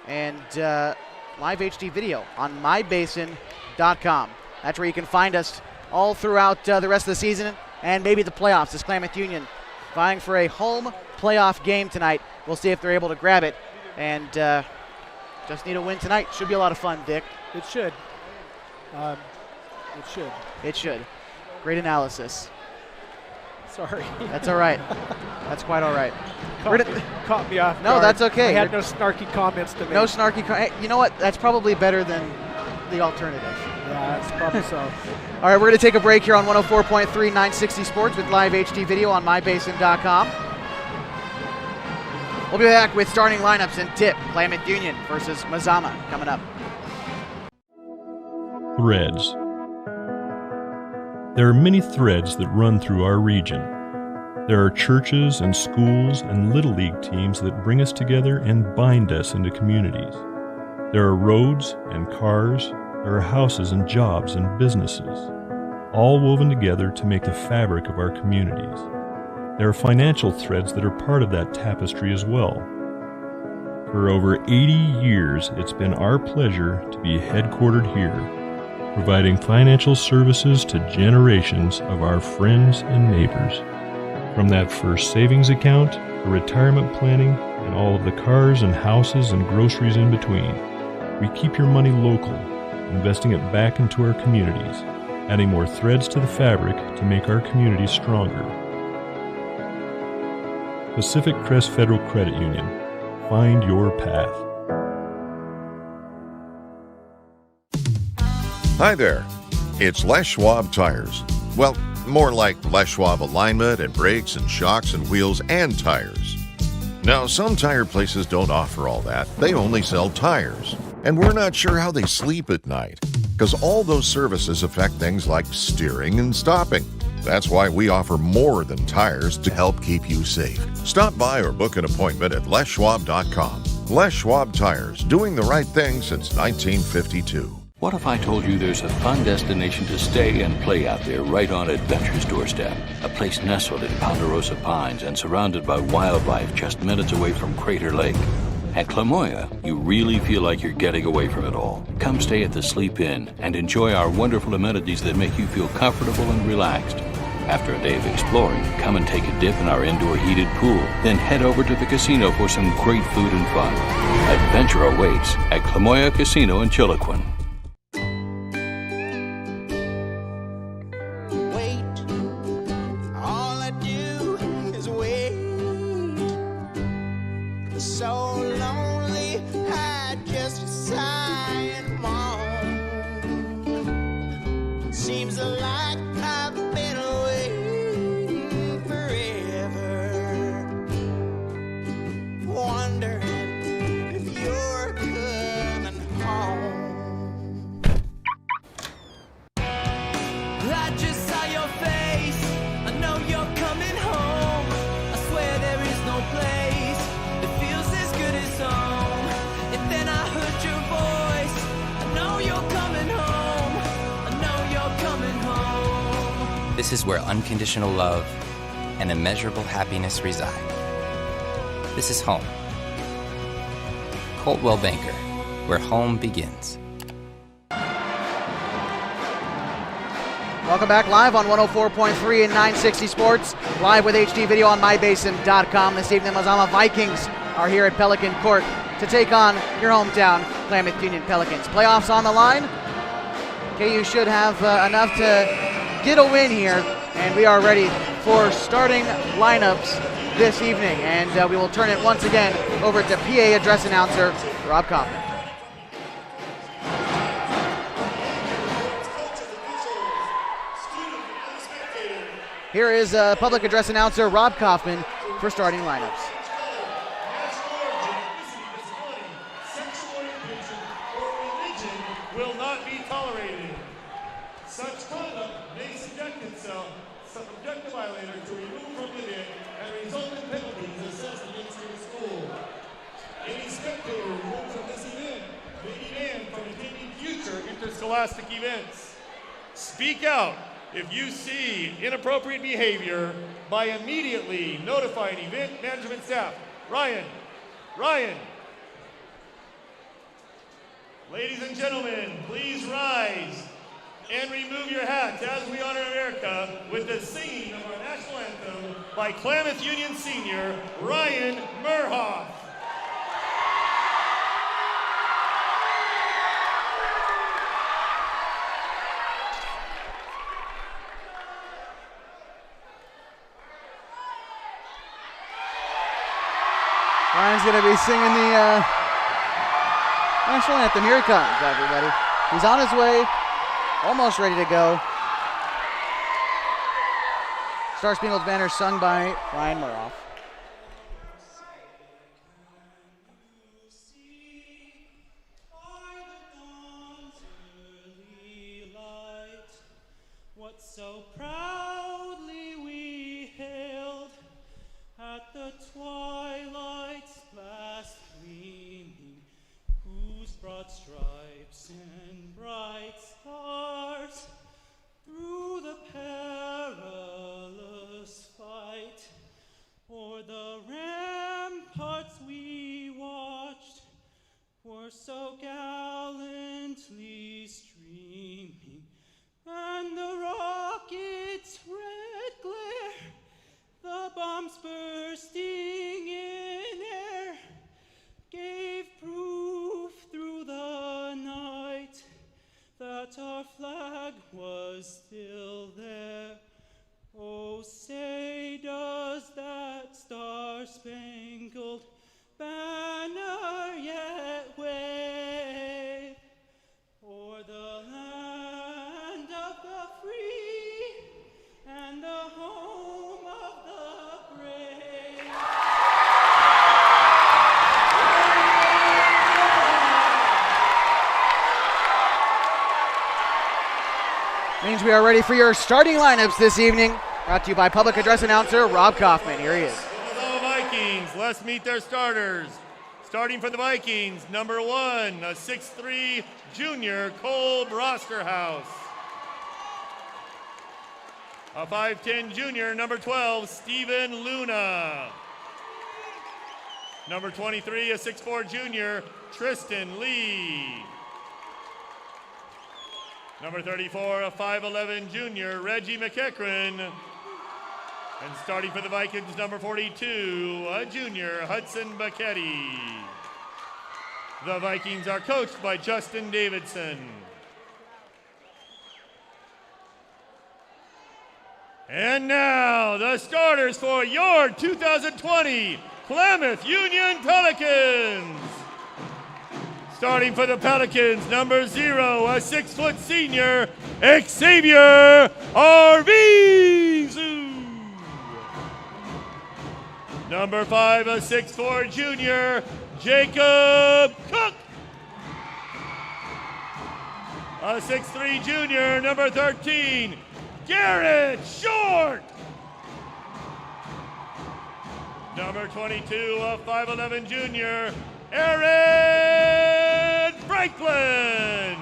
and live HD video on mybasin.com. That's where you can find us all throughout the rest of the season and maybe the playoffs as Klamath Union vying for a home playoff game tonight. We'll see if they're able to grab it. And just need a win tonight. Should be a lot of fun, Dick. It should. It should. It should. Great analysis. Sorry. That's all right. That's quite all right. Caught me off No, guard. that's okay. I had no snarky comments to make. No snarky hey, you know what? That's probably better than the alternative. Yeah, that's probably so. All right, we're going to take a break here on 104.3 960 Sports with live HD video on mybasin.com. We'll be back with starting lineups and tip. Klamath Union versus Mazama coming up. Threads. There are many threads that run through our region. There are churches and schools and little league teams that bring us together and bind us into communities. There are roads and cars. There are houses and jobs and businesses, all woven together to make the fabric of our communities. There are financial threads that are part of that tapestry as well. For over 80 years, it's been our pleasure to be headquartered here, providing financial services to generations of our friends and neighbors. From that first savings account, to retirement planning, and all of the cars and houses and groceries in between, we keep your money local, investing it back into our communities, adding more threads to the fabric to make our communities stronger. Pacific Crest Federal Credit Union. Find your path. Hi there. It's Les Schwab Tires. Well, more like Les Schwab alignment and brakes and shocks and wheels and tires. Now, some tire places don't offer all that. They only sell tires. And we're not sure how they sleep at night, because all those services affect things like steering and stopping. That's why we offer more than tires to help keep you safe. Stop by or book an appointment at leschwab.com. Les Schwab Tires, doing the right thing since 1952. What if I told you there's a fun destination to stay and play out there right on Adventure's doorstep? A place nestled in Ponderosa Pines and surrounded by wildlife just minutes away from Crater Lake. At Klamath, you really feel like you're getting away from it all. Come stay at the Sleep Inn and enjoy our wonderful amenities that make you feel comfortable and relaxed. After a day of exploring, come and take a dip in our indoor heated pool. Then head over to the casino for some great food and fun. Adventure awaits at Klamath Casino in Chiloquin. So lonely, I just sigh and moan. Seems like I've been waiting forever, wondering if you're coming home. I just saw your face, I know you're coming home. I swear there is no place home. And then I heard your voice. I know you're coming home. I know you're coming home. This is where unconditional love and immeasurable happiness reside. This is home. Coldwell Banker, where home begins. Welcome back live on 104.3 and 960 Sports, live with HD video on mybasin.com. This evening, Mazama Vikings are here at Pelican Court to take on your hometown Klamath Union Pelicans. Playoffs on the line. KU should have enough to get a win here, and we are ready for starting lineups this evening. And we will turn it once again over to PA address announcer Rob Kaufman. Here is public address announcer Rob Kaufman for starting lineups. Will not be tolerated. Such conduct may subject a violator to removal from within and result in penalties assessed against the school. Any spectator removed from this event may be banned from attending future interscholastic events. Speak out if you see inappropriate behavior by immediately notifying event management staff. Ryan. Ladies and gentlemen, please rise and remove your hats as we honor America with the singing of our national anthem by Klamath Union senior Ryan Merhoff. Ryan's going to be singing the national anthem. Here he comes, everybody. He's on his way, almost ready to go. Star Spangled Banner sung by Ryan Merhoff. What so proudly we hailed at the twilight's last gleaming, whose broad stripes and bright stars through the perilous fight o'er the ramparts we watched were so gallantly streaming, and the rocket's red glare, the bombs bursting in air, gave proof through the night that our flag was still there. Oh, say does that star-spangled banner yet wave o'er the land Means we are ready for your starting lineups this evening. Brought to you by public address announcer Rob Kaufman. Here he is. Mazama Vikings, let's meet their starters. Starting for the Vikings, number 1, a 6'3" junior, Cole Brosterhouse. A 5'10" junior, number 12, Steven Luna. Number 23, a 6'4" junior, Tristan Lee. Number 34, a 5'11" junior, Reggie McEachran. And starting for the Vikings, number 42, a junior, Hudson Bacchetti. The Vikings are coached by Justin Davidson. And now, the starters for your 2020 Klamath Union Pelicans. Starting for the Pelicans, number 0, a 6-foot senior, Xavier Arvizu. Number 5, a 6'4" junior, Jacob Cook. A 6'3" junior, number 13, Garrett Short. Number 22, a 5'11" junior, Aaron Franklin.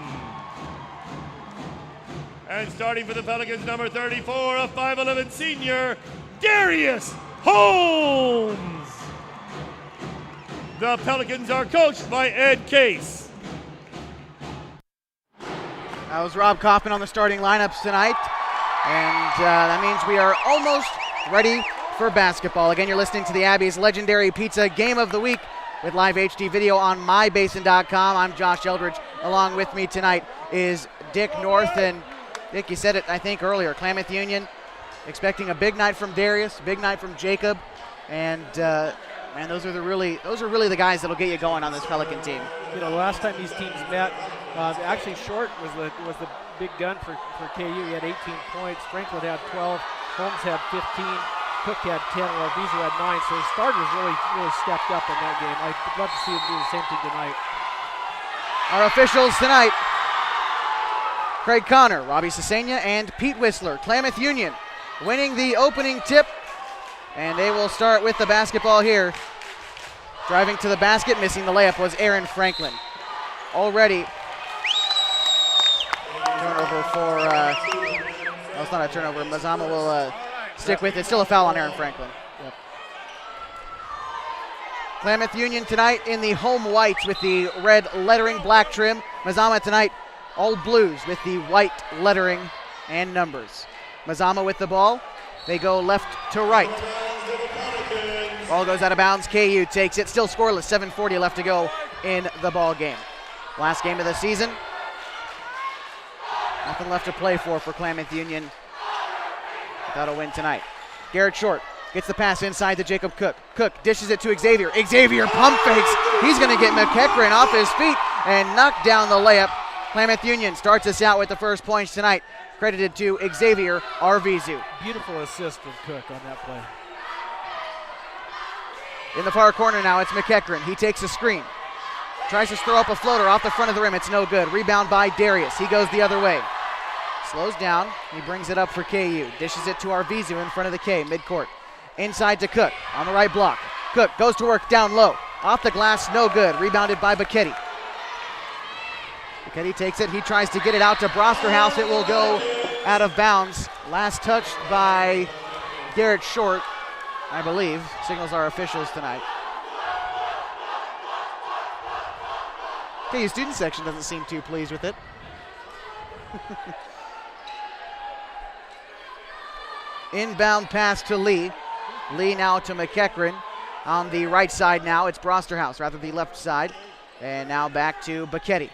And starting for the Pelicans, number 34, a 5'11" senior, Darius Holmes. The Pelicans are coached by Ed Case. That was Rob Kaufman on the starting lineups tonight. And that means we are almost ready for basketball. Again, you're listening to the Abbey's legendary pizza game of the week with live HD video on mybasin.com. I'm Josh Eldridge. Along with me tonight is Dick North. And Dick, you said it, I think, earlier. Klamath Union expecting a big night from Darius, big night from Jacob. And, man, those are really the guys that'll get you going on this Pelican team. You know, the last time these teams met, actually Short was the big gun for KU. He had 18 points. Franklin had 12. Holmes had 15. Cook had 10. Well, Arvizu had 9. So the starters really stepped up in that game. I'd love to see them do the same thing tonight. Our officials tonight, Craig Connor, Robbie Cesena, and Pete Whistler. Klamath Union winning the opening tip. And they will start with the basketball here. Driving to the basket, missing the layup was Aaron Franklin. Already turnover for, well, it's not a turnover. Mazama will stick with it. Still a foul on Aaron Franklin. Yep. Klamath Union tonight in the home whites with the red lettering, black trim. Mazama tonight all blues with the white lettering and numbers. Mazama with the ball. They go left to right. Ball goes out of bounds. KU takes it. Still scoreless. 7:40 left to go in the ball game. Last game of the season. Nothing left to play for Klamath Union. Without a win tonight. Garrett Short gets the pass inside to Jacob Cook. Cook dishes it to Xavier. Xavier pump fakes. He's going to get McEachran off his feet and knock down the layup. Klamath Union starts us out with the first points tonight. Credited to Xavier Arvizu. Beautiful assist from Cook on that play. In the far corner now, it's McEachran. He takes a screen. Tries to throw up a floater off the front of the rim. It's no good. Rebound by Darius. He goes the other way. Slows down. He brings it up for KU. Dishes it to Arvizu in front of the K, midcourt. Inside to Cook on the right block. Cook goes to work down low. Off the glass, no good. Rebounded by Bacchetti. Bacchetti takes it. He tries to get it out to Brosterhouse. It will go out of bounds. Last touched by Garrett Short, I believe. Signals our officials tonight. KU student section doesn't seem too pleased with it. Inbound pass to Lee. Lee now to McEachran. On the right side now, it's Brosterhouse, rather the left side. And now back to Bacchetti.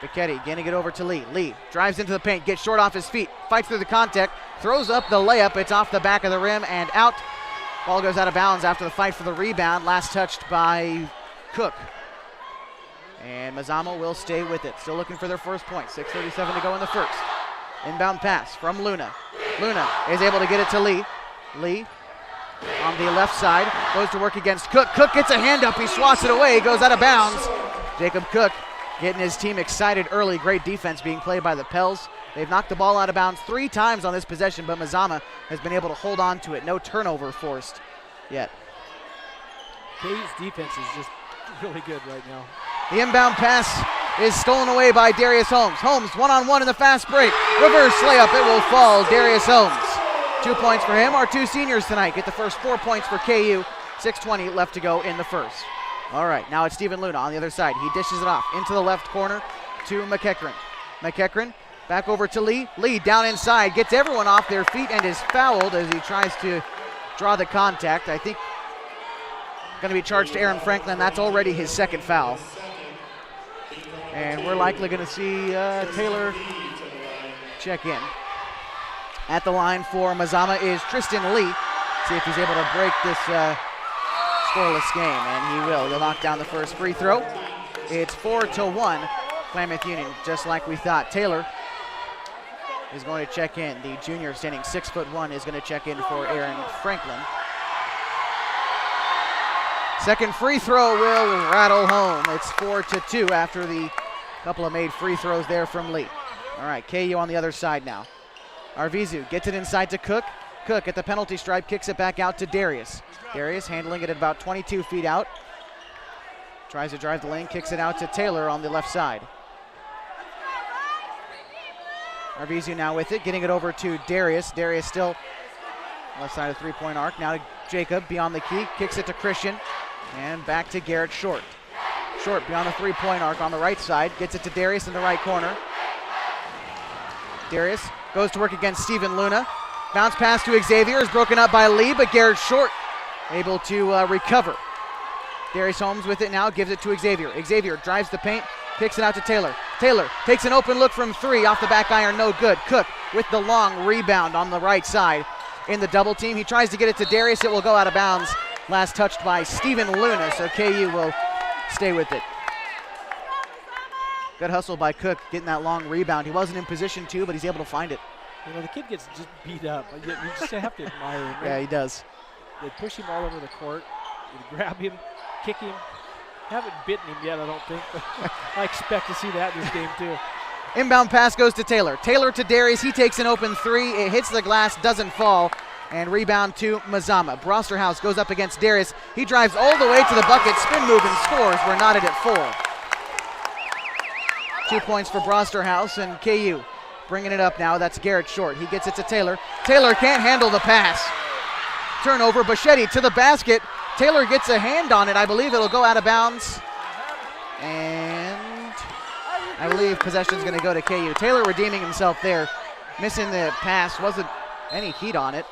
Bacchetti getting it over to Lee. Lee drives into the paint, gets Short off his feet, fights through the contact, throws up the layup. It's off the back of the rim and out. Ball goes out of bounds after the fight for the rebound. Last touched by Cook. And Mazama will stay with it. Still looking for their first point. 6:37 to go in the first. Inbound pass from Luna. Luna is able to get it to Lee. Lee on the left side goes to work against Cook. Cook gets a hand up. He swats it away. Goes out of bounds. Jacob Cook getting his team excited early. Great defense being played by the Pels. They've knocked the ball out of bounds 3 times on this possession, but Mazama has been able to hold on to it. No turnover forced yet. KU's defense is just really good right now. The inbound pass is stolen away by Darius Holmes. Holmes one-on-one in the fast break. Reverse layup, it will fall. Darius Holmes. 2 points for him. Our 2 seniors tonight get the first 4 points for KU. 6:20 left to go in the first. All right, now it's Stephen Luna on the other side. He dishes it off into the left corner to McEachran. McEachran back over to Lee. Lee down inside, gets everyone off their feet and is fouled as he tries to draw the contact. I think going to be charged to Aaron Franklin. That's already his 2nd foul. And we're likely going to see Taylor check in. At the line for Mazama is Tristan Lee. See if he's able to break this scoreless game, and he will. He'll knock down the first free throw. It's 4-1, Klamath Union, just like we thought. Taylor is going to check in. The junior, standing 6'1", is going to check in for Aaron Franklin. Second free throw will rattle home. It's 4-2 after the couple of made free throws there from Lee. All right, KU on the other side now. Arvizu gets it inside to Cook. Cook at the penalty stripe kicks it back out to Darius. Darius handling it at about 22 feet out. Tries to drive the lane, kicks it out to Taylor on the left side. Arvizu now with it, getting it over to Darius. Darius still left side of the 3-point arc. Now to Jacob beyond the key, kicks it to Christian. And back to Garrett Short. Short beyond the 3-point arc on the right side, gets it to Darius in the right corner. Darius goes to work against Stephen Luna. Bounce pass to Xavier is broken up by Lee, but Garrett Short able to recover. Darius Holmes with it now, gives it to Xavier. Xavier drives the paint, kicks it out to Taylor. Taylor takes an open look from 3 off the back iron, no good. Cook with the long rebound on the right side in the double team. He tries to get it to Darius, it will go out of bounds. Last touched by Stephen Luna, so KU will stay with it. Good hustle by Cook, getting that long rebound. He wasn't in position to, but he's able to find it. You know, the kid gets just beat up. You just have to admire him. Yeah, he does. They push him all over the court. They grab him, kick him. Haven't bitten him yet, I don't think, but I expect to see that in this game too. Inbound pass goes to Taylor. Taylor to Darius. He takes an open 3. It hits the glass, doesn't fall. And rebound to Mazama. Brosterhouse goes up against Darius. He drives all the way to the bucket, spin move and scores. We're knotted at 4. 2 points for Brosterhouse, and KU bringing it up now. That's Garrett Short. He gets it to Taylor. Taylor can't handle the pass. Turnover. Bichetti to the basket. Taylor gets a hand on it. I believe it'll go out of bounds. And I believe possession's going to go to KU. Taylor redeeming himself there. Missing the pass. Wasn't any heat on it,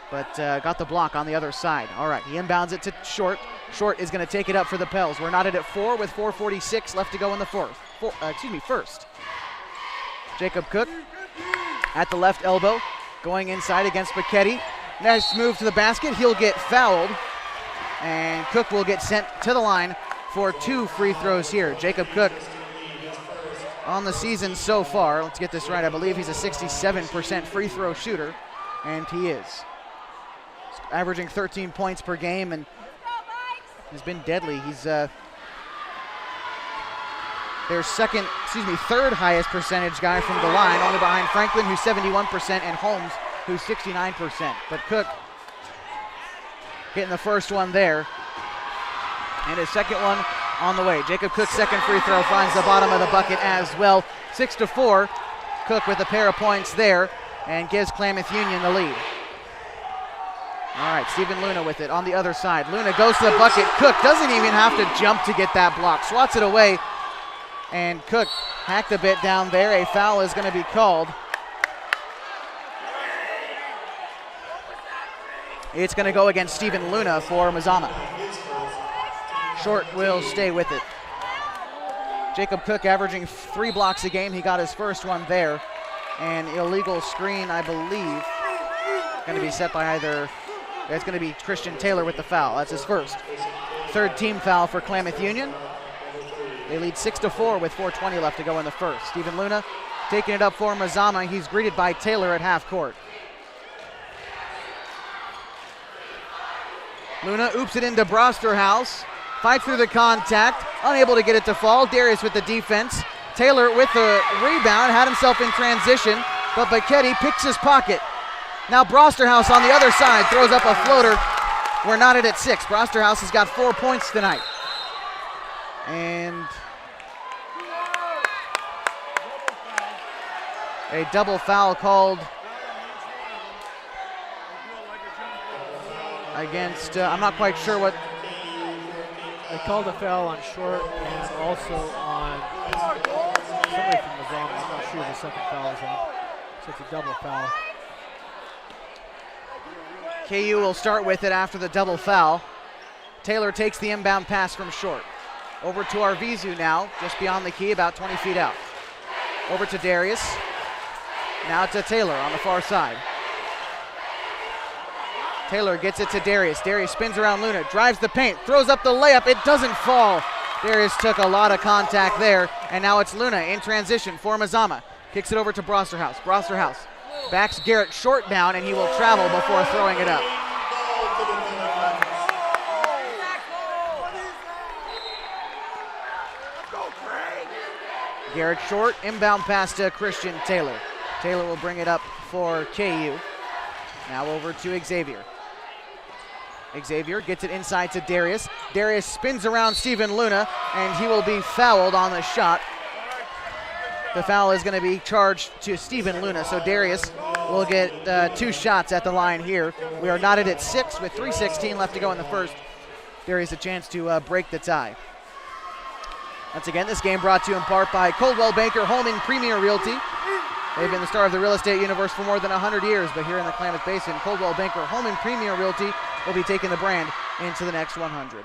but got the block on the other side. All right, he inbounds it to Short. Short is going to take it up for the Pels. We're knotted at 4 with 4:46 left to go in the first. Jacob Cook at the left elbow, going inside against Bichetti. Nice move to the basket. He'll get fouled, and Cook will get sent to the line for 2 free throws here. Jacob Cook on the season so far, let's get this right, I believe he's a 67% free throw shooter, and he is. Averaging 13 points per game, and has been deadly. He's their third highest percentage guy from the line, only behind Franklin, who's 71%, and Holmes, who's 69%. But Cook getting the first one there, and his second one on the way. Jacob Cook's second free throw finds the bottom of the bucket as well. 6-4. Cook with a pair of points there and gives Klamath Union the lead. All right, Stephen Luna with it on the other side. Luna goes to the bucket. Cook doesn't even have to jump to get that block. Swats it away, and Cook hacked a bit down there. A foul is going to be called. It's going to go against Stephen Luna for Mazama. Short will stay with it. Jacob Cook averaging 3 blocks a game. He got his first one there. An illegal screen, I believe, going to be set by either, it's going to be Christian Taylor with the foul. That's his first. Third team foul for Klamath Union. They lead 6-4 with 4:20 left to go in the first. Stephen Luna taking it up for Mazama. He's greeted by Taylor at half court. Luna oops it into Brosterhouse. fights through the contact, unable to get it to fall. Darius with the defense. Taylor with the rebound, had himself in transition, but Bacchetti picks his pocket. Now Brosterhouse on the other side throws up a floater. We're knotted at 6. Brosterhouse has got 4 points tonight. And a double foul called against, I'm not quite sure what. They called a foul on Short and also on somebody from Mazama. I'm not sure the second foul is on. So it's a double foul. KU will start with it after the double foul. Taylor takes the inbound pass from Short. Over to Arvizu now, just beyond the key, about 20 feet out. Over to Darius. Now to Taylor on the far side. Taylor gets it to Darius. Darius spins around Luna, drives the paint, throws up the layup. It doesn't fall. Darius took a lot of contact there, and now it's Luna in transition for Mazama. Kicks it over to Brosterhouse. Brosterhouse backs Garrett Short down, and he will travel before throwing it up. Garrett Short, inbound pass to Christian Taylor. Taylor will bring it up for KU. Now over to Xavier. Xavier gets it inside to Darius. Darius spins around Steven Luna, and he will be fouled on the shot. The foul is going to be charged to Steven Luna, so Darius will get 2 shots at the line here. We are knotted at 6 with 3:16 left to go in the first. Darius a chance to break the tie. Once again, this game brought to you in part by Coldwell Banker Home and Premier Realty. They've been the star of the real estate universe for more than 100 years, but here in the Klamath Basin, Coldwell Banker Home and Premier Realty will be taking the brand into the next 100.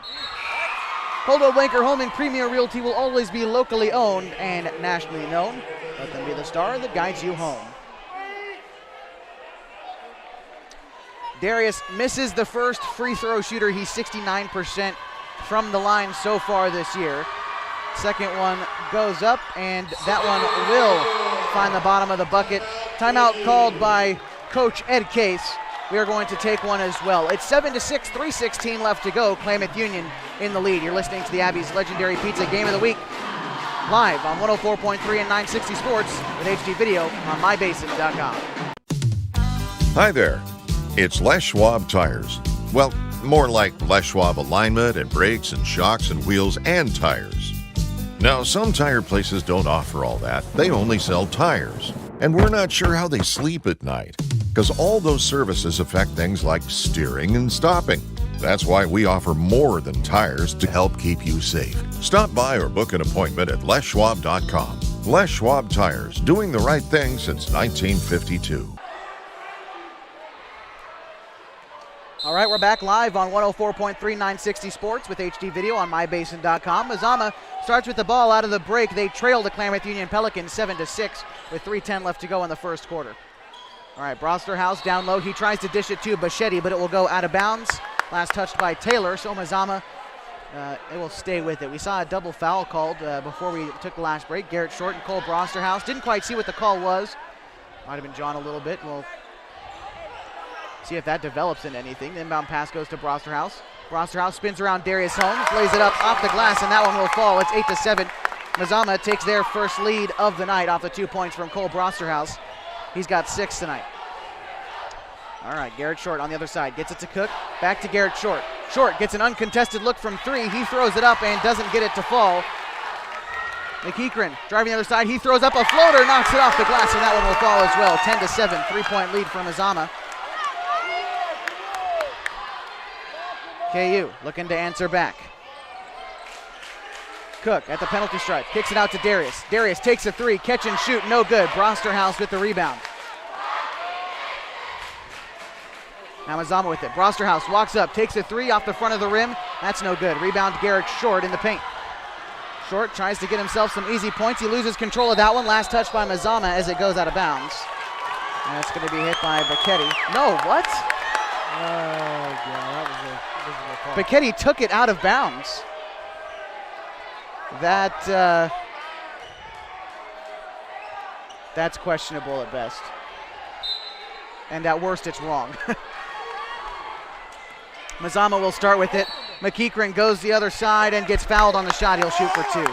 Coldwell Banker Home and Premier Realty will always be locally owned and nationally known. Let them be the star that guides you home. Darius misses the first free throw shooter. He's 69% from the line so far this year. Second one goes up, and that one will find the bottom of the bucket. Timeout called by Coach Ed Case. We are going to take one as well. It's 7-6, 3:16 left to go. Klamath Union in the lead. You're listening to the Abbey's legendary pizza game of the week, live on 104.3 and 960 Sports with HD video on mybasin.com. Hi there. It's Les Schwab Tires. Well, more like Les Schwab alignment and brakes and shocks and wheels and tires. Now, some tire places don't offer all that. They only sell tires. And we're not sure how they sleep at night, because all those services affect things like steering and stopping. That's why we offer more than tires to help keep you safe. Stop by or book an appointment at leschwab.com. Les Schwab Tires, doing the right thing since 1952. All right, we're back live on 104.3 960 Sports with HD video on mybasin.com. Mazama starts with the ball out of the break. They trail the Klamath Union Pelicans 7-6 with 3:10 left to go in the first quarter. All right, Brosterhouse down low. He tries to dish it to Bacchetti, but it will go out of bounds. Last touched by Taylor, so Mazama, it will stay with it. We saw a double foul called before we took the last break. Garrett Short and Cole Brosterhouse. Didn't quite see what the call was. Might have been John a little bit. We'll see if that develops into anything. The inbound pass goes to Brosterhouse. Brosterhouse spins around Darius Holmes, lays it up off the glass, and that one will fall. It's 8-7. Mazama takes their first lead of the night off the 2 points from Cole Brosterhouse. He's got 6 tonight. All right, Garrett Short on the other side. Gets it to Cook. Back to Garrett Short. Short gets an uncontested look from 3. He throws it up and doesn't get it to fall. McEachran driving the other side. He throws up a floater, knocks it off the glass, and that one will fall as well. 10-7, 3-point lead for Mazama. KU looking to answer back. Cook at the penalty stripe, kicks it out to Darius. Darius takes a 3, catch and shoot, no good. Brosterhouse with the rebound. Now Mazama with it. Brosterhouse walks up, takes a 3 off the front of the rim. That's no good. Rebound Garrett Short in the paint. Short tries to get himself some easy points. He loses control of that one. Last touch by Mazama as it goes out of bounds. And it's going to be hit by Bacchetti. No, what? Yeah, that was a call. Bacchetti took it out of bounds. That's questionable at best. And at worst, it's wrong. Mazama will start with it. McEachran goes the other side and gets fouled on the shot. He'll shoot for 2.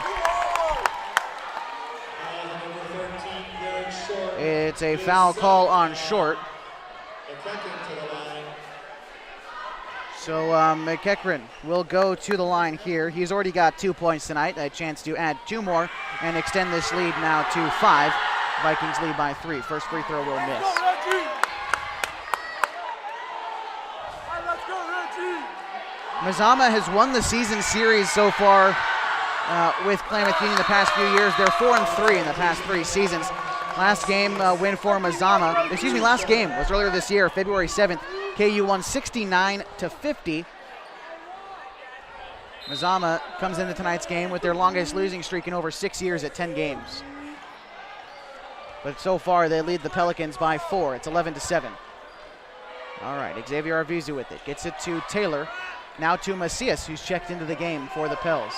It's a foul call on short. So McEachran will go to the line here. He's already got 2 points tonight. A chance to add 2 more and extend this lead now to 5. Vikings lead by 3. First free throw will miss. Mazama has won the season series so far with Klamath Union the past few years. They're 4-3 in the past 3 seasons. Last game win for Mazama, last game was earlier this year, February 7th. KU won 69-50. Mazama comes into tonight's game with their longest losing streak in over 6 years at 10 games. But so far they lead the Pelicans by 4. It's 11-7. All right, Xavier Arvizu with it. Gets it to Taylor. Now to Macias, who's checked into the game for the Pels.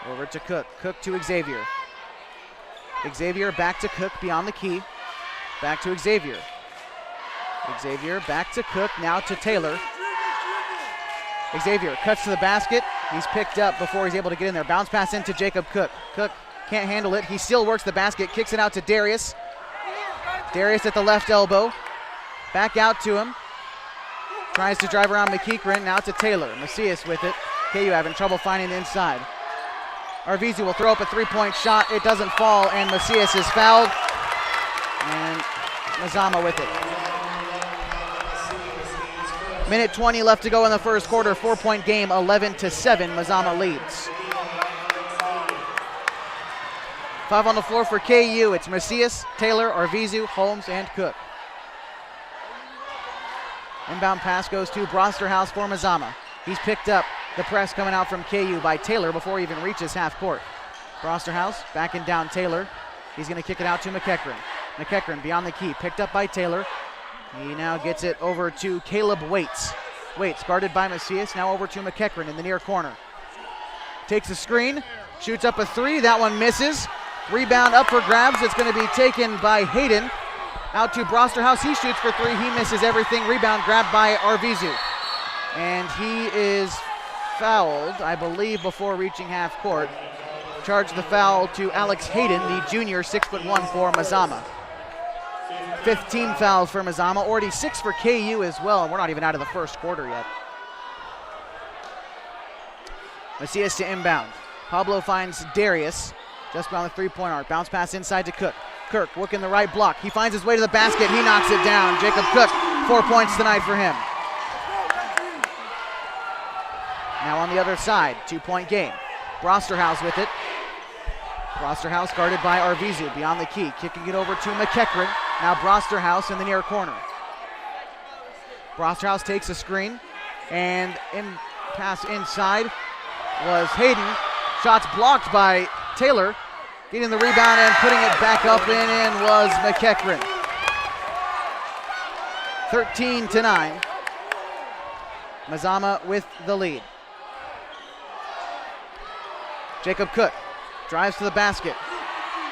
Over to Cook. Cook to Xavier. Xavier back to Cook beyond the key. Back to Xavier. Xavier back to Cook, now to Taylor. Xavier cuts to the basket. He's picked up before he's able to get in there. Bounce pass into Jacob Cook. Cook can't handle it. He still works the basket, kicks it out to Darius. Darius at the left elbow. Back out to him. Tries to drive around McEachran, now to Taylor. Macias with it. KU having trouble finding the inside. Arvizu will throw up a 3-point shot. It doesn't fall, and Macias is fouled. And Mazama with it. Minute 20 left to go in the first quarter. 4-point game, 11-7. Mazama leads. 5 on the floor for KU. It's Macias, Taylor, Arvizu, Holmes, and Cook. Inbound pass goes to Brosterhouse for Mazama. He's picked up the press coming out from KU by Taylor before he even reaches half court. Brosterhouse backing down Taylor. He's going to kick it out to McEachran. McEachran beyond the key, picked up by Taylor. He now gets it over to Caleb Waits. Waits guarded by Macias, now over to McEachran in the near corner. Takes a screen, shoots up a 3, that one misses. Rebound up for grabs, it's going to be taken by Hayden. Out to Brosterhouse, he shoots for 3, he misses everything. Rebound grabbed by Arvizu. And he is fouled, I believe, before reaching half court. Charged the foul to Alex Hayden, the junior, 6'1" for Mazama. 15 fouls for Mazama, already 6 for KU as well, and we're not even out of the first quarter yet. Macias to inbound. Pablo finds Darius just beyond the 3-point arc. Bounce pass inside to Cook. Kirk working the right block. He finds his way to the basket. He knocks it down. Jacob Cook, 4 points tonight for him. Now on the other side, 2-point game. Brosterhouse with it. Brosterhouse guarded by Arvizu beyond the key. Kicking it over to McEachran. Now Brosterhouse in the near corner. Brosterhouse takes a screen. And pass inside was Hayden. Shots blocked by Taylor. Getting the rebound and putting it back up and in was McEachran. 13-9. Mazama with the lead. Jacob Cook drives to the basket.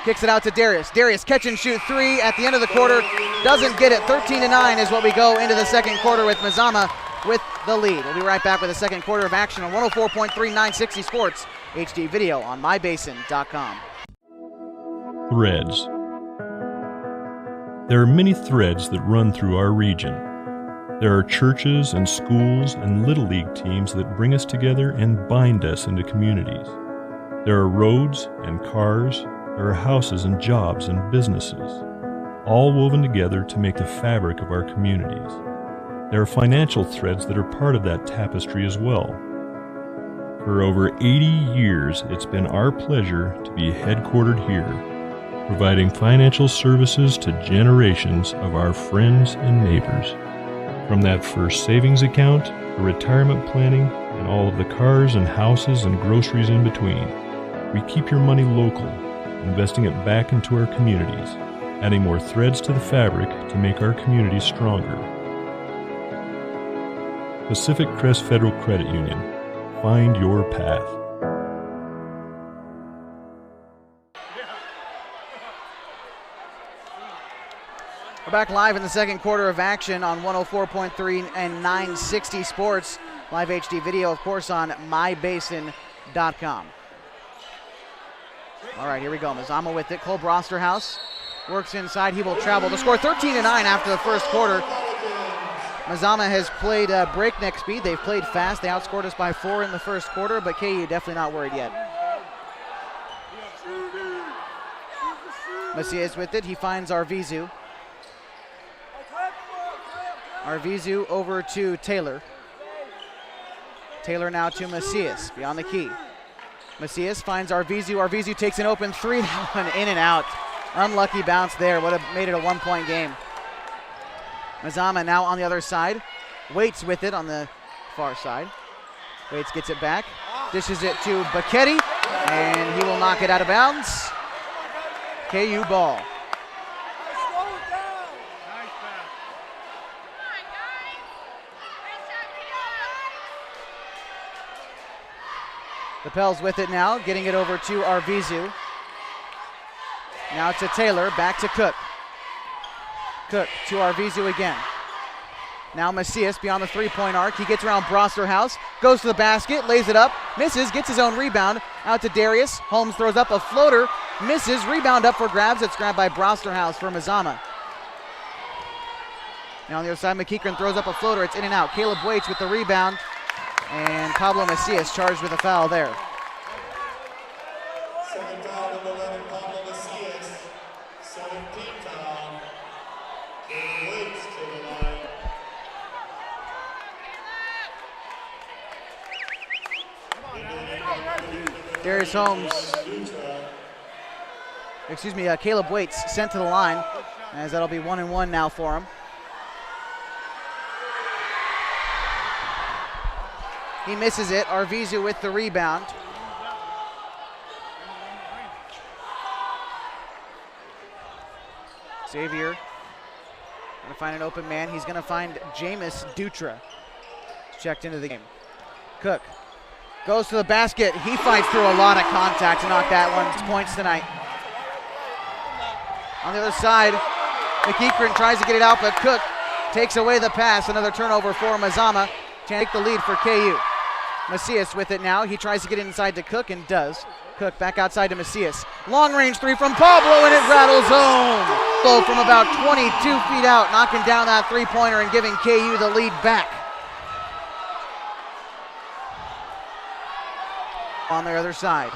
Kicks it out to Darius. Darius catch and shoot 3 at the end of the quarter. Doesn't get it. 13-9 is what we go into the second quarter with Mazama with the lead. We'll be right back with the second quarter of action on 104.3 960 Sports. HD video on mybasin.com. Threads. There are many threads that run through our region. There are churches and schools and Little League teams that bring us together and bind us into communities. There are roads and cars, there are houses and jobs and businesses, all woven together to make the fabric of our communities. There are financial threads that are part of that tapestry as well. For over 80 years, it's been our pleasure to be headquartered here, providing financial services to generations of our friends and neighbors. From that first savings account, to retirement planning, and all of the cars and houses and groceries in between. We keep your money local, investing it back into our communities, adding more threads to the fabric to make our communities stronger. Pacific Crest Federal Credit Union. Find your path. We're back live in the second quarter of action on 104.3 and 960 Sports. Live HD video, of course, on mybasin.com. All right, here we go. Mazama with it. Cole Brosterhouse works inside. He will travel to score 13-9 after the first quarter. Mazama has played breakneck speed. They've played fast. They outscored us by 4 in the first quarter, but KU definitely not worried yet. Macias with it. He finds Arvizu. Arvizu over to Taylor. Taylor now to Macias, beyond the key. Macias finds Arvizu. Arvizu takes an open three. That one in and out. Unlucky bounce there. Would have made it a one-point game. Mazama now on the other side. Waits with it on the far side. Waits gets it back. Dishes it to Bacchetti. And he will knock it out of bounds. KU ball. The Pels with it now, getting it over to Arvizu. Now to Taylor, back to Cook. Cook to Arvizu again. Now Macias beyond the three-point arc. He gets around Brosterhouse, goes to the basket, lays it up, misses, gets his own rebound. Out to Darius. Holmes throws up a floater, misses, rebound up for grabs. It's grabbed by Brosterhouse for Mazama. Now on the other side, McEachran throws up a floater. It's in and out. Caleb Waits with the rebound. And Pablo Macias charged with a foul there. Second foul number 11, Pablo Macias. 17th foul. Caleb Waits to the line. Darius Holmes, Caleb Waits sent to the line, as that'll be 1-1 now for him. He misses it. Arvizu with the rebound. Xavier gonna find an open man. He's gonna find Jameis Dutra. Checked into the game. Cook goes to the basket. He fights through a lot of contact to knock that one's points tonight. On the other side, McEachran tries to get it out, but Cook takes away the pass. Another turnover for Mazama. Take the lead for KU. Macias with it now. He tries to get it inside to Cook and does. Cook back outside to Macias. Long range three from Pablo and it rattles home. Low from about 22 feet out, knocking down that three-pointer and giving KU the lead back. On the other side,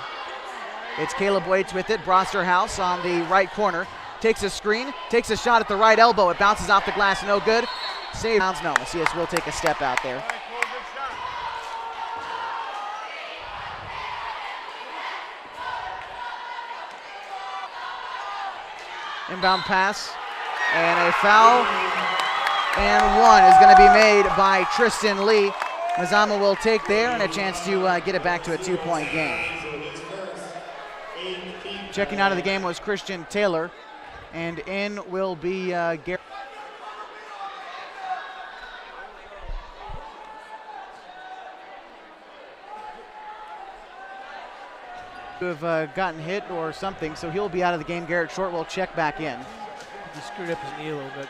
it's Caleb Waits with it. Brosterhouse on the right corner. Takes a screen, takes a shot at the right elbow. It bounces off the glass, no good. Save. No, Macias will take a step out there. Inbound pass, and a foul, and one is going to be made by Tristan Lee. Mazama will take there, and a chance to get it back to a two-point game. Checking out of the game was Christian Taylor, and in will be Garrett. Have gotten hit or something, so he'll be out of the game. Garrett Short will check back in. He screwed up his knee a little bit.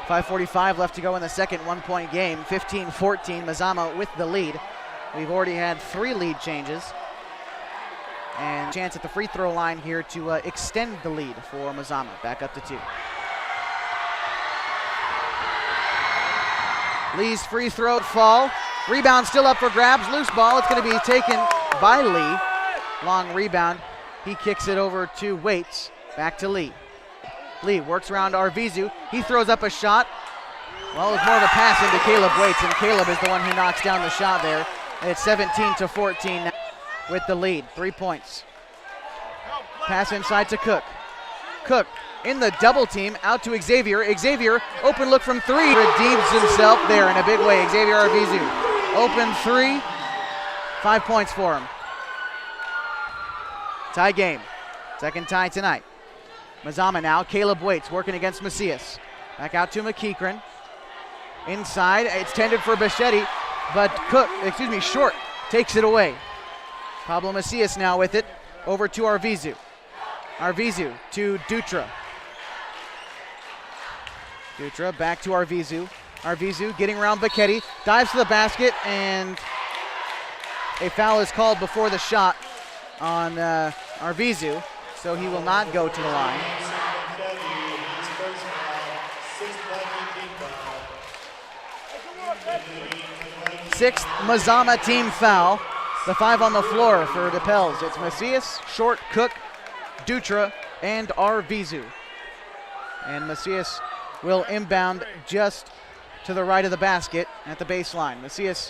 5:45 left to go in the second, one-point game. 15-14, Mazama with the lead. We've already had 3 lead changes. And chance at the free throw line here to extend the lead for Mazama, back up to 2. Lee's free throw fall. Rebound still up for grabs. Loose ball. It's going to be taken by Lee. Long rebound. He kicks it over to Waits. Back to Lee. Lee works around Arvizu. He throws up a shot. Well, it's more of a pass into Caleb Waits, and Caleb is the one who knocks down the shot there. It's 17-14 with the lead. 3 points. Pass inside to Cook. Cook in the double team, out to Xavier. Xavier, open look from 3. Redeems himself there in a big way. Xavier Arvizu. Open 3. 5 points for him. Tie game. Second tie tonight. Mazama now. Caleb Waits working against Macias. Back out to McEachran. Inside. It's tended for Bichetti, but Short takes it away. Pablo Macias now with it. Over to Arvizu. Arvizu to Dutra. Dutra back to Arvizu. Arvizu getting around Bacchetti, dives to the basket, and a foul is called before the shot on Arvizu, so he will not go to the line. Sixth Mazama team foul. The 5 on the floor for the Pels. It's Macias, Short, Cook, Dutra, and Arvizu. And Macias will inbound just to the right of the basket at the baseline. Macias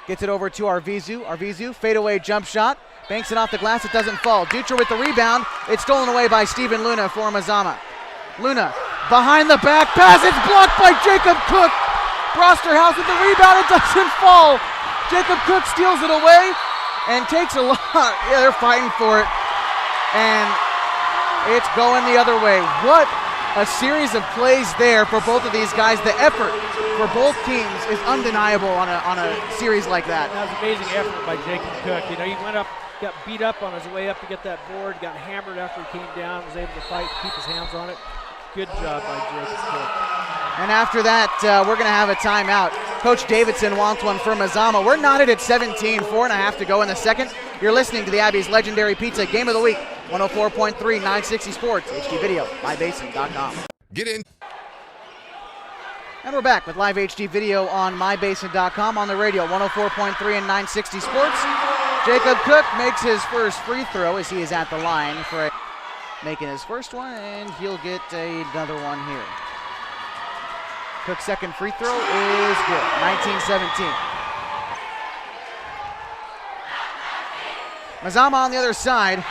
gets it over to Arvizu. Arvizu, fadeaway jump shot. Banks it off the glass, it doesn't fall. Dutra with the rebound. It's stolen away by Steven Luna for Mazama. Luna behind the back pass. It's blocked by Jacob Cook. Brosterhouse with the rebound, it doesn't fall. Jacob Cook steals it away and takes a lot. Yeah, they're fighting for it. And it's going the other way. What a series of plays there for both of these guys. The effort for both teams is undeniable on a series like that. That was amazing effort by Jacob Cook. You know, he went up, got beat up on his way up to get that board, got hammered after he came down, was able to fight, keep his hands on it. Good job by Jacob Cook. And after that, we're going to have a timeout. Coach Davidson wants one for Mazama. We're knotted at 17, 4.5 to go in the second. You're listening to the Abby's Legendary Pizza Game of the Week, 104.3, 960 Sports, HD Video, mybasin.com. Get in. And we're back with live HD video on mybasin.com on the radio, 104.3 and 960 Sports. Jacob Cook makes his first free throw as he is at the line for making his first one, and he'll get another one here. Cook's second free throw is good, 19-17. Mazama on the other side,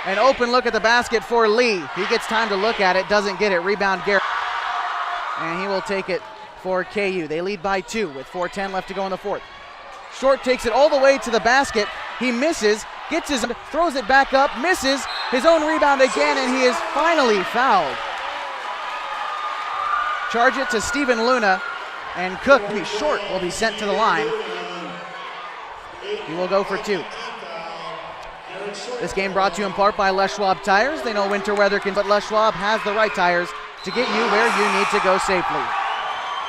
an open look at the basket for Lee. He gets time to look at it, doesn't get it, rebound Garrett. And he will take it for KU. They lead by 2 with 4:10 left to go in the fourth. Short takes it all the way to the basket. He misses, gets his, throws it back up, misses, his own rebound again, and he is finally fouled. Charge it to Steven Luna, and Cook, Short, will be sent to the line. He will go for 2. This game brought to you in part by Les Schwab Tires. They know winter weather can, but Les Schwab has the right tires to get you where you need to go safely.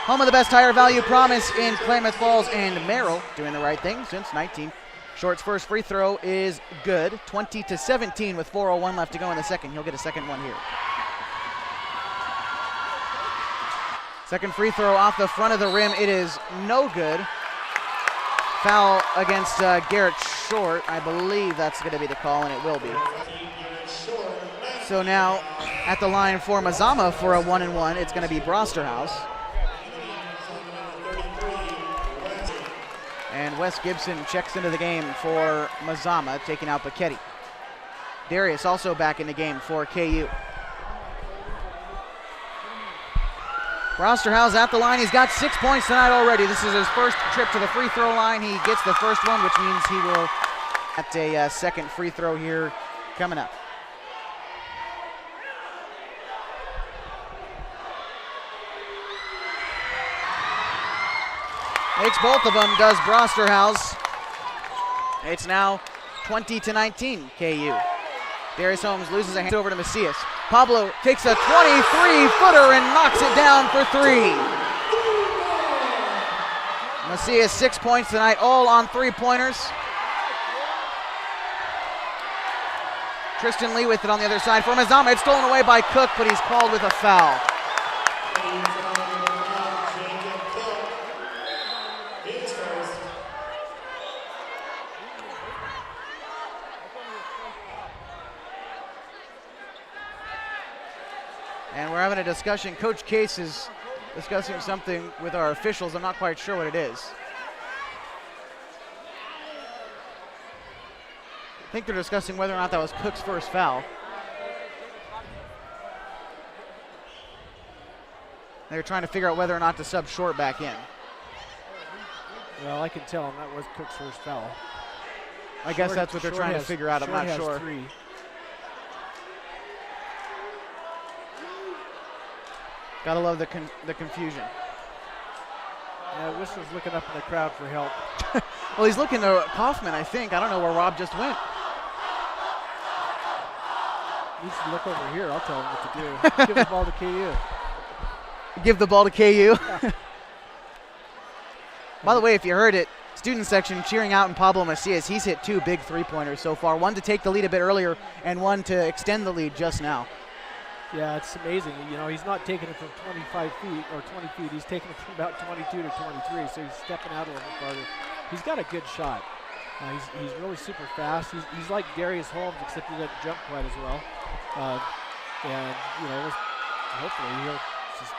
Home of the best tire value promise in Klamath Falls and Merrill, doing the right thing since 19. Short's first free throw is good, 20-17 with 4:01 left to go in the second. He'll get a second one here. Second free throw off the front of the rim. It is no good. Foul against Garrett Short. I believe that's going to be the call, and it will be. So now at the line for Mazama for a 1-and-1, it's going to be Brosterhouse. And Wes Gibson checks into the game for Mazama, taking out Bacchetti. Darius also back in the game for KU. Brosterhouse at the line. He's got 6 points tonight already. This is his first trip to the free throw line. He gets the first one, which means he will at a second free throw here coming up. Makes both of them, does Brosterhouse. It's now 20-19 KU. Darius Holmes loses a hand over to Macias. Pablo takes a 23-footer and knocks it down for 3. Macias 6 points tonight, all on 3-pointers. Tristan Lee with it on the other side for Mazama. It's stolen away by Cook, but he's called with a foul. And we're having a discussion. Coach Case is discussing something with our officials. I'm not quite sure what it is. I think they're discussing whether or not that was Cook's first foul. They're trying to figure out whether or not to sub Short back in. Well, I can tell him that was Cook's first foul. I guess that's what they're trying to figure out. I'm not sure. 3. Gotta love the confusion. Yeah, Whistler's looking up in the crowd for help. Well, he's looking to Kaufman, I think. I don't know where Rob just went. Needs to look over here. I'll tell him what to do. Give the ball to KU. Give the ball to KU. By the way, if you heard it, student section cheering out in Pablo Macias. He's hit 2 big three-pointers so far. One to take the lead a bit earlier and one to extend the lead just now. Yeah, it's amazing. You know, he's not taking it from 25 feet or 20 feet. He's taking it from about 22 to 23, so he's stepping out a little bit farther. He's got a good shot. He's really super fast. He's like Darius Holmes, except he doesn't jump quite as well. And, you know, hopefully he'll just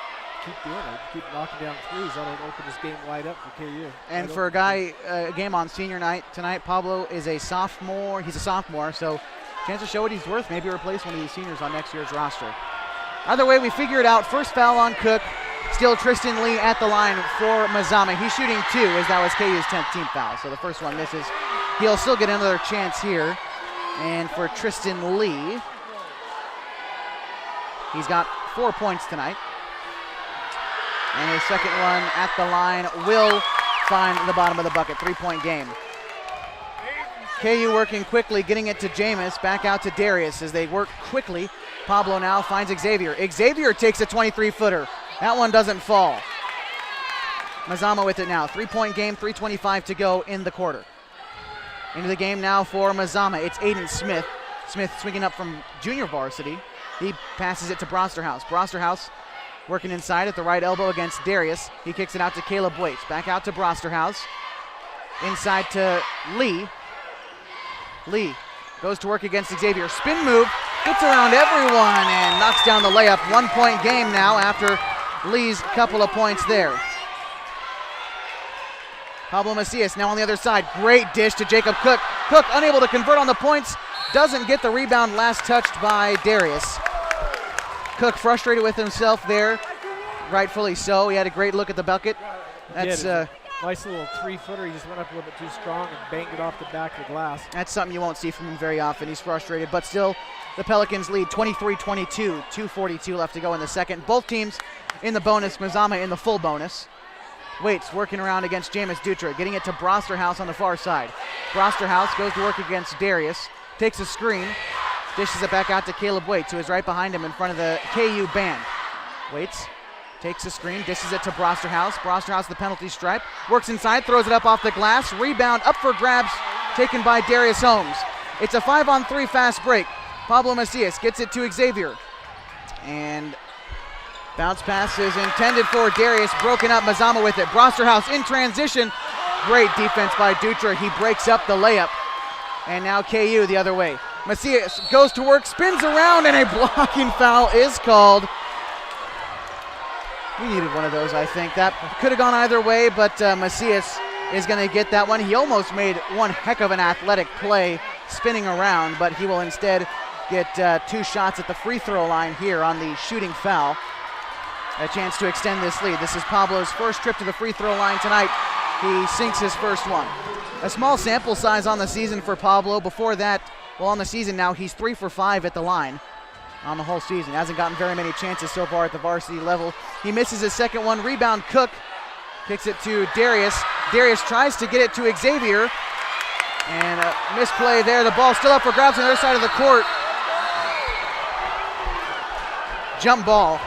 keep doing it, keep knocking down threes. That'll open this game wide up for KU. And for a guy, a game on senior night tonight, Pablo is a sophomore. He's a sophomore, so chance to show what he's worth, maybe replace one of these seniors on next year's roster. Either way, we figure it out. First foul on Cook. Still Tristan Lee at the line for Mazama. He's shooting 2 as that was KU's 10th team foul. So the first one misses. He'll still get another chance here. And for Tristan Lee, he's got 4 points tonight. And his second one at the line will find the bottom of the bucket. 3-point game. KU working quickly, getting it to Jameis, back out to Darius as they work quickly. Pablo now finds Xavier. Xavier takes a 23-footer. That one doesn't fall. Mazama with it now. 3-point game, 3:25 to go in the quarter. Into the game now for Mazama. It's Aiden Smith. Smith swinging up from junior varsity. He passes it to Brosterhouse. Brosterhouse working inside at the right elbow against Darius. He kicks it out to Caleb Waits. Back out to Brosterhouse. Inside to Lee. Lee goes to work against Xavier. Spin move, gets around everyone and knocks down the layup. 1-point game now after Lee's couple of points there. Pablo Macias now on the other side. Great dish to Jacob Cook. Cook unable to convert on the points. Doesn't get the rebound, last touched by Darius. Cook frustrated with himself there. Rightfully so. He had a great look at the bucket. That's nice little 3-footer. He just went up a little bit too strong and banged it off the back of the glass. That's something you won't see from him very often. He's frustrated, but still the Pelicans lead 23-22, 2:42 left to go in the second. Both teams in the bonus, Mazama in the full bonus. Waits working around against Jameis Dutra, getting it to Brosterhouse on the far side. Brosterhouse goes to work against Darius, takes a screen, dishes it back out to Caleb Waits, who is right behind him in front of the KU band. Waits takes a screen, dishes it to Brosterhouse. Brosterhouse the penalty stripe, works inside, throws it up off the glass. Rebound up for grabs, taken by Darius Holmes. It's a 5-on-3 fast break. Pablo Macias gets it to Xavier. And bounce pass is intended for Darius, broken up. Mazama with it. Brosterhouse in transition. Great defense by Dutra. He breaks up the layup. And now KU the other way. Macias goes to work, spins around, and a blocking foul is called. We needed one of those, I think. That could have gone either way, but Macias is going to get that one. He almost made one heck of an athletic play spinning around, but he will instead get 2 shots at the free throw line here on the shooting foul. A chance to extend this lead. This is Pablo's first trip to the free throw line tonight. He sinks his first one. A small sample size on the season for Pablo. Before that, well, on the season now, he's 3 for 5 at the line on the whole season. Hasn't gotten very many chances so far at the varsity level. He misses his second one. Rebound, Cook kicks it to Darius. Darius tries to get it to Xavier. And a misplay there. The ball still up for grabs on the other side of the court. Jump ball.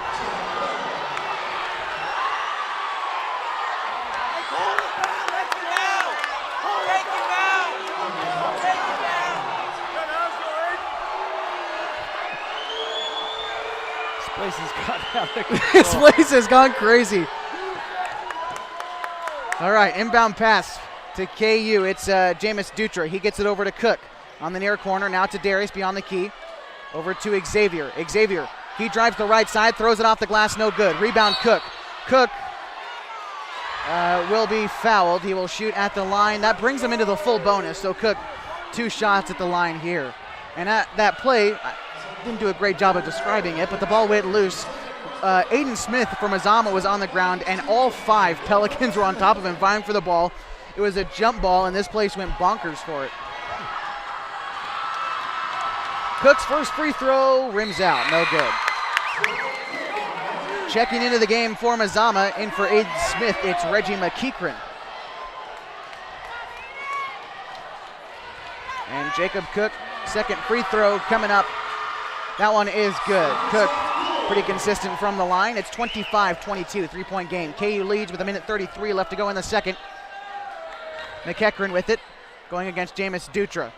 This place has gone crazy. All right, inbound pass to KU. It's Jameis Dutra. He gets it over to Cook on the near corner. Now to Darius beyond the key. Over to Xavier. Xavier, he drives the right side, throws it off the glass, no good. Rebound, Cook. Cook will be fouled. He will shoot at the line. That brings him into the full bonus. So Cook, 2 shots at the line here. And that play, I didn't do a great job of describing it, but the ball went loose. Aiden Smith from Mazama was on the ground, and all 5 Pelicans were on top of him, vying for the ball. It was a jump ball, and this place went bonkers for it. Cook's first free throw rims out, no good. Checking into the game for Mazama, in for Aiden Smith, it's Reggie McEachran. And Jacob Cook, second free throw coming up. That one is good. Cook, pretty consistent from the line. It's 25-22, three-point game. KU leads with 1:33 left to go in the second. McEachran with it, going against Jameis Dutra.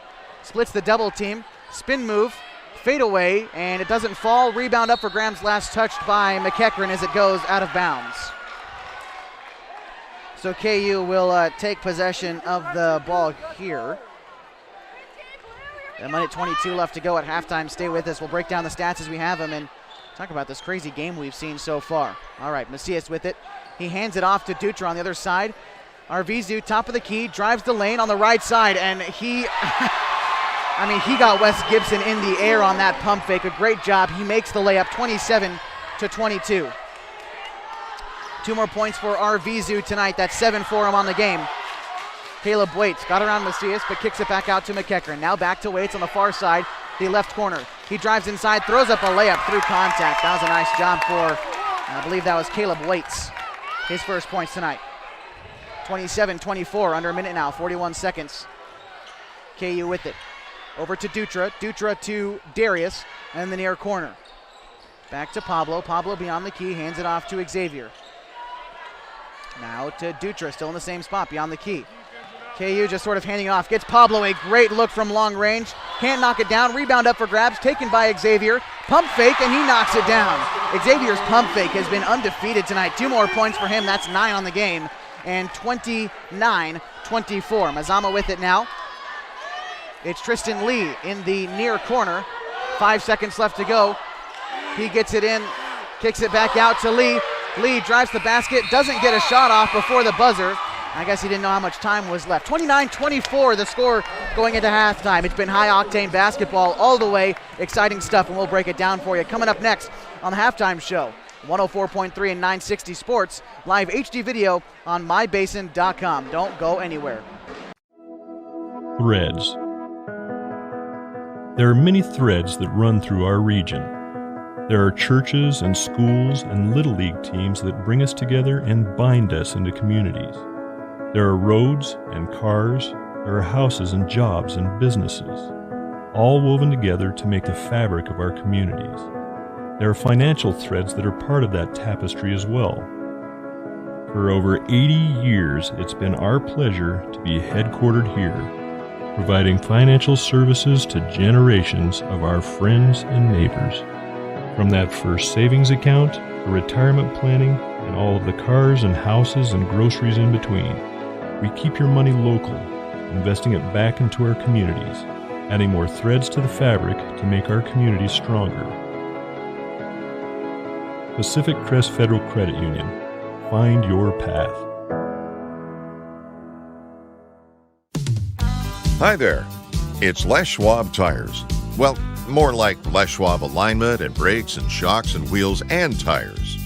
Splits the double team, spin move, fade away, and it doesn't fall. Rebound up for grabs, last touched by McEachran as it goes out of bounds. So KU will take possession of the ball here. 1:22 left to go at halftime. Stay with us. We'll break down the stats as we have them and talk about this crazy game we've seen so far. All right, Macias with it. He hands it off to Dutra on the other side. Arvizu, top of the key, drives the lane on the right side, and he got Wes Gibson in the air on that pump fake. A great job. He makes the layup, 27-22. 2 more points for Arvizu tonight. That's 7 for him on the game. Caleb Waits got around Macias, but kicks it back out to McEachran. Now back to Waits on the far side, the left corner. He drives inside, throws up a layup through contact. That was a nice job for, I believe that was Caleb Waits. His first points tonight. 27-24, under a minute now, 41 seconds. KU with it. Over to Dutra. Dutra to Darius, and the near corner. Back to Pablo. Pablo beyond the key, hands it off to Xavier. Now to Dutra, still in the same spot, beyond the key. KU just sort of handing it off. Gets Pablo a great look from long range. Can't knock it down. Rebound up for grabs, taken by Xavier. Pump fake, and he knocks it down. Xavier's pump fake has been undefeated tonight. 2 more points for him. That's 9 on the game. And 29-24. Mazama with it now. It's Tristan Lee in the near corner. 5 seconds left to go. He gets it in, kicks it back out to Lee. Lee drives the basket, doesn't get a shot off before the buzzer. I guess he didn't know how much time was left. 29-24, the score going into halftime. It's been high-octane basketball all the way. Exciting stuff, and we'll break it down for you. Coming up next on the halftime show, 104.3 and 960 Sports, live HD video on mybasin.com. Don't go anywhere. Threads. There are many threads that run through our region. There are churches and schools and Little League teams that bring us together and bind us into communities. There are roads and cars, there are houses and jobs and businesses, all woven together to make the fabric of our communities. There are financial threads that are part of that tapestry as well. For over 80 years, it's been our pleasure to be headquartered here, providing financial services to generations of our friends and neighbors. From that first savings account, to retirement planning, and all of the cars and houses and groceries in between, we keep your money local, investing it back into our communities, adding more threads to the fabric to make our communities stronger. Pacific Crest Federal Credit Union. Find your path. Hi there. It's Les Schwab Tires. Well, more like Les Schwab alignment and brakes and shocks and wheels and tires.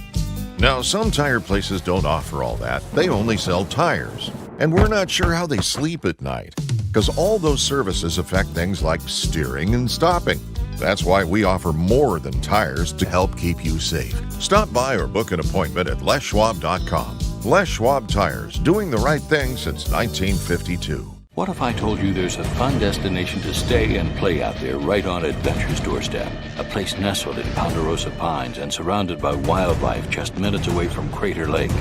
Now, some tire places don't offer all that. They only sell tires. And we're not sure how they sleep at night, because all those services affect things like steering and stopping. That's why we offer more than tires to help keep you safe. Stop by or book an appointment at leschwab.com. Les Schwab Tires, doing the right thing since 1952. What if I told you there's a fun destination to stay and play out there right on adventure's doorstep? A place nestled in Ponderosa Pines and surrounded by wildlife just minutes away from Crater Lake.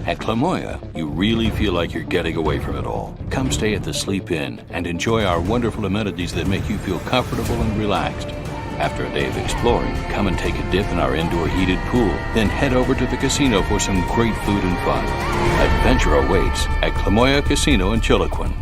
At Klamoya, you really feel like you're getting away from it all. Come stay at the Sleep Inn and enjoy our wonderful amenities that make you feel comfortable and relaxed. After a day of exploring, come and take a dip in our indoor heated pool. Then head over to the casino for some great food and fun. Adventure awaits at Klamoya Casino in Chiloquin.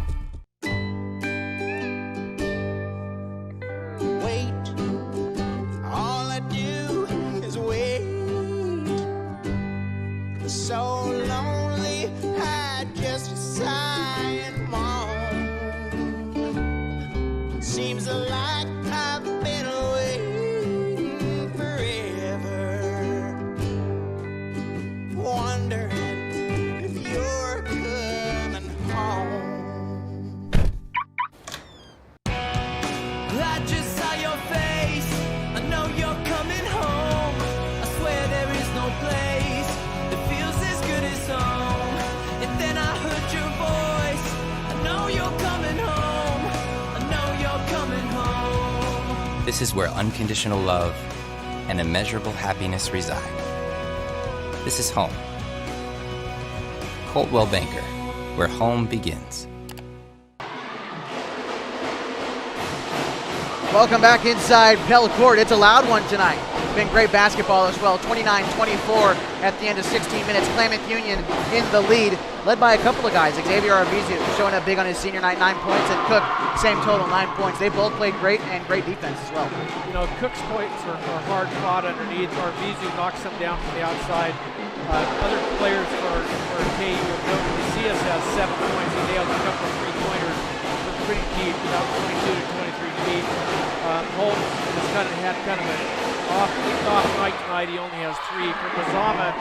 This is where unconditional love and immeasurable happiness reside. This is home. Coldwell Banker, where home begins. Welcome back inside Pell Court. It's a loud one tonight. It's been great basketball as well. 29-24 at the end of 16 minutes. Klamath Union in the lead, led by a couple of guys. Xavier Arvizu showing up big on his senior night, 9 points, and Cook, same total, 9 points. They both played great and great defense as well. You know, Cook's points are hard fought underneath. Arvizu knocks them down from the outside. Other players for KU of note, Macias has 7 points. He nailed a couple of three-pointers. They're pretty deep, about 22 to 23 feet. Holmes has had an off night tonight. He only has 3. For Mazama,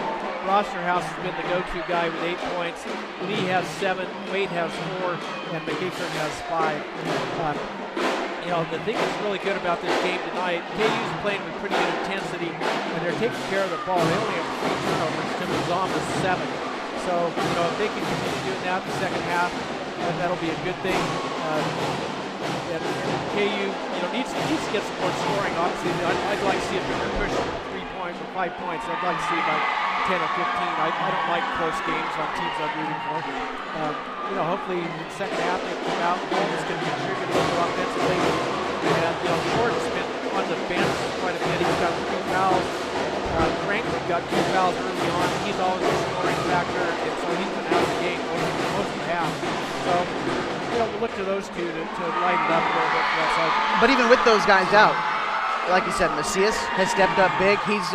Rosterhouse has been the go-to guy with 8 points. Lee has 7, Wade has 4, and McEachern has 5. You know, the thing that's really good about this game tonight, KU's playing with pretty good intensity, and they're taking care of the ball. They only have 3 turnovers to Mazama's 7. So, you know, if they can continue doing that in the second half, that'll be a good thing. And KU, you know, needs to get some more scoring. Obviously, I'd like to see a bigger push for 3 points or 5 points. I'd like to see about 10 or 15. I don't like close games on teams I'm rooting for. You know, hopefully in the second half they come out. Holmes can contribute a little offensively. And, you know, Jordan's been on the bench quite a bit. He's got 3 fouls. Franklin got 2 fouls early on. He's always a scoring factor, and so he's been out of the game most of the half. So, you know, we'll look to those two to light it up a little bit for that side. But even with those guys out, like you said, Macias has stepped up big. He's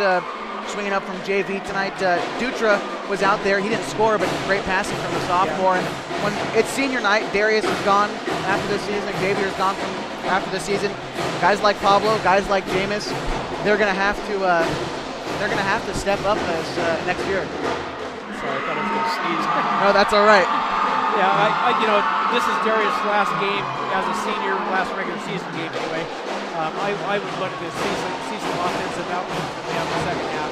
swinging up from JV tonight. Dutra was out there. He didn't score, but great passing from the sophomore. Yeah. And when it's senior night, Darius is gone after the season. Xavier's gone from after the season. Guys like Pablo, guys like Jameis, they're gonna have to step up as next year. Sorry, I thought I was going to sneeze. No, that's all right. Yeah, you know, this is Darius' last game as a senior, last regular season game anyway. I would look to see some offensive output from him in the second half.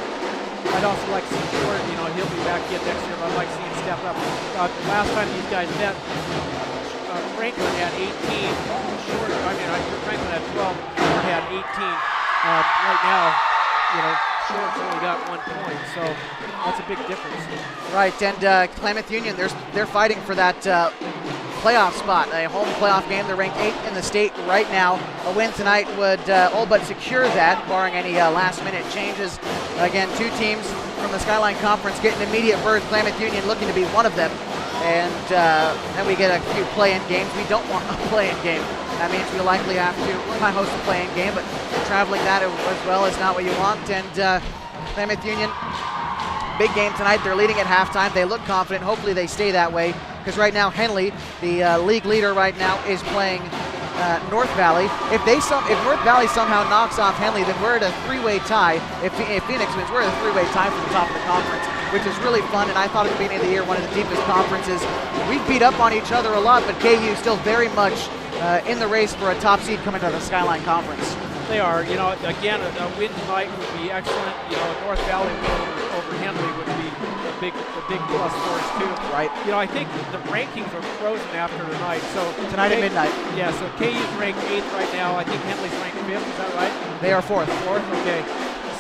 I'd also like to see Jordan, you know, he'll be back again next year, but I'd like to see him step up. Last time these guys met, Franklin had 18. Franklin had 12. Jordan had 18. Right now, you know, Short's only got 1 point, so that's a big difference. Right, and Klamath Union, they're fighting for that playoff spot, a home playoff game. They're ranked 8th in the state right now. A win tonight would all but secure that, barring any last-minute changes. Again, 2 teams from the Skyline Conference getting immediate berth. Klamath Union looking to be one of them, and then we get a few play-in games. We don't want a play-in game. That means we'll likely have to might host a play-in game, but traveling that as well is not what you want. And Klamath Union, big game tonight. They're leading at halftime. They look confident. Hopefully they stay that way, because right now Henley, the league leader right now, is playing North Valley. If North Valley somehow knocks off Henley, then we're at a 3-way tie. If Phoenix wins, we're at a 3-way tie for the top of the conference, which is really fun. And I thought at the beginning of the year, one of the deepest conferences. We beat up on each other a lot, but KU still very much in the race for a top seed coming to the Skyline Conference. They are. You know, again, a win tonight would be excellent. You know, a North Valley win over Henley would be a big plus for us too. Right. You know, I think the rankings are frozen after tonight. So tonight at midnight. Yeah. So KU's ranked 8th right now. I think Henley's ranked 5th. Is that right? They are 4th. 4th. Okay.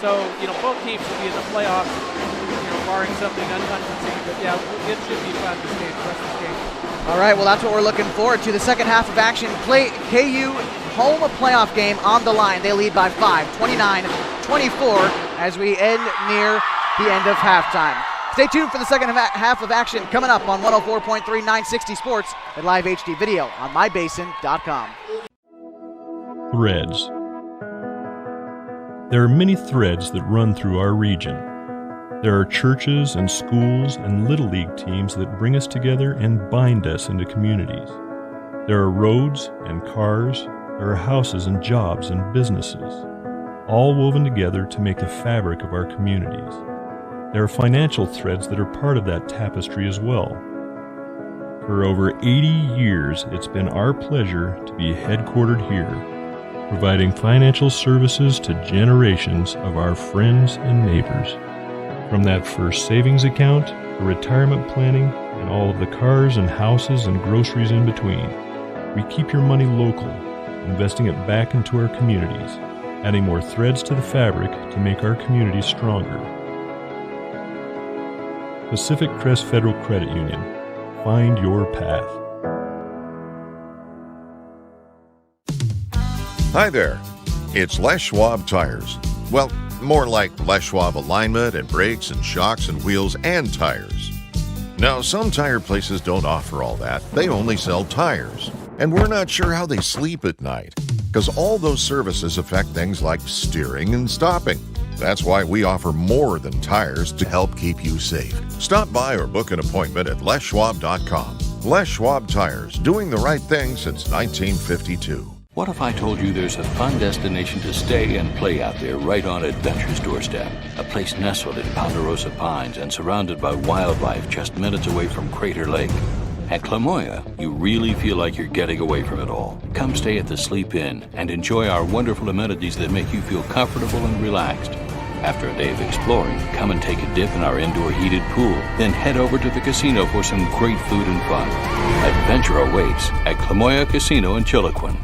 So you know, both teams will be in the playoffs. You know, barring something unforeseen. But yeah, it should be fun this game. The rest of this game. All right, well, that's what we're looking forward to. The second half of action. KU home playoff game on the line. They lead by 5, 29-24, as we end near the end of halftime. Stay tuned for the second half of action coming up on 104.3 960 Sports and live HD video on mybasin.com. Threads. There are many threads that run through our region. There are churches and schools and Little League teams that bring us together and bind us into communities. There are roads and cars. There are houses and jobs and businesses, all woven together to make the fabric of our communities. There are financial threads that are part of that tapestry as well. For over 80 years, it's been our pleasure to be headquartered here, providing financial services to generations of our friends and neighbors. From that first savings account, to retirement planning, and all of the cars and houses and groceries in between, we keep your money local, investing it back into our communities. adding more threads to the fabric to make our community stronger. Pacific Crest Federal Credit Union. Find your path. Hi there. It's Les Schwab Tires. Well, more like Les Schwab alignment and brakes and shocks and wheels and tires. Now, some tire places don't offer all that. They only sell tires. And we're not sure how they sleep at night, because all those services affect things like steering and stopping. That's why we offer more than tires to help keep you safe. Stop by or book an appointment at leschwab.com. Les Schwab Tires, doing the right thing since 1952. What if I told you there's a fun destination to stay and play out there right on adventure's doorstep? A place nestled in Ponderosa Pines and surrounded by wildlife just minutes away from Crater Lake. At Klamath, you really feel like you're getting away from it all. Come stay at the Sleep Inn and enjoy our wonderful amenities that make you feel comfortable and relaxed. After a day of exploring, come and take a dip in our indoor heated pool. Then head over to the casino for some great food and fun. Adventure awaits at Klamath Casino in Chiloquin.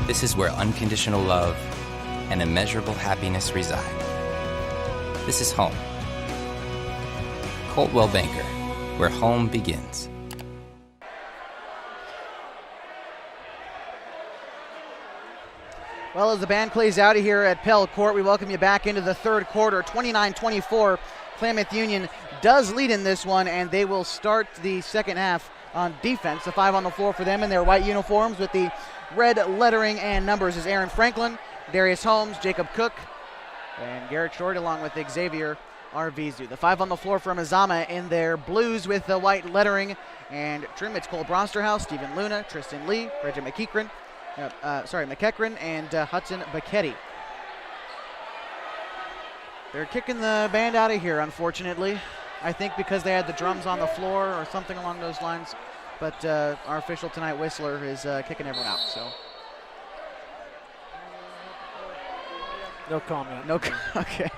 This is where unconditional love and immeasurable happiness reside. This is home. Coldwell Banker, where home begins. Well, as the band plays out of here at Pell Court, we welcome you back into the third quarter. 29-24, Klamath Union does lead in this one, and they will start the second half on defense. The 5 on the floor for them in their white uniforms with the red lettering and numbers is Aaron Franklin, Darius Holmes, Jacob Cook, and Garrett Short, along with Xavier Arvizu. The 5 on the floor for Mazama in their blues with the white lettering and trim. It's Cole Brosterhouse, Stephen Luna, Tristan Lee, Reggie McEachran, McEachran, and Hudson Bacchetti. They're kicking the band out of here, unfortunately. I think because they had the drums on the floor or something along those lines. But our official tonight, Whistler, is kicking everyone out. So no comment. No. Okay.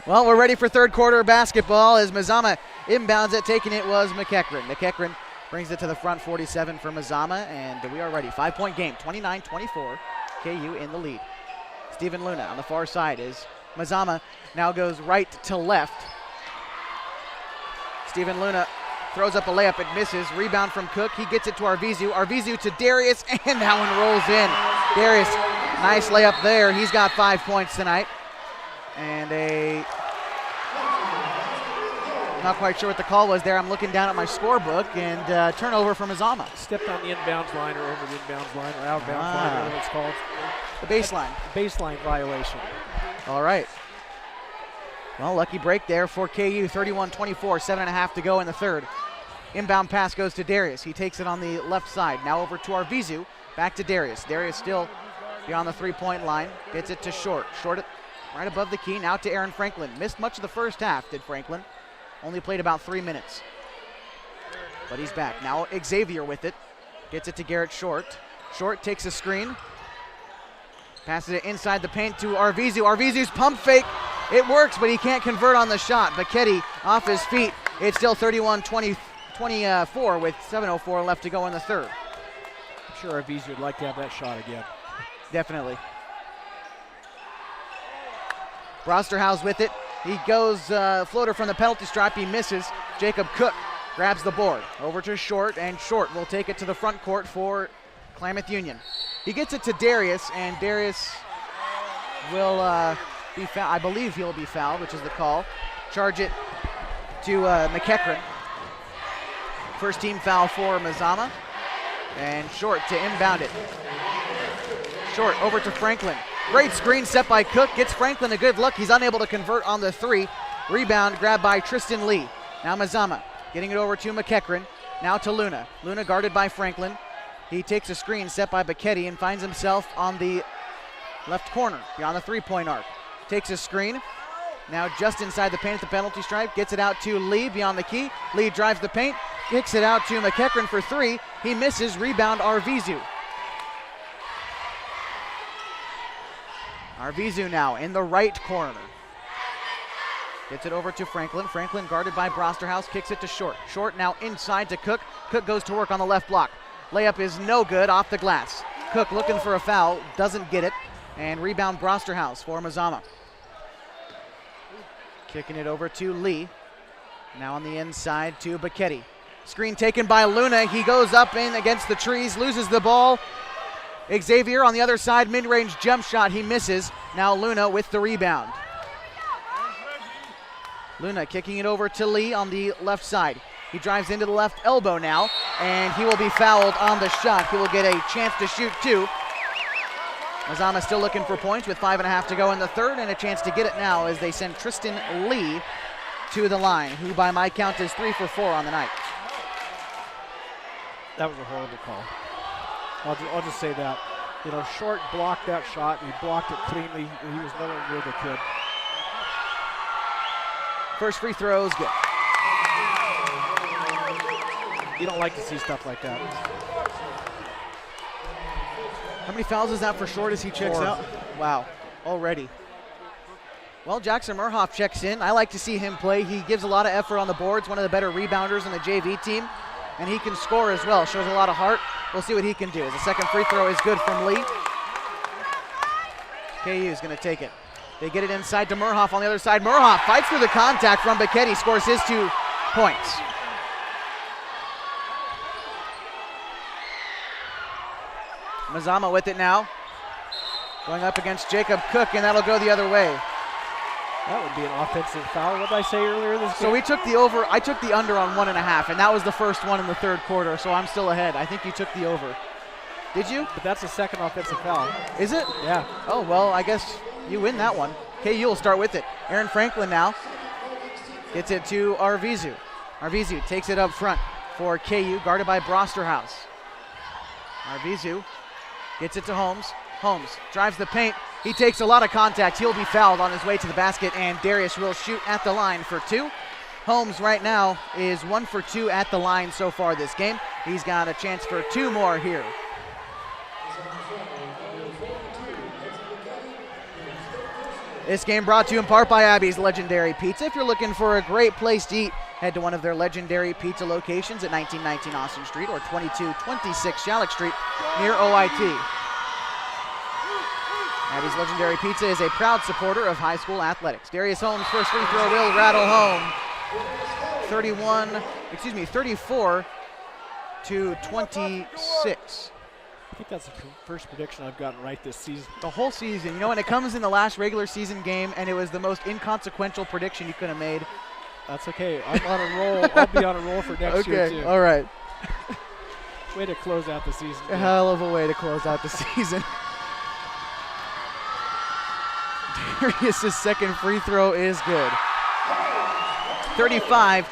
Well, we're ready for third quarter basketball as Mazama inbounds it. Taking it was McEachran. McEachran brings it to the front, 47 for Mazama, and we are ready. 5-point game, 29-24. KU in the lead. Stephen Luna on the far side is Mazama now goes right to left. Stephen Luna throws up a layup, it misses. Rebound from Cook, he gets it to Arvizu. Arvizu to Darius, and that one rolls in. Darius, nice layup there. He's got 5 points tonight. And I'm not quite sure what the call was there. I'm looking down at my scorebook, and turnover from Mazama. Stepped on the inbounds line or over the inbounds line or out of bounds line, whatever it's called. The baseline. Baseline violation. All right. Well, lucky break there for KU, 31-24, 7.5 to go in the third. Inbound pass goes to Darius. He takes it on the left side. Now over to Arvizu, back to Darius. Darius still beyond the three-point line. Gets it to Short. Short right above the key. Now to Aaron Franklin. Missed much of the first half, did Franklin. Only played about 3 minutes. But he's back. Now Xavier with it. Gets it to Garrett Short. Short takes a screen. Passes it inside the paint to Arvizu. Arvizu's pump fake. It works, but he can't convert on the shot. Bacchetti off his feet. It's still 31-24 with 7:04 left to go in the third. I'm sure Arvizu would like to have that shot again. Definitely. Brosterhouse with it. He goes floater from the penalty stripe. He misses. Jacob Cook grabs the board. Over to Short, and Short will take it to the front court for Klamath Union. He gets it to Darius, and Darius will be fouled. I believe he'll be fouled, which is the call. Charge it to McEachran. First team foul for Mazama. And Short to inbound it. Short over to Franklin. Great screen set by Cook. Gets Franklin a good look. He's unable to convert on the three. Rebound grabbed by Tristan Lee. Now Mazama getting it over to McEachran. Now to Luna. Luna guarded by Franklin. He takes a screen set by Bacchetti and finds himself on the left corner beyond the three-point arc. Takes a screen. Now just inside the paint at the penalty stripe. Gets it out to Lee beyond the key. Lee drives the paint. Kicks it out to McEachran for three. He misses. Rebound Arvizu. Arvizu now in the right corner. Gets it over to Franklin. Franklin guarded by Brosterhouse. Kicks it to Short. Short now inside to Cook. Cook goes to work on the left block. Layup is no good off the glass. Cook looking for a foul. Doesn't get it. And rebound Brosterhouse for Mazama. Kicking it over to Lee. Now on the inside to Bacchetti. Screen taken by Luna. He goes up in against the trees. Loses the ball. Xavier on the other side, mid-range jump shot, he misses. Now Luna with the rebound. Luna kicking it over to Lee on the left side. He drives into the left elbow now, and he will be fouled on the shot. He will get a chance to shoot two. Mazama still looking for points with 5.5 to go in the third, and a chance to get it now as they send Tristan Lee to the line, who by my count is 3 for 4 on the night. That was a horrible call. I'll just say that. You know, Short blocked that shot, and he blocked it cleanly. He was nowhere near the kid. First free throw is good. You don't like to see stuff like that. How many fouls is that for Short as he checks 4. out? Wow, already. Well, Jackson Murhoff checks in. I like to see him play. He gives a lot of effort on the boards, one of the better rebounders on the JV team, and he can score as well. Shows a lot of heart. We'll see what he can do. The second free throw is good from Lee. KU is going to take it. They get it inside to Murhoff on the other side. Murhoff fights through the contact from Bacchetti, scores his 2 points. Mazama with it now. Going up against Jacob Cook, and that'll go the other way. That would be an offensive foul. What did I say earlier this game? So we took the over. I took the under on 1.5, and that was the first one in the third quarter, so I'm still ahead. I think you took the over. Did you? But that's the second offensive foul. Is it? Yeah. Oh, well, I guess you win that one. KU will start with it. Aaron Franklin now gets it to Arvizu. Arvizu takes it up front for KU, guarded by Brosterhouse. Arvizu gets it to Holmes. Holmes drives the paint. He takes a lot of contact. He'll be fouled on his way to the basket, and Darius will shoot at the line for 2. Holmes right now is 1 for 2 at the line so far this game. He's got a chance for 2 more here. This game brought to you in part by Abby's Legendary Pizza. If you're looking for a great place to eat, head to one of their Legendary Pizza locations at 1919 Austin Street or 2226 Shalleck Street near OIT. Abby's Legendary Pizza is a proud supporter of high school athletics. Darius Holmes' first free throw will rattle home. 34 to 26. I think that's the first prediction I've gotten right this season. The whole season, you know, and it comes in the last regular season game, and it was the most inconsequential prediction you could have made. That's okay. I'm on a roll. I'll be on a roll for next year, too. Okay, all right. Way to close out the season. A hell of a way to close out the season. Darius' second free throw is good. 35-26,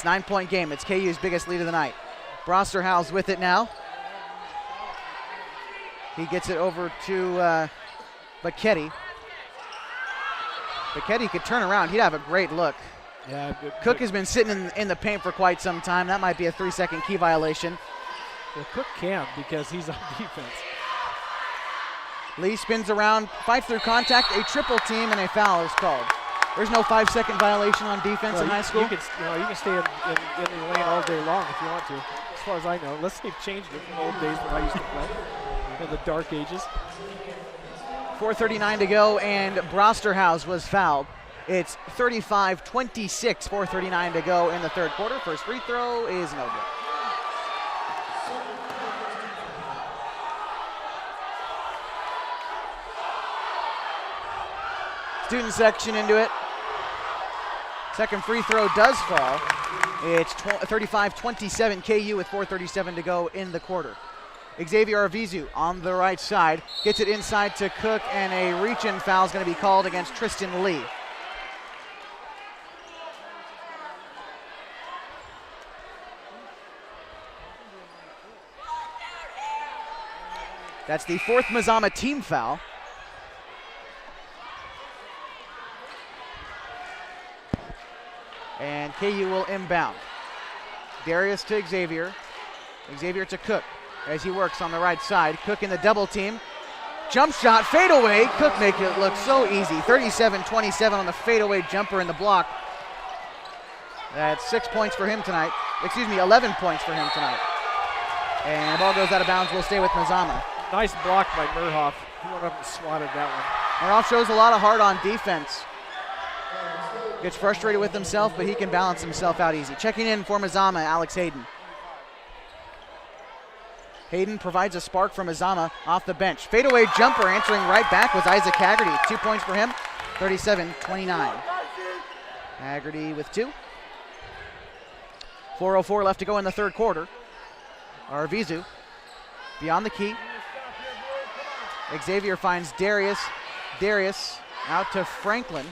9-point game. It's KU's biggest lead of the night. Brosterhouse with it now. He gets it over to Bacchetti. Bacchetti could turn around. He'd have a great look. Yeah, Cook has been sitting in the paint for quite some time. That might be a 3-second key violation. Well, Cook can because he's on defense. Lee spins around, fights through contact, a triple team, and a foul is called. There's no 5-second violation on defense in high school. You can stay in the lane all day long if you want to, as far as I know. Unless they've changed it from old days when I used to play in the dark ages. 4:39 to go, and Brosterhouse was fouled. It's 35-26, 4:39 to go in the third quarter. First free throw is no good. Student section into it. Second free throw does fall. It's 35-27 KU with 4:37 to go in the quarter. Xavier Arvizu on the right side gets it inside to Cook, and a reach-in foul is going to be called against Tristan Lee. That's the 4th Mazama team foul. And KU will inbound. Darius to Xavier. Xavier to Cook as he works on the right side. Cook in the double team. Jump shot, fadeaway. Cook make it look so easy. 37-27 on the fadeaway jumper in the block. That's 6 points for him tonight. 11 points for him tonight. And the ball goes out of bounds. We'll stay with Mazama. Nice block by Murhoff. He went up and swatted that one. Murhoff shows a lot of heart on defense. Gets frustrated with himself, but he can balance himself out easy. Checking in for Mazama, Alex Hayden. Hayden provides a spark for Mazama off the bench. Fadeaway jumper, answering right back was Isaac Haggerty. 2 points for him, 37-29. Haggerty with 2. 4:04 left to go in the third quarter. Arvizu beyond the key. Xavier finds Darius. Darius out to Franklin.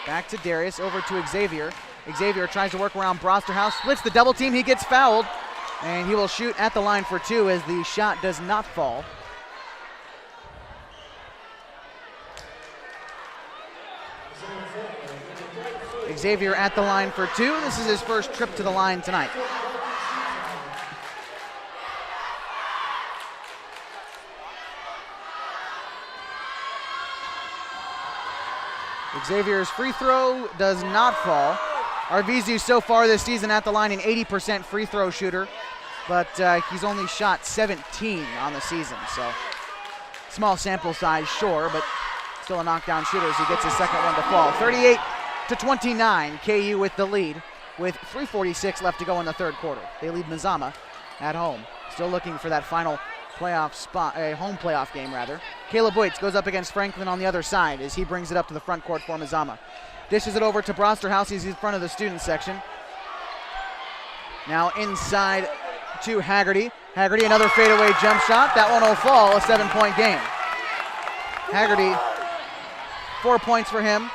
Back to Darius, over to Xavier. Xavier tries to work around Brosterhouse, splits the double team, he gets fouled, and he will shoot at the line for 2 as the shot does not fall. Xavier at the line for 2. This is his first trip to the line tonight. Xavier's free throw does not fall. Arvizu so far this season at the line an 80% free throw shooter, but he's only shot 17 on the season, so small sample size, sure, but still a knockdown shooter as he gets his second one to fall. 38-29, KU with the lead with 3:46 left to go in the third quarter. They lead Mazama at home. Still looking for that final playoff spot, a home playoff game rather. Caleb Waits goes up against Franklin on the other side as he brings it up to the front court for Mazama. Dishes it over to Brosterhouse. He's in front of the student section. Now inside to Haggerty. Haggerty, another fadeaway jump shot. That one will fall, a 7-point game. Haggerty, 4 points for him.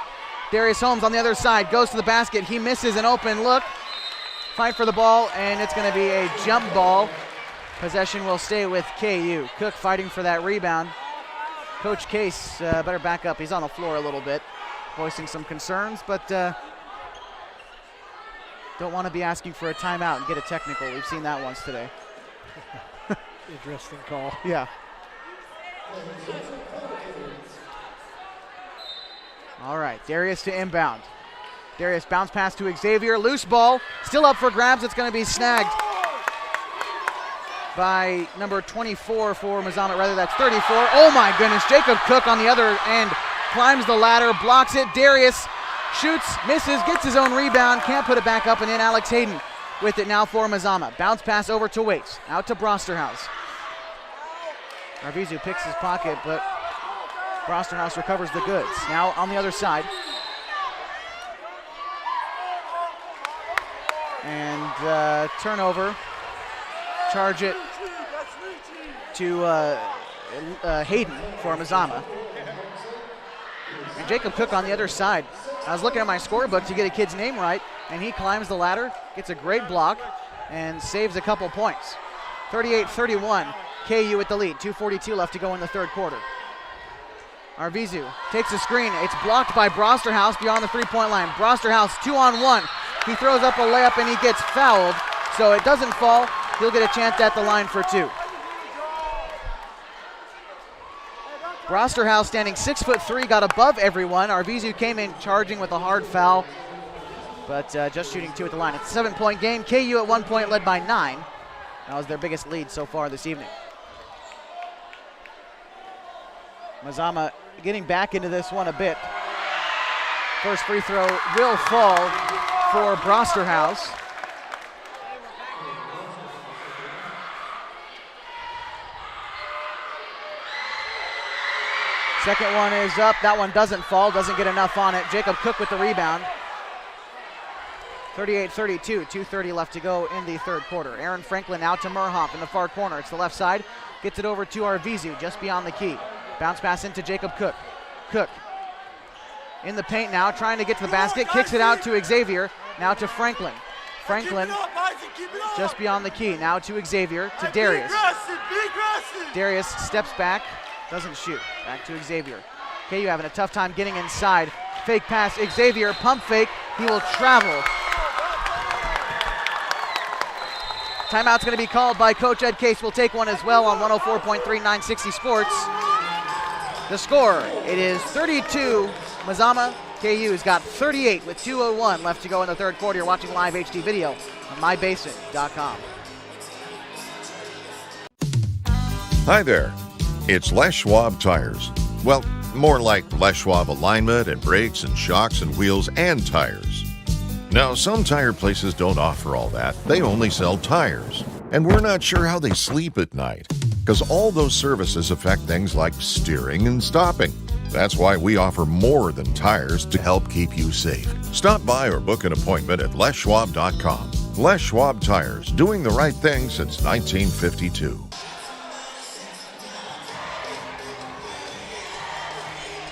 Darius Holmes on the other side goes to the basket. He misses an open look. Fight for the ball, and it's going to be a jump ball. Possession will stay with KU. Cook fighting for that rebound. Coach Case better back up. He's on the floor a little bit, voicing some concerns, but don't want to be asking for a timeout and get a technical. We've seen that once today. Interesting call. Yeah. All right, Darius to inbound. Darius bounce pass to Xavier. Loose ball, still up for grabs. It's going to be snagged by number 24 for Mazama, rather that's 34. Oh my goodness, Jacob Cook on the other end climbs the ladder, blocks it. Darius shoots, misses, gets his own rebound, can't put it back up, and in Alex Hayden with it now for Mazama. Bounce pass over to Waits, out to Brosterhouse. Arvizu picks his pocket, but Brosterhouse recovers the goods. Now on the other side. And turnover. Charge it to Hayden for Mazama. And Jacob Cook on the other side. I was looking at my scorebook to get a kid's name right, and he climbs the ladder, gets a great block, and saves a couple points. 38-31, KU with the lead. 2:42 left to go in the third quarter. Arvizu takes a screen. It's blocked by Brosterhouse beyond the three-point line. Brosterhouse 2-on-1. He throws up a layup and he gets fouled, so it doesn't fall. He'll get a chance at the line for 2. Brosterhouse standing 6'3", got above everyone. Arvizu came in charging with a hard foul, but just shooting 2 at the line. It's a 7-point game. KU at 1 point led by 9. That was their biggest lead so far this evening. Mazama getting back into this one a bit. First free throw will fall for Brosterhouse. Second one is up. That one doesn't fall, doesn't get enough on it. Jacob Cook with the rebound. 38-32, 2:30 left to go in the third quarter. Aaron Franklin out to Murhoff in the far corner. It's the left side. Gets it over to Arvizu just beyond the key. Bounce pass into Jacob Cook. Cook in the paint now, trying to get to the basket. Kicks it out to Xavier. Now to Franklin. Franklin just beyond the key. Now to Xavier, to Darius. Darius steps back, doesn't shoot. Back to Xavier. KU having a tough time getting inside. Fake pass, Xavier, pump fake. He will travel. Timeout's going to be called by Coach Ed Case. We'll take one as well on 104.3 960 Sports. The score, it is 32. Mazama. KU's got 38 with 2:01 left to go in the third quarter. You're watching live HD video on mybasin.com. Hi there. It's Les Schwab Tires. Well, more like Les Schwab alignment and brakes and shocks and wheels and tires. Now, some tire places don't offer all that. They only sell tires. And we're not sure how they sleep at night, because all those services affect things like steering and stopping. That's why we offer more than tires to help keep you safe. Stop by or book an appointment at leschwab.com. Les Schwab Tires, doing the right thing since 1952.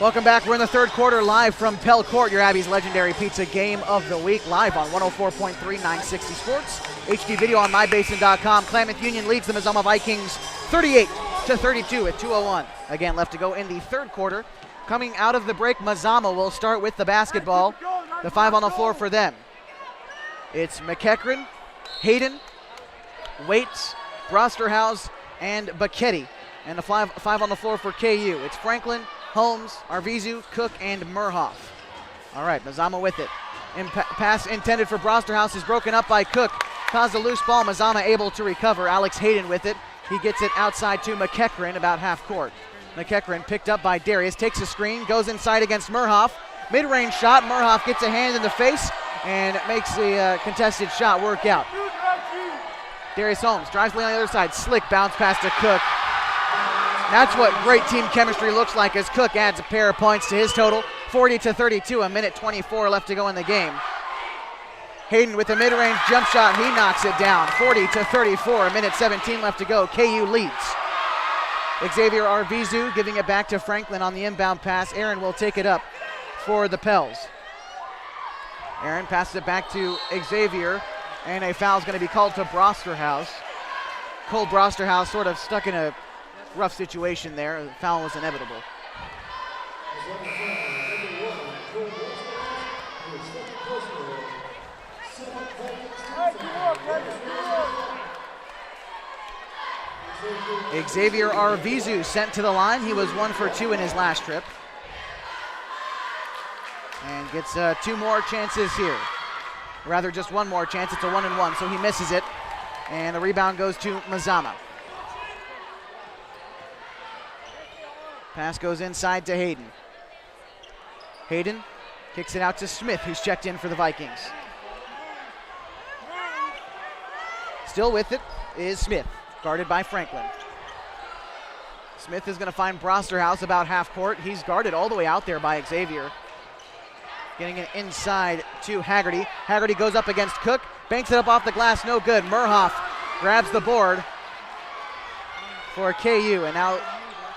Welcome back. We're in the third quarter live from Pell Court, your Abby's legendary pizza game of the week, live on 104.3 960 Sports. HD video on mybasin.com. Klamath Union leads the Mazama Vikings 38-32 at 2:01. Again, left to go in the third quarter. Coming out of the break, Mazama will start with the basketball. The 5 on the floor for them. It's McEachran, Hayden, Waits, Brosterhouse, and Bacchetti. And the five on the floor for KU. It's Franklin, Holmes, Arvizu, Cook, and Murhoff. All right, Mazama with it. Pass intended for Brosterhouse is broken up by Cook. Caused a loose ball. Mazama able to recover. Alex Hayden with it. He gets it outside to McEachran, about half court. McEachran picked up by Darius, takes a screen, goes inside against Murhoff. Mid-range shot. Murhoff gets a hand in the face and makes the contested shot work out. Darius Holmes drives lane on the other side. Slick bounce pass to Cook. That's what great team chemistry looks like as Cook adds a pair of points to his total. 40-32, a minute 24 left to go in the game. Hayden with a mid-range jump shot, he knocks it down. 40-34, a minute 17 left to go. KU leads. Xavier Arvizu giving it back to Franklin on the inbound pass. Aaron will take it up for the Pels. Aaron passes it back to Xavier, and a foul is going to be called to Brosterhouse. Cole Brosterhouse sort of stuck in a rough situation there. The foul was inevitable. Xavier Arvizu sent to the line. He was 1 for 2 in his last trip. And gets 2 more chances here. Rather, just 1 more chance. It's a 1-and-1, so he misses it. And the rebound goes to Mazama. Pass goes inside to Hayden. Hayden kicks it out to Smith, who's checked in for the Vikings. Still with it is Smith, guarded by Franklin. Smith is going to find Brosterhouse about half court. He's guarded all the way out there by Xavier. Getting it inside to Haggerty. Haggerty goes up against Cook, banks it up off the glass, no good. Murhoff grabs the board for KU, and now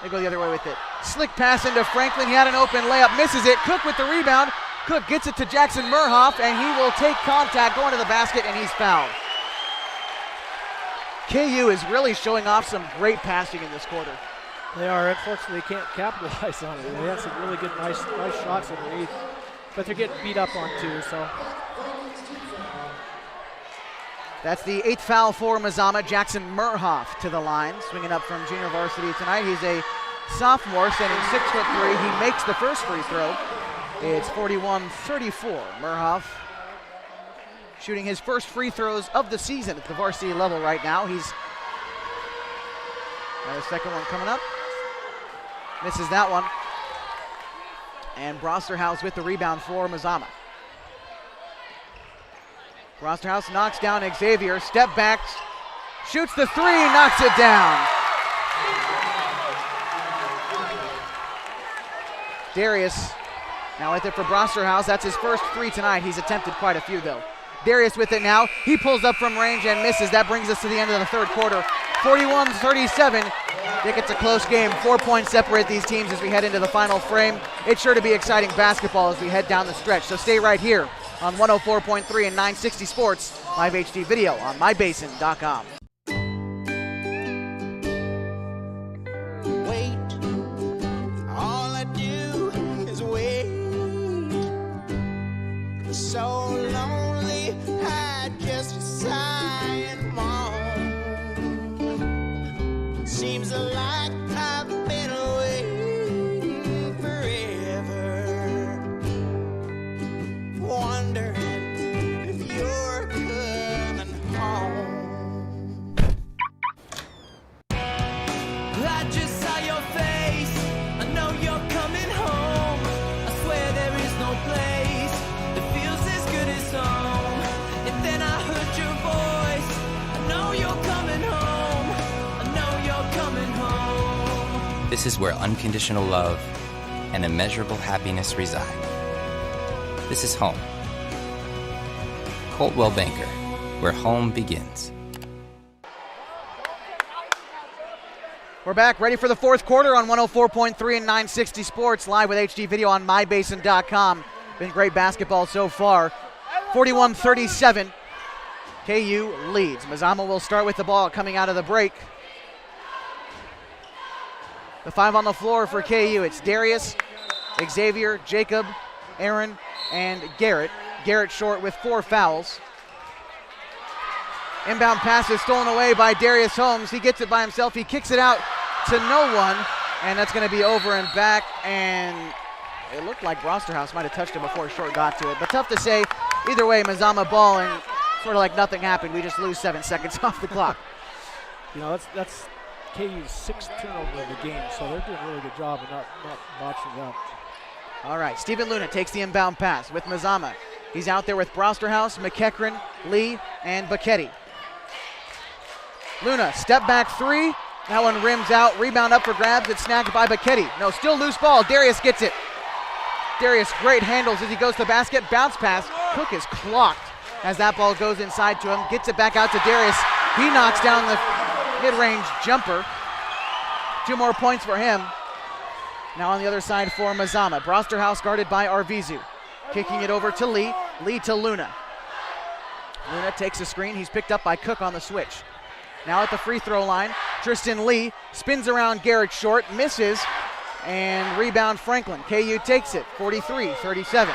they go the other way with it. Slick pass into Franklin. He had an open layup, misses it. Cook with the rebound. Cook gets it to Jackson Murhoff, and he will take contact going to the basket, and he's fouled. KU is really showing off some great passing in this quarter. They are. Unfortunately, they can't capitalize on it. They had some really good, nice shots underneath, but they're getting beat up on too. So that's the 8th foul for Mazama. Jackson Murhoff to the line, swinging up from junior varsity tonight. He's a sophomore, standing 6'3". He makes the first free throw. It's 41-34. Murhoff shooting his first free throws of the season at the varsity level right now. He's got a second one coming up. Misses that one. And Brosterhouse with the rebound for Mazama. Brosterhouse knocks down Xavier, step back, shoots the 3, knocks it down. Darius now with it for Brosterhouse. That's his first 3 tonight. He's attempted quite a few though. Darius with it now. He pulls up from range and misses. That brings us to the end of the third quarter. 41-37. I think it's a close game. 4 points separate these teams as we head into the final frame. It's sure to be exciting basketball as we head down the stretch. So stay right here on 104.3 and 960 Sports, live HD video on mybasin.com. All I do is wait. So lonely, I just sigh and moan. Seems like I've been waiting forever, wondering if you're coming home. I just saw your face. I know you're coming home. I swear there is no place that feels as good as home. And then I heard your voice. I know you're coming home. I know you're coming home. This is where unconditional love and immeasurable happiness reside. This is home. Coldwell Banker, where home begins. We're back, ready for the fourth quarter on 104.3 and 960 Sports, live with HD video on mybasin.com. Been great basketball so far. 41-37, KU leads. Mazama will start with the ball coming out of the break. The 5 on the floor for KU. It's Darius, Xavier, Jacob, Aaron, and Garrett. Garrett short with 4 fouls. Inbound pass is stolen away by Darius Holmes. He gets it by himself. He kicks it out to no one, and that's going to be over and back. And it looked like Brosterhouse might have touched him before Short got to it. But tough to say. Either way, Mazama ball, and sort of like nothing happened. We just lose 7 seconds off the clock. You know, that's KU's 6th turnover of the game, so they're doing a really good job of not botching it up. All right, Stephen Luna takes the inbound pass with Mazama. He's out there with Brosterhouse, McEachran, Lee, and Bacchetti. Luna, step back 3. That one rims out. Rebound up for grabs. It's snagged by Bacchetti. No, still loose ball. Darius gets it. Darius, great handles as he goes to the basket. Bounce pass. Cook is clocked as that ball goes inside to him. Gets it back out to Darius. He knocks down the mid-range jumper. 2 more points for him. Now on the other side for Mazama. Brosterhouse guarded by Arvizu. Kicking it over to Lee. Lee to Luna. Luna takes a screen. He's picked up by Cook on the switch. Now at the free throw line, Tristan Lee spins around Garrett Short, misses, and rebound Franklin. KU takes it, 43-37.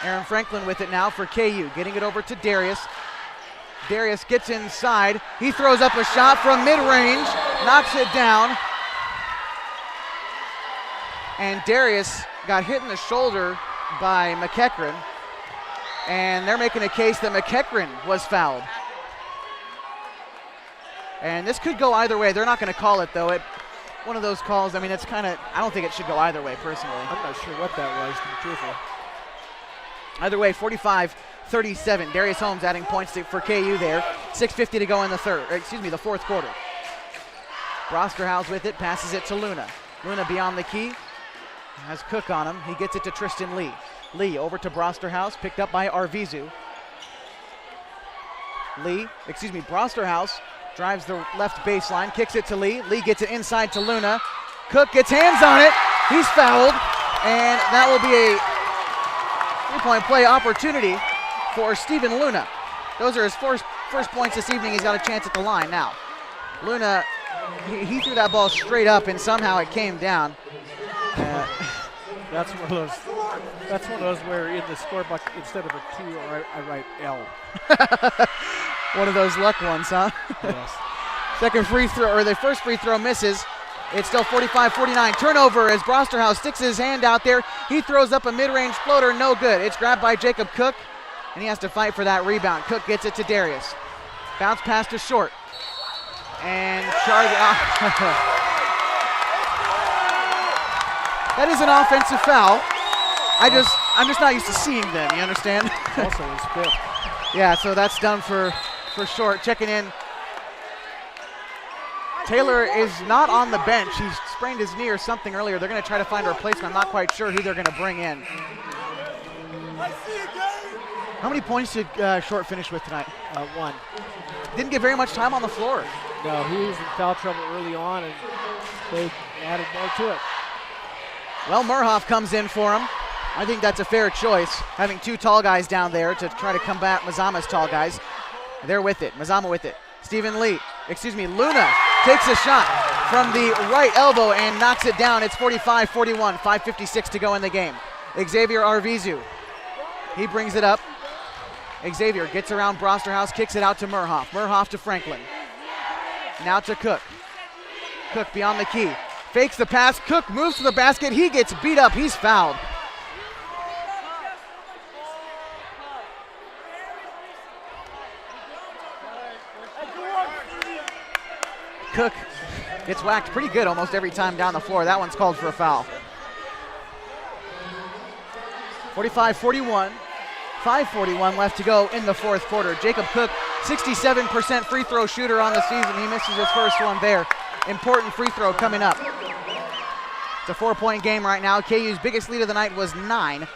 Aaron Franklin with it now for KU, getting it over to Darius. Darius gets inside. He throws up a shot from mid-range, knocks it down. And Darius got hit in the shoulder by McEachran. And they're making a case that McEachran was fouled. And this could go either way. They're not going to call it, though. One of those calls, I mean, it's kind of, I don't think it should go either way, personally. I'm not sure what that was, to be truthful. Either way, 45-37. Darius Holmes adding points for KU there. 6:50 to go in the the fourth quarter. Brosterhouse with it, passes it to Luna. Luna beyond the key, has Cook on him. He gets it to Tristan Lee. Lee over to Brosterhouse, picked up by Arvizu. Brosterhouse drives the left baseline, kicks it to Lee. Lee gets it inside to Luna. Cook gets hands on it. He's fouled, and that will be a three-point play opportunity for Stephen Luna. Those are his first points this evening. He's got a chance at the line now. Luna, he threw that ball straight up, and somehow it came down. That's one of those where in the scorebook, instead of a 2, I write L. One of those luck ones, huh? Yes. The first free throw misses. It's still 45-49. Turnover as Brosterhouse sticks his hand out there. He throws up a mid-range floater, no good. It's grabbed by Jacob Cook, and he has to fight for that rebound. Cook gets it to Darius. Bounce pass to Short. And charge. That is an offensive foul. I'm just not used to seeing them, you understand? Also his 5th. Yeah, so that's done for Short. Checking in. Taylor is not on the bench. He's sprained his knee or something earlier. They're going to try to find a replacement. I'm not quite sure who they're going to bring in. I see it, guys. How many points did Short finish with tonight? 1. Didn't get very much time on the floor. No, he was in foul trouble early on, and they added more to it. Well, Murhoff comes in for him. I think that's a fair choice, having 2 tall guys down there to try to combat Mazama's tall guys. They're with it. Mazama with it. Luna takes a shot from the right elbow and knocks it down. It's 45-41, 5:56 to go in the game. Xavier Arvizu, he brings it up. Xavier gets around Brosterhouse, kicks it out to Murhoff. Murhoff to Franklin. Now to Cook. Cook beyond the key. Fakes the pass. Cook moves to the basket. He gets beat up. He's fouled. Cook gets whacked pretty good almost every time down the floor. That one's called for a foul. 45-41. 5:41 left to go in the fourth quarter. Jacob Cook, 67% free throw shooter on the season. He misses his first one there. Important free throw coming up. It's a 4-point game right now. KU's biggest lead of the night was 9.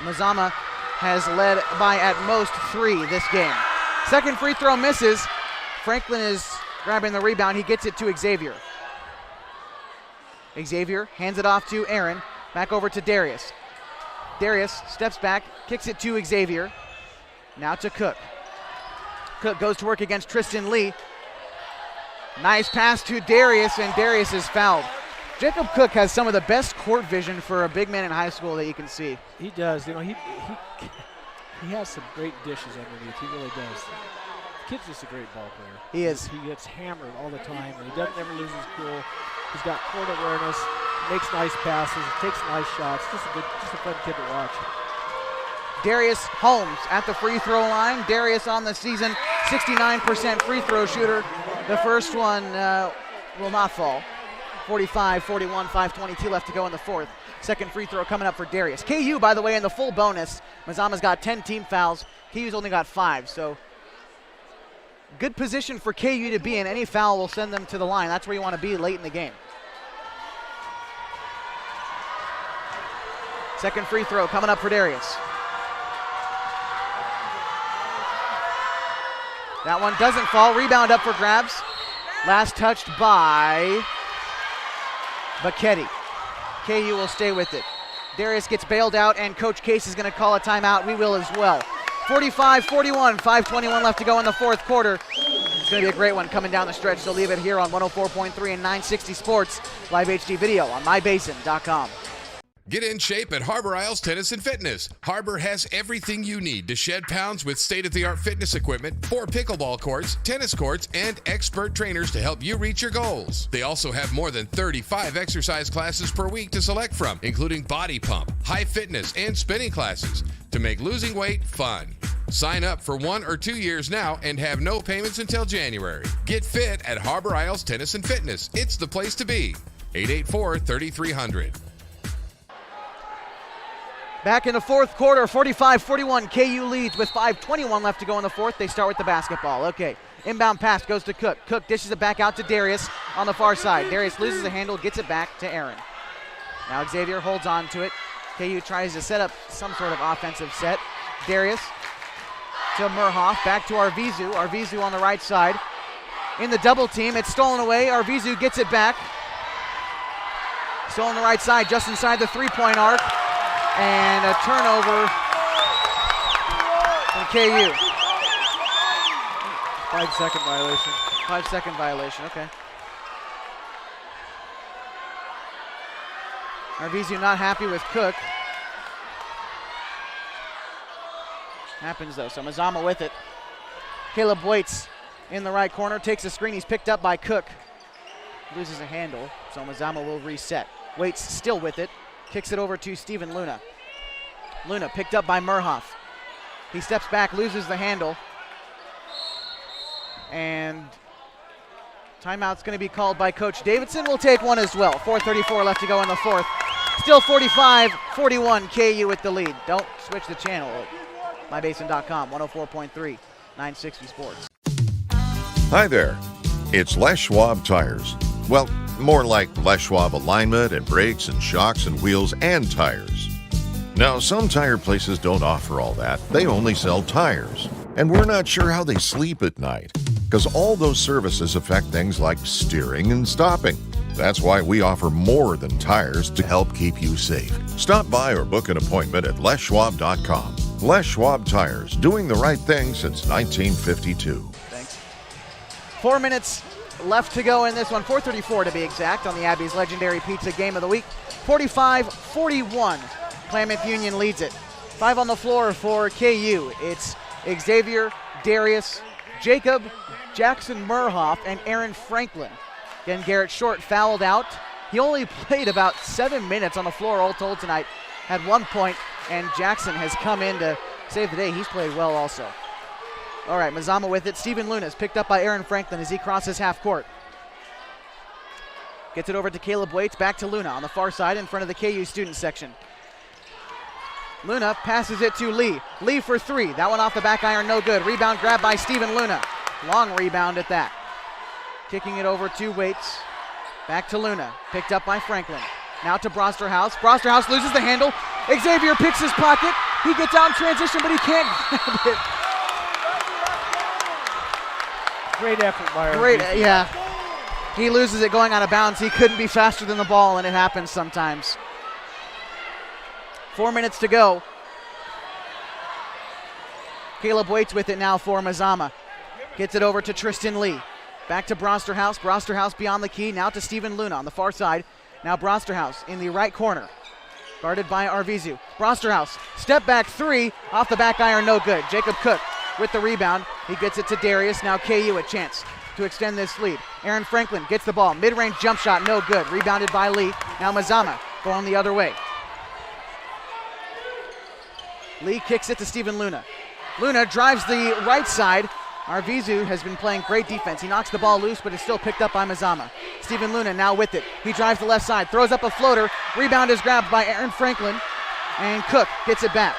Mazama has led by at most 3 this game. Second free throw misses. Franklin is grabbing the rebound. He gets it to Xavier. Xavier hands it off to Aaron. Back over to Darius. Darius steps back, kicks it to Xavier. Now to Cook. Cook goes to work against Tristan Lee. Nice pass to Darius, and Darius is fouled. Jacob Cook has some of the best court vision for a big man in high school that you can see. He does. You know, he has some great dishes underneath. He really does. The kid's just a great ball player. He is. He gets hammered all the time, and he doesn't ever lose his cool. He's got court awareness, makes nice passes, takes nice shots. Just a fun kid to watch. Darius Holmes at the free throw line. Darius on the season, 69% free throw shooter. The first one will not fall. 45-41, 5:22 left to go in the fourth. Second free throw coming up for Darius. KU, by the way, in the full bonus. Mazama's got 10 team fouls. KU's only got 5, so good position for KU to be in. Any foul will send them to the line. That's where you want to be late in the game. Second free throw coming up for Darius. That one doesn't fall. Rebound up for grabs. Last touched by Bacchetti. KU will stay with it. Darius gets bailed out, and Coach Case is going to call a timeout. We will as well. 45-41, 5:21 left to go in the fourth quarter. It's going to be a great one coming down the stretch, so leave it here on 104.3 and 960 Sports. Live HD video on mybasin.com. Get in shape at Harbor Isles Tennis and Fitness. Harbor has everything you need to shed pounds with state-of-the-art fitness equipment, 4 pickleball courts, tennis courts, and expert trainers to help you reach your goals. They also have more than 35 exercise classes per week to select from, including body pump, high fitness, and spinning classes to make losing weight fun. Sign up for 1 or 2 years now and have no payments until January. Get fit at Harbor Isles Tennis and Fitness. It's the place to be. 884-3300. Back in the fourth quarter, 45-41, KU leads with 5:21 left to go in the fourth. They start with the basketball. Okay, inbound pass goes to Cook. Cook dishes it back out to Darius on the far side. Darius loses the handle, gets it back to Aaron. Now Xavier holds on to it. KU tries to set up some sort of offensive set. Darius to Murhoff, back to Arvizu. Arvizu on the right side. In the double team, it's stolen away. Arvizu gets it back. Still on the right side, just inside the three-point arc. And a turnover from KU. 5-second violation. 5-second violation, okay. Arvizu not happy with Cook. Happens though, so Mazama with it. Caleb Waits in the right corner, takes a screen, he's picked up by Cook. Loses a handle, so Mazama will reset. Waits still with it. Kicks it over to Steven Luna. Luna picked up by Murhoff. He steps back, loses the handle. And timeout's going to be called by Coach Davidson. We'll take one as well. 4:34 left to go in the fourth. Still 45-41, KU with the lead. Don't switch the channel at mybasin.com, 104.3, 960 Sports. Hi there. It's Les Schwab Tires. Well, more like Les Schwab alignment and brakes and shocks and wheels and tires. Now, some tire places don't offer all that. They only sell tires. And we're not sure how they sleep at night, because all those services affect things like steering and stopping. That's why we offer more than tires to help keep you safe. Stop by or book an appointment at leschwab.com. Les Schwab Tires, doing the right thing since 1952. Thanks. 4 minutes left to go in this one, 4:34 to be exact, on the Abbey's legendary pizza game of the week. 45-41. Klamath Union leads it. 5 on the floor for KU. It's Xavier, Darius, Jacob, Jackson Murhoff, and Aaron Franklin. Again, Garrett Short fouled out. He only played about 7 minutes on the floor all told tonight. Had 1 point, and Jackson has come in to save the day. He's played well also. All right, Mazama with it. Steven Luna is picked up by Aaron Franklin as he crosses half court. Gets it over to Caleb Waits, back to Luna on the far side in front of the KU student section. Luna passes it to Lee. Lee for 3. That one off the back iron, no good. Rebound grab by Steven Luna. Long rebound at that. Kicking it over to Waits. Back to Luna. Picked up by Franklin. Now to Brosterhouse. Brosterhouse loses the handle. Xavier picks his pocket. He gets out in transition, but he can't grab it. Great effort by our Great, defense. yeah. He loses it going out of bounds. He couldn't be faster than the ball, and it happens sometimes. 4 minutes to go. Caleb Waits with it now for Mazama. Gets it over to Tristan Lee. Back to Brosterhouse. Brosterhouse beyond the key. Now to Steven Luna on the far side. Now Brosterhouse in the right corner. Guarded by Arvizu. Brosterhouse, step back 3. Off the back iron, no good. Jacob Cook with the rebound. He gets it to Darius. Now KU a chance to extend this lead. Aaron Franklin gets the ball. Mid-range jump shot, no good. Rebounded by Lee. Now Mazama going the other way. Lee kicks it to Steven Luna. Luna drives the right side. Arvizu has been playing great defense. He knocks the ball loose, but it's still picked up by Mazama. Steven Luna now with it. He drives the left side, throws up a floater. Rebound is grabbed by Aaron Franklin, and Cook gets it back.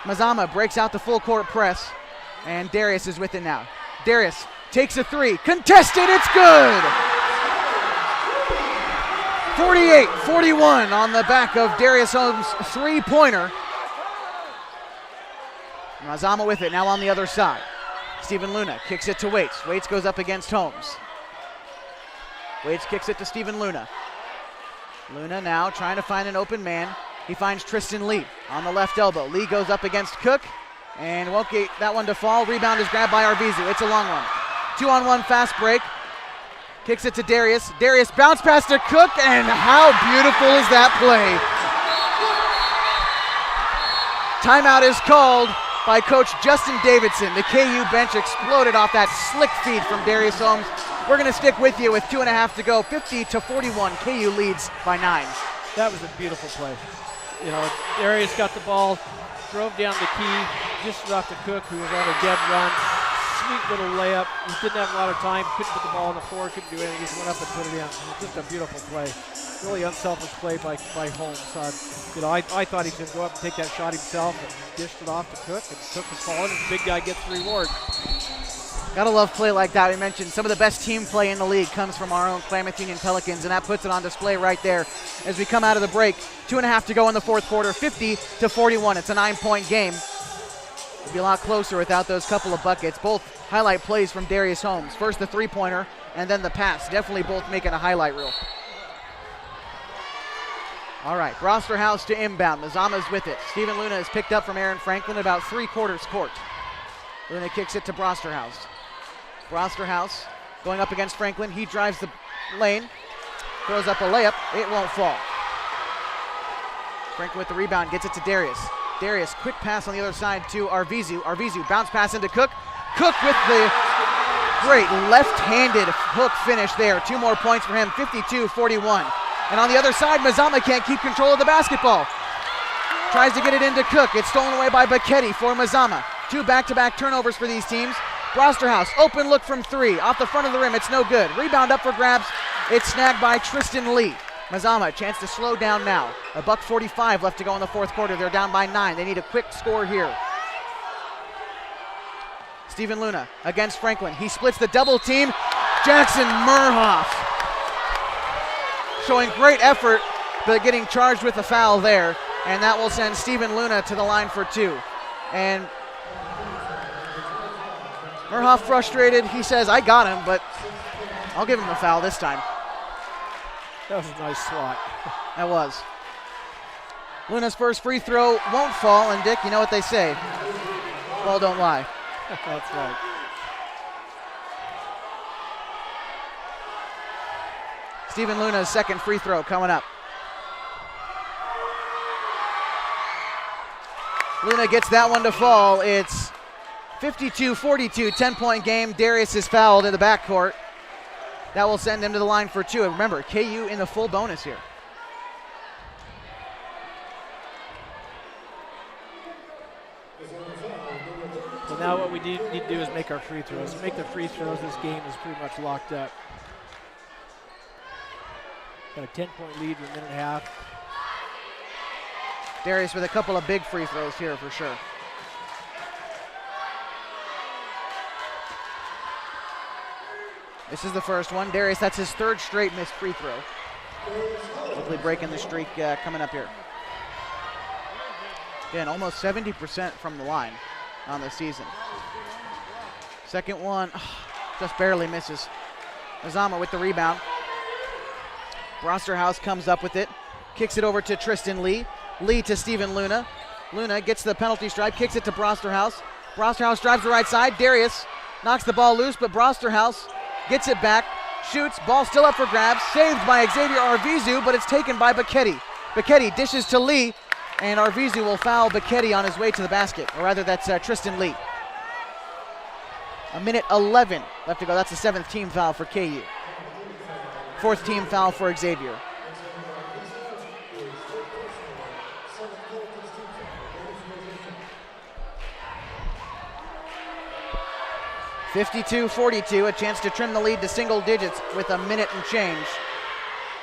Mazama breaks out the full court press, and Darius is with it now. Darius takes a 3. Contested, it's good! 48-41 on the back of Darius Holmes' three-pointer. Mazama with it now on the other side. Steven Luna kicks it to Waits. Waits goes up against Holmes. Waits kicks it to Steven Luna. Luna now trying to find an open man. He finds Tristan Lee on the left elbow. Lee goes up against Cook and won't get that one to fall. Rebound is grabbed by Arvizu. It's a long one. 2-on-1 fast break. Kicks it to Darius. Darius bounce pass to Cook, and how beautiful is that play? Timeout is called by Coach Justin Davidson. The KU bench exploded off that slick feed from Darius Holmes. We're going to stick with you with 2.5 to go. 50-41. KU leads by 9. That was a beautiful play. You know, Darius got the ball, drove down the key, just off to Cook, who was on a dead run. Sweet little layup. He didn't have a lot of time. Couldn't put the ball on the floor. Couldn't do anything. He just went up and put it in. Just a beautiful play. Really unselfish play by Holmes. You know, I thought he was going to go up and take that shot himself and dished it off to Cook, and Cook was falling, and the big guy gets the reward. Gotta love play like that. We mentioned some of the best team play in the league comes from our own Klamath Union Pelicans, and that puts it on display right there as we come out of the break. 2.5 to go in the fourth quarter, 50-41. It's a 9-point game. It'd be a lot closer without those couple of buckets. Both highlight plays from Darius Holmes. First the three-pointer, and then the pass. Definitely both making a highlight reel. All right, Brosterhouse to inbound. Mazama's with it. Steven Luna is picked up from Aaron Franklin about 3/4 court. Luna kicks it to Brosterhouse. Brosterhouse going up against Franklin. He drives the lane, throws up a layup. It won't fall. Franklin with the rebound, gets it to Darius. Darius, quick pass on the other side to Arvizu. Arvizu, bounce pass into Cook. Cook with the great left-handed hook finish there. 2 more points for him, 52-41. And on the other side, Mazama can't keep control of the basketball. Tries to get it into Cook. It's stolen away by Bacchetti for Mazama. 2 back-to-back turnovers for these teams. Brosterhouse, open look from 3. Off the front of the rim, it's no good. Rebound up for grabs. It's snagged by Tristan Lee. Mazama, a chance to slow down now. $1:45 left to go in the fourth quarter. They're down by 9. They need a quick score here. Steven Luna against Franklin. He splits the double team. Jackson Murhoff showing great effort, but getting charged with a foul there. and that will send Steven Luna to the line for 2. And Murhoff frustrated. He says, I got him, but I'll give him a foul this time. That was a nice swat. That was. Luna's first free throw won't fall, and Dick, you know what they say. Ball don't lie. That's right. Steven Luna's second free throw coming up. Luna gets that one to fall. It's 52-42, 10-point game. Darius is fouled in the backcourt. That will send him to the line for 2. And remember, KU in the full bonus here. So now what we need to do is make our free throws. Make the free throws. This game is pretty much locked up. Got a 10-point lead with a minute and a half. Darius with a couple of big free throws here for sure. This is the first one. Darius, that's his third straight missed free throw. Hopefully breaking the streak coming up here. Again, almost 70% from the line on the season. Second one, just barely misses. Mazama with the rebound. Brosterhouse comes up with it. Kicks it over to Tristan Lee. Lee to Steven Luna. Luna gets the penalty stripe, kicks it to Brosterhouse. Brosterhouse drives the right side. Darius knocks the ball loose, but Brosterhouse gets it back, shoots, ball still up for grabs, saved by Xavier Arvizu, but it's taken by Bacchetti. Bacchetti dishes to Lee, and Arvizu will foul Bacchetti on his way to the basket, or rather that's Tristan Lee. A minute 11 left to go. That's the 7th team foul for KU. 4th team foul for Xavier. (52-42), a chance to trim the lead to single digits with a minute and change.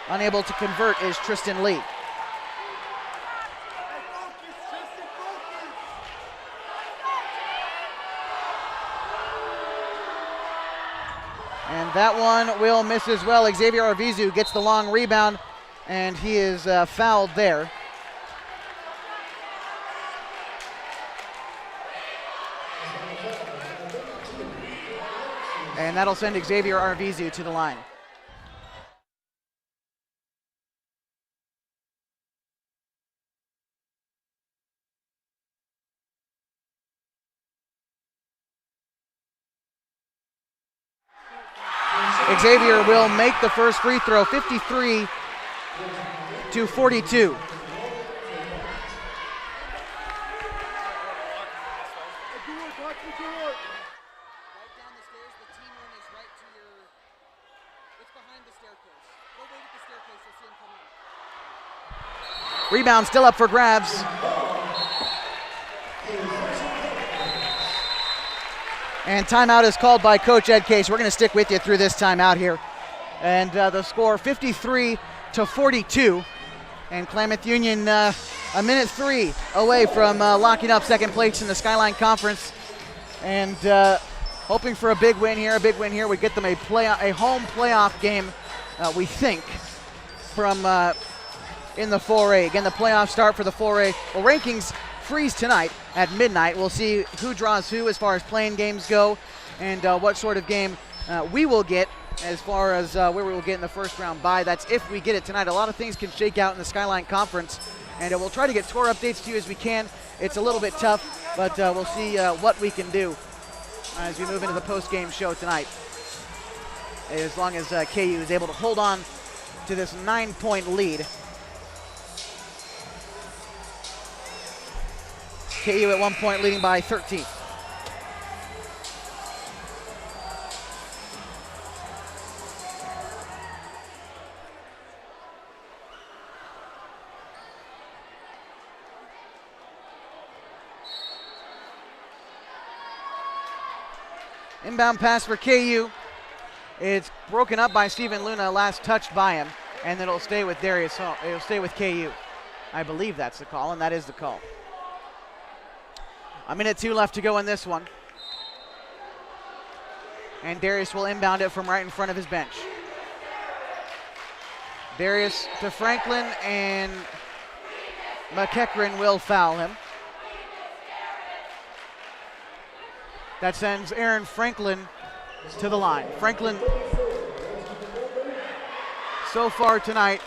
Unable to convert is Tristan Lee. And that one will miss as well. Xavier Arvizu gets the long rebound, and he is fouled there. And that'll send Xavier Arvizu to the line. Xavier will make the first free throw, 53-42. Rebound still up for grabs. And timeout is called by Coach Ed Case. We're going to stick with you through this timeout here. And the score 53-42. And Klamath Union a minute 3 away from locking up second place in the Skyline Conference. And hoping for a big win here. would get them a home playoff game, we think, from in the 4A. Again, the playoffs start for the 4A. Well, rankings freeze tonight at midnight. We'll see who draws who as far as playing games go, and what sort of game we will get as far as where we will get in the first round bye. That's if we get it tonight. A lot of things can shake out in the Skyline Conference, and we'll try to get score updates to you as we can. It's a little bit tough, but we'll see what we can do as we move into the post-game show tonight. As long as KU is able to hold on to this 9-point lead. KU at 1 point leading by 13. Inbound pass for KU. It's broken up by Steven Luna, last touched by him, and it'll stay with Darius. It'll stay with KU. I believe that's the call, and that is the call. A minute 2 left to go in this one. And Darius will inbound it from right in front of his bench. Darius to Franklin, and McEachran will foul him. That sends Aaron Franklin to the line. Franklin, so far tonight,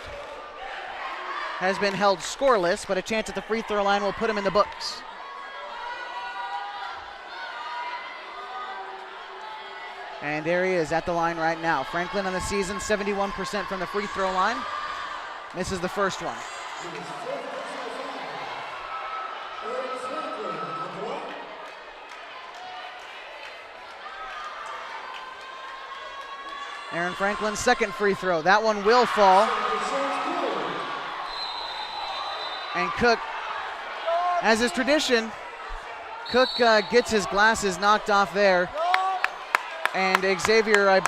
has been held scoreless, but a chance at the free throw line will put him in the books. And there he is at the line right now. Franklin on the season, 71% from the free throw line. Misses the first one. Aaron Franklin's second free throw. That one will fall. And Cook, as is tradition, Cook gets his glasses knocked off there. And Xavier, I'm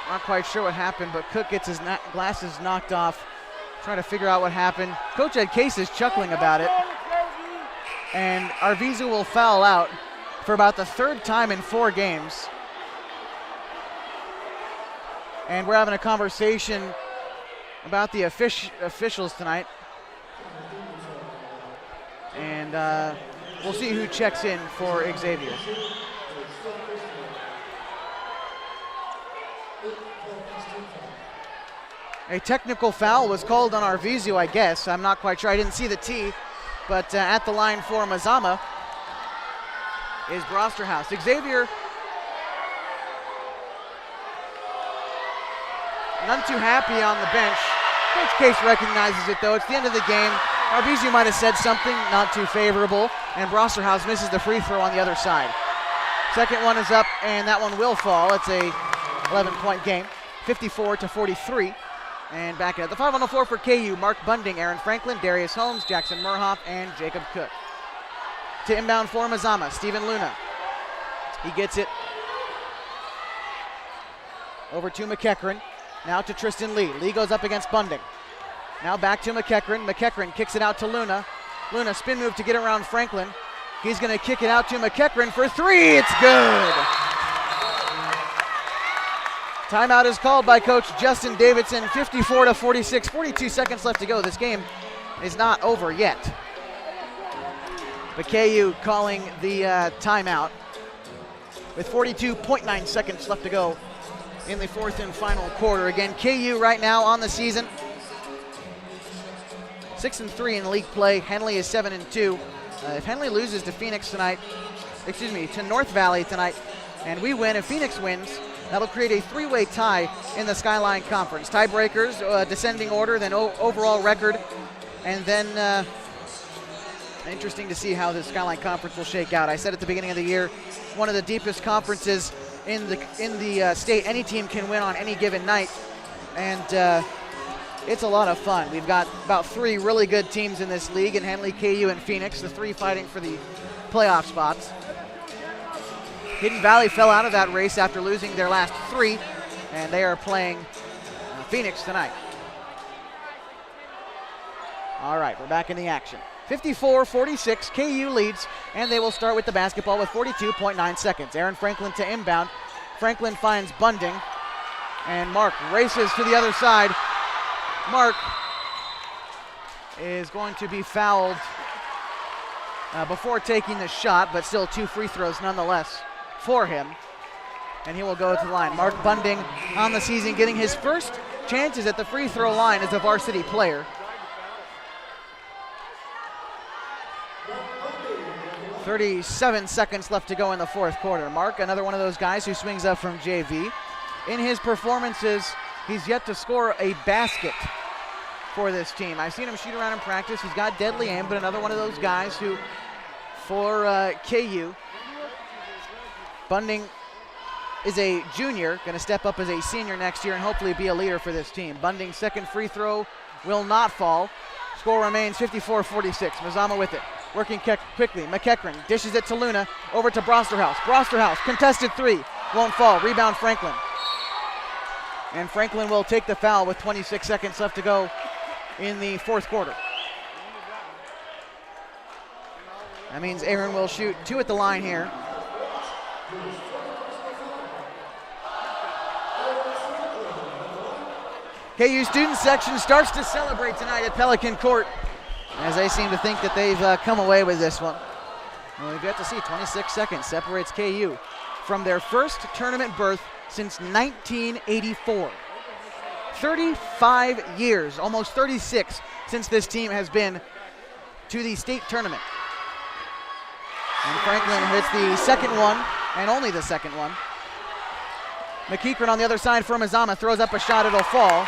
not quite sure what happened, but Cook gets his glasses knocked off, trying to figure out what happened. Coach Ed Case is chuckling about it. And Arvizu will foul out for about the third time in 4 games. And we're having a conversation about the officials tonight. And we'll see who checks in for Xavier. A technical foul was called on Arvizu, I guess. I'm not quite sure. I didn't see the T. But at the line for Mazama is Brosterhouse. Xavier, none too happy on the bench. Coach Case recognizes it, though. It's the end of the game. Arvizu might have said something not too favorable, and Brosterhouse misses the free throw on the other side. Second one is up, and that one will fall. It's a 11-point game, 54-43. And back at the 5 on the floor for KU, Mark Bunding, Aaron Franklin, Darius Holmes, Jackson Murhoff, and Jacob Cook. To inbound for Mazama, Steven Luna. He gets it over to McEachran. Now to Tristan Lee. Lee goes up against Bunding. Now back to McEachran. McEachran kicks it out to Luna. Luna spin move to get around Franklin. He's going to kick it out to McEachran for 3. It's good. Timeout is called by Coach Justin Davidson. 54-46. 42 seconds left to go. This game is not over yet. But KU calling the timeout with 42.9 seconds left to go in the fourth and final quarter. Again, KU right now on the season, 6-3 in league play. Henley is 7-2. If Henley loses to Phoenix tonight, to North Valley tonight, and we win, if Phoenix wins, that'll create a 3-way tie in the Skyline Conference. Tiebreakers, descending order, then overall record, and then interesting to see how the Skyline Conference will shake out. I said at the beginning of the year, one of the deepest conferences in the state. Any team can win on any given night, and it's a lot of fun. We've got about 3 really good teams in this league, in Henley, KU, and Phoenix, the 3 fighting for the playoff spots. Hidden Valley fell out of that race after losing their last 3, and they are playing Phoenix tonight. All right, we're back in the action. 54-46, KU leads, and they will start with the basketball with 42.9 seconds. Aaron Franklin to inbound. Franklin finds Bunding, and Mark races to the other side. Mark is going to be fouled before taking the shot, but still 2 free throws nonetheless for him, and he will go to the line. Mark Bunding on the season getting his first chances at the free throw line as a varsity player. 37 seconds left to go in the fourth quarter. Mark, another one of those guys who swings up from JV. In his performances, he's yet to score a basket for this team. I've seen him shoot around in practice. He's got deadly aim, but another one of those guys who, for KU, Bunding is a junior, going to step up as a senior next year and hopefully be a leader for this team. Bunding's second free throw will not fall. Score remains 54-46. Mazama with it. Working quickly. McEachran dishes it to Luna. Over to Brosterhouse. Brosterhouse, contested 3. Won't fall. Rebound Franklin. And Franklin will take the foul with 26 seconds left to go in the fourth quarter. That means Aaron will shoot 2 at the line here. KU student section starts to celebrate tonight at Pelican Court. as they seem to think that they've come away with this one. And we've got to see 26 seconds separates KU from their first tournament berth since 1984. 35 years, almost 36, since this team has been to the state tournament. And Franklin hits the second one, and only the second one. McEachran on the other side for Mazama, throws up a shot, it'll fall.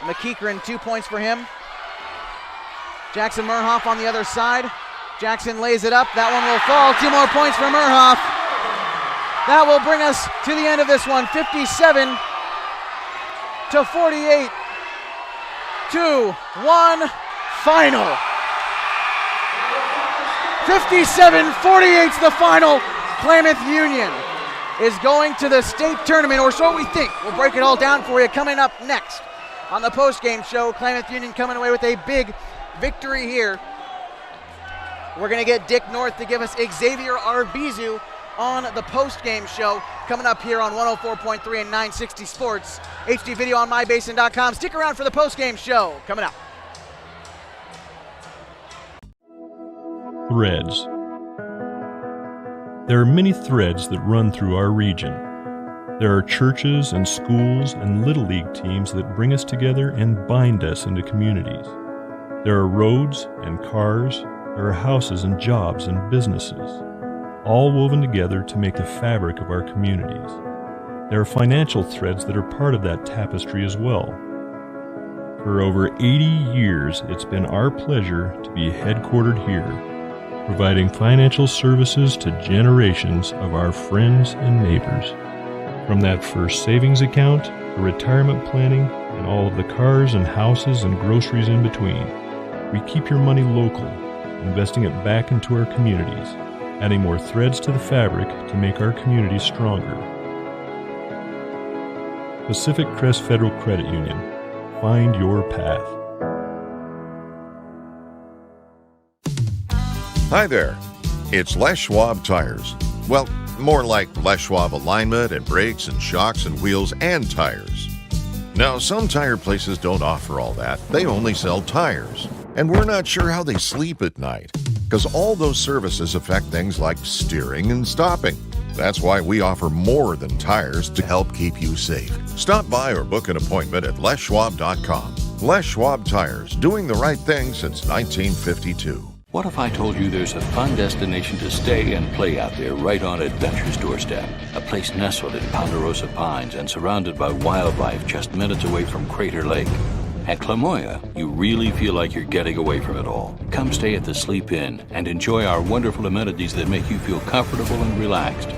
McEachran, 2 points for him. Jackson Murhoff on the other side. Jackson lays it up, that one will fall. 2 more points for Murhoff. That will bring us to the end of this one, 57-48. 2-1 final. 57-48's the final. Klamath Union is going to the state tournament, or so we think. We'll break it all down for you coming up next on the post-game show. Klamath Union coming away with a big victory here. We're going to get Dick North to give us Xavier Arbizu on the post-game show coming up here on 104.3 and 960 Sports. HD video on mybasin.com. Stick around for the post-game show coming up. Threads. There are many threads that run through our region. There are churches and schools and Little League teams that bring us together and bind us into communities. There are roads and cars. There are houses and jobs and businesses, all woven together to make the fabric of our communities. There are financial threads that are part of that tapestry as well. For over 80 years, it's been our pleasure to be headquartered here, providing financial services to generations of our friends and neighbors. From that first savings account, to retirement planning, and all of the cars and houses and groceries in between, we keep your money local, investing it back into our communities, adding more threads to the fabric to make our communities stronger. Pacific Crest Federal Credit Union. Find your path. Hi there. It's Les Schwab Tires. Well, more like Les Schwab alignment and brakes and shocks and wheels and tires. Now, some tire places don't offer all that. They only sell tires. And we're not sure how they sleep at night, because all those services affect things like steering and stopping. That's why we offer more than tires to help keep you safe. Stop by or book an appointment at leschwab.com. Les Schwab Tires, doing the right thing since 1952. What if I told you there's a fun destination to stay and play out there right on adventure's doorstep? A place nestled in Ponderosa Pines and surrounded by wildlife just minutes away from Crater Lake. At Klamoya, you really feel like you're getting away from it all. Come stay at the Sleep Inn and enjoy our wonderful amenities that make you feel comfortable and relaxed.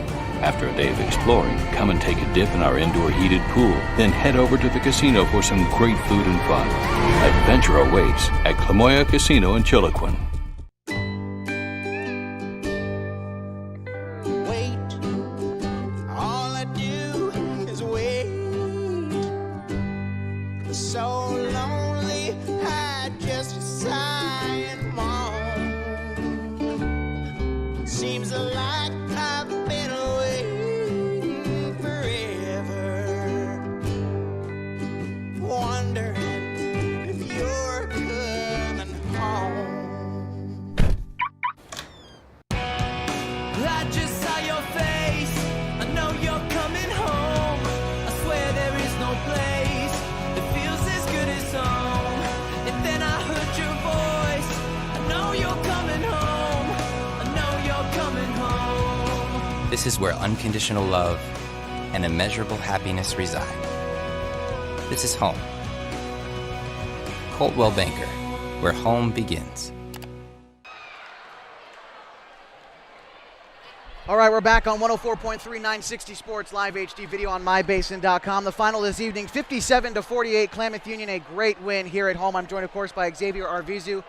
After a day of exploring, come and take a dip in our indoor heated pool. Then head over to the casino for some great food and fun. Adventure awaits at Klamoya Casino in Chiloquin. This is where unconditional love and immeasurable happiness reside. This is home. Coldwell Banker, where home begins. All right, we're back on 104.3 960 Sports Live HD video on mybasin.com. The final this evening, 57-48, Klamath Union, a great win here at home. I'm joined, of course, by Xavier Arbizu.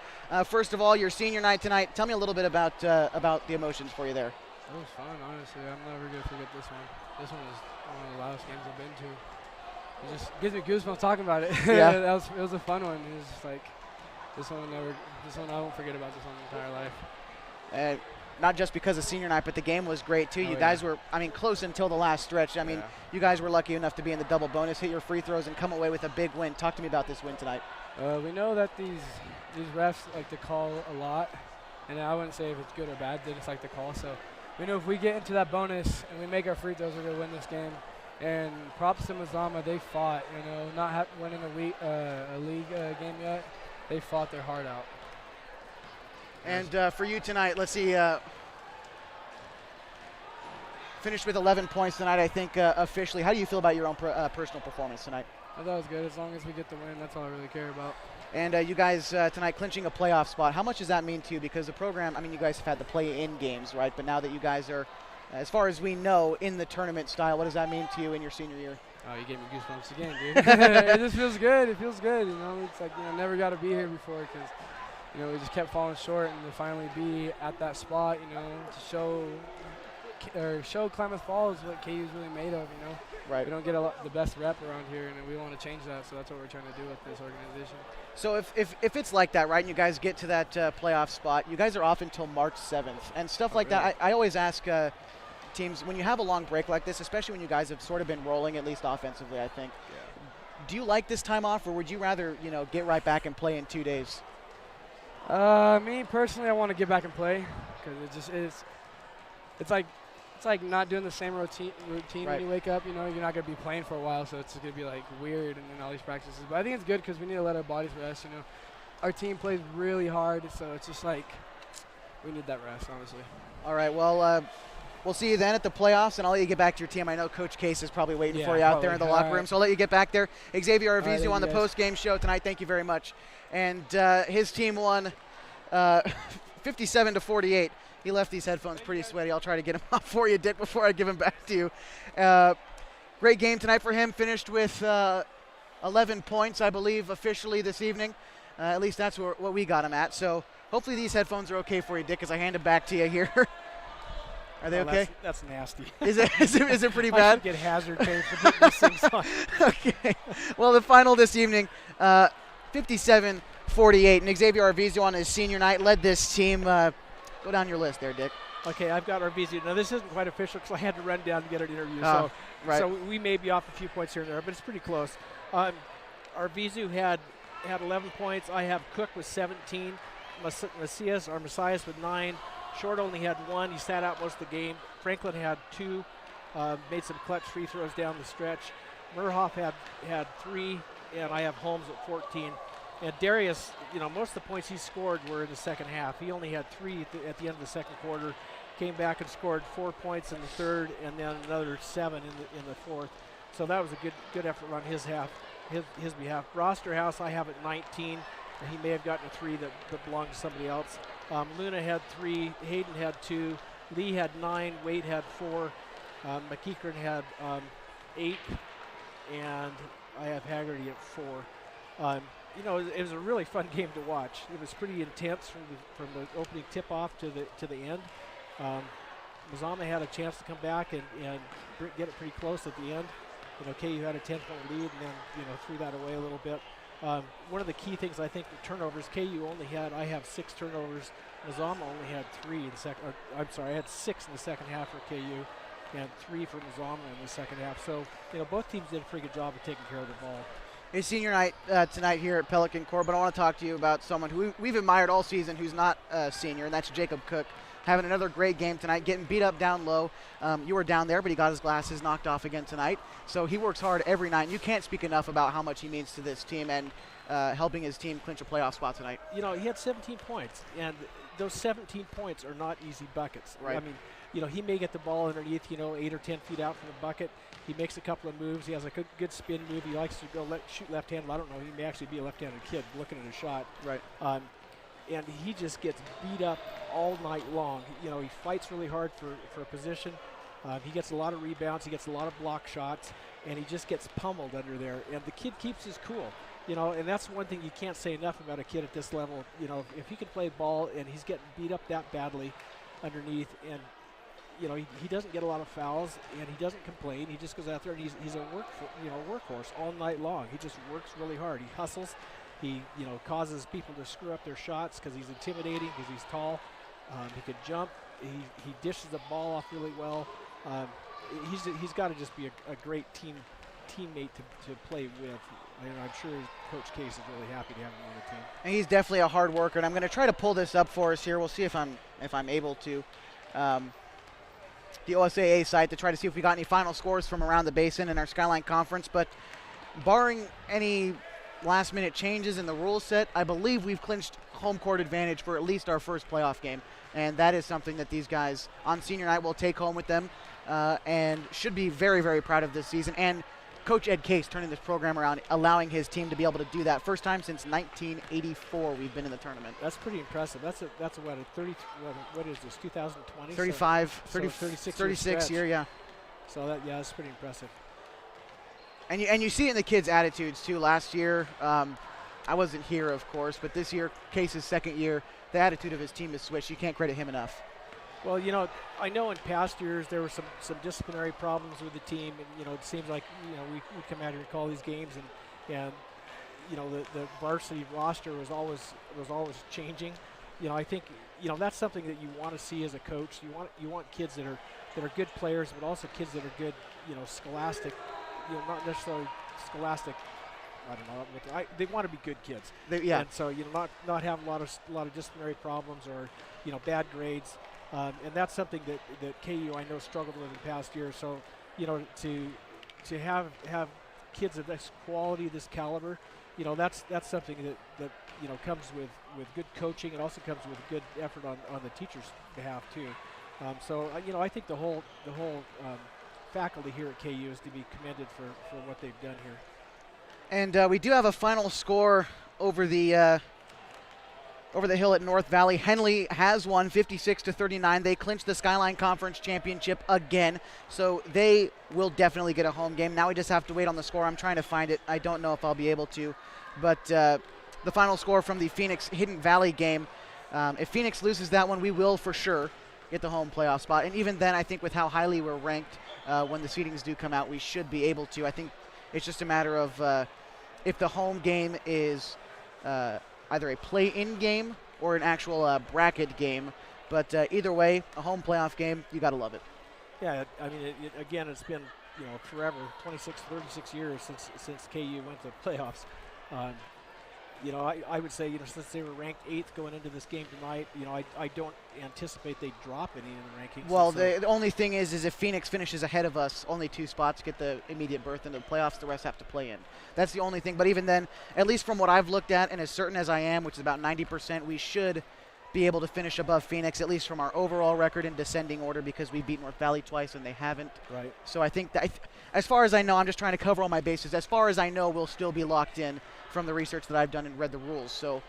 First of all, your senior night tonight. Tell me a little bit about the emotions for you there. It was fun, honestly. I'm never going to forget this one. This one was one of the loudest games I've been to. It just gives me goosebumps talking about it. Yeah. It was a fun one. It was just like, this one I won't forget about this one my entire life. not just because of senior night, but the game was great too. You guys were, I mean, close until the last stretch. I mean, you guys were lucky enough to be in the double bonus, hit your free throws, and come away with a big win. Talk to me about this win tonight. We know that these refs like to call a lot, and I wouldn't say if it's good or bad. They just like to call. So we know if we get into that bonus and we make our free throws, we're gonna win this game. And props to Mazama, they fought. You know, not winning a league game yet, they fought their heart out. And for you tonight, let's see. Finished with 11 points tonight, I think, officially. How do you feel about your own personal performance tonight? I thought it was good. As long as we get the win, that's all I really care about. And you guys tonight clinching a playoff spot. How much does that mean to you? Because the program, I mean, you guys have had the play-in games, right? But now that you guys are, as far as we know, in the tournament style, what does that mean to you in your senior year? Oh, you gave me goosebumps again, dude. It just feels good. It feels good, you know. It's like, you know, never got to be here before because, you know, we just kept falling short, and to finally be at that spot, you know, to show Klamath Falls what KU is really made of, you know. Right. We don't get the best rep around here, and we want to change that, so that's what we're trying to do with this organization. So if it's like that, right, and you guys get to that playoff spot, you guys are off until March 7th, and stuff like that. I always ask teams, when you have a long break like this, especially when you guys have sort of been rolling, at least offensively, I think, do you like this time off, or would you rather, you know, get right back and play in 2 days? Me personally, I want to get back and play because it just is. It's like not doing the same routine when you wake up. You know, you're not going to be playing for a while, so it's going to be like weird and then all these practices. But I think it's good because we need to let our bodies rest. You know, our team plays really hard, so it's just like we need that rest, honestly. All right, well, we'll see you then at the playoffs, and I'll let you get back to your team. I know Coach Case is probably waiting for you out there in the locker room, so I'll let you get back there. Xavier Arvizu on the post-game show tonight. Thank you very much. And his team won 57-48. He left these headphones pretty sweaty. I'll try to get them off for you, Dick, before I give them back to you. Great game tonight for him. Finished with 11 points, I believe, officially this evening. At least that's what we got him at. So hopefully these headphones are okay for you, Dick, as I hand them back to you here. Are they okay? That's nasty. Is it pretty bad? I should get hazard pay for putting these things on. Okay. Well, the final this evening, 57-48. And Xavier Arvizu on his senior night led this team. Go down your list there, Dick. Okay, I've got Arvizu. Now, this isn't quite official because I had to run down to get an interview. So we may be off a few points here and there, but it's pretty close. Arvizu had 11 points. I have Cook with 17. Messias with 9. Short only had 1. He sat out most of the game. Franklin had 2. Made some clutch free throws down the stretch. Murhoff had 3, and I have Holmes at 14. And Darius, you know, most of the points he scored were in the second half. He only had 3 at the end of the second quarter. Came back and scored 4 points in the third, and then another 7 in the fourth. So that was a good effort on his behalf. Brosterhouse, I have at 19. And he may have gotten a 3 that belonged to somebody else. Luna had 3. Hayden had 2. Lee had 9. Wade had 4. McEachern had 8. And I have Haggerty at 4. You know, it was a really fun game to watch. It was pretty intense from the opening tip-off to the end. Mazama had a chance to come back and get it pretty close at the end. You know, KU had a 10-point lead and then, you know, threw that away a little bit. One of the key things I think for turnovers, KU only had, I have 6 turnovers. Mazama only had 3 in the second. I had 6 in the second half for KU and 3 for Mazama in the second half. So, you know, both teams did a pretty good job of taking care of the ball. It's senior night tonight here at Pelican Court, but I want to talk to you about someone who we've admired all season who's not a senior, and that's Jacob Cook. Having another great game tonight, getting beat up down low. You were down there, but he got his glasses knocked off again tonight. So he works hard every night, and you can't speak enough about how much he means to this team and helping his team clinch a playoff spot tonight. You know, he had 17 points, and those 17 points are not easy buckets. Right. I mean, you know, he may get the ball underneath, you know, 8 or 10 feet out from the bucket. He makes a couple of moves. He has a good spin move. He likes to go shoot left-handed. I don't know. He may actually be a left-handed kid looking at a shot. Right. And he just gets beat up all night long. You know, he fights really hard for a position. He gets a lot of rebounds. He gets a lot of block shots, and he just gets pummeled under there. And the kid keeps his cool. You know, and that's one thing you can't say enough about a kid at this level. You know, if he can play ball and he's getting beat up that badly underneath, and you know, he doesn't get a lot of fouls, and he doesn't complain. He just goes out there and he's a workhorse all night long. He just works really hard. He hustles. He, you know, causes people to screw up their shots because he's intimidating, because he's tall. He can jump. he dishes the ball off really well. He's got to just be a great teammate to play with. I'm sure Coach Case is really happy to have him on the team. And he's definitely a hard worker, and I'm going to try to pull this up for us here. We'll see if I'm able to. The OSAA site to try to see if we got any final scores from around the basin in our Skyline Conference. But barring any last-minute changes in the rule set, I believe we've clinched home court advantage for at least our first playoff game. And that is something that these guys on senior night will take home with them and should be very, very proud of this season. And Coach Ed Case turning this program around, allowing his team to be able to do that. First time since 1984 we've been in the tournament. That's pretty impressive. That's a 30. What is this? 2020. 35, so 36 year, yeah. So that's pretty impressive. And you see it in the kids' attitudes too. Last year, I wasn't here, of course, but this year, Case's second year, the attitude of his team has switched. You can't credit him enough. Well, I know in past years there were some disciplinary problems with the team, and it seems like we come out here and call these games, and the varsity roster was always changing. I think that's something that you want to see as a coach. You want kids that are good players, but also kids that are good, scholastic, not necessarily scholastic. I don't know. They want to be good kids. Yeah. And so not have a lot of disciplinary problems or bad grades. And that's something that KU I know struggled with in past years. So, to have kids of this quality, this caliber, that's something that comes with good coaching. It also comes with good effort on the teacher's behalf too. So I think the whole faculty here at KU is to be commended for what they've done here. And we do have a final score over the hill at North Valley. Henley has won 56-39. They clinched the Skyline Conference Championship again, so they will definitely get a home game. Now we just have to wait on the score. I'm trying to find it. I don't know if I'll be able to, but the final score from the Phoenix Hidden Valley game, if Phoenix loses that one, we will for sure get the home playoff spot. And even then, I think with how highly we're ranked, when the seedings do come out, we should be able to. I think it's just a matter of if the home game is either a play-in game or an actual bracket game. But either way, a home playoff game, you got to love it. Yeah, I mean, again, it's been forever, 36 years since KU went to playoffs. I would say, since they were ranked 8th going into this game tonight, I don't anticipate they drop any in the rankings. Well, the only thing is if Phoenix finishes ahead of us, only 2 spots get the immediate berth into the playoffs. The rest have to play in. That's the only thing. But even then, at least from what I've looked at, and as certain as I am, which is about 90%, we should be able to finish above Phoenix, at least from our overall record in descending order, because we beat North Valley twice and they haven't. Right. So I think that, as far as I know, I'm just trying to cover all my bases. As far as I know, we'll still be locked in from the research that I've done and read the rules. So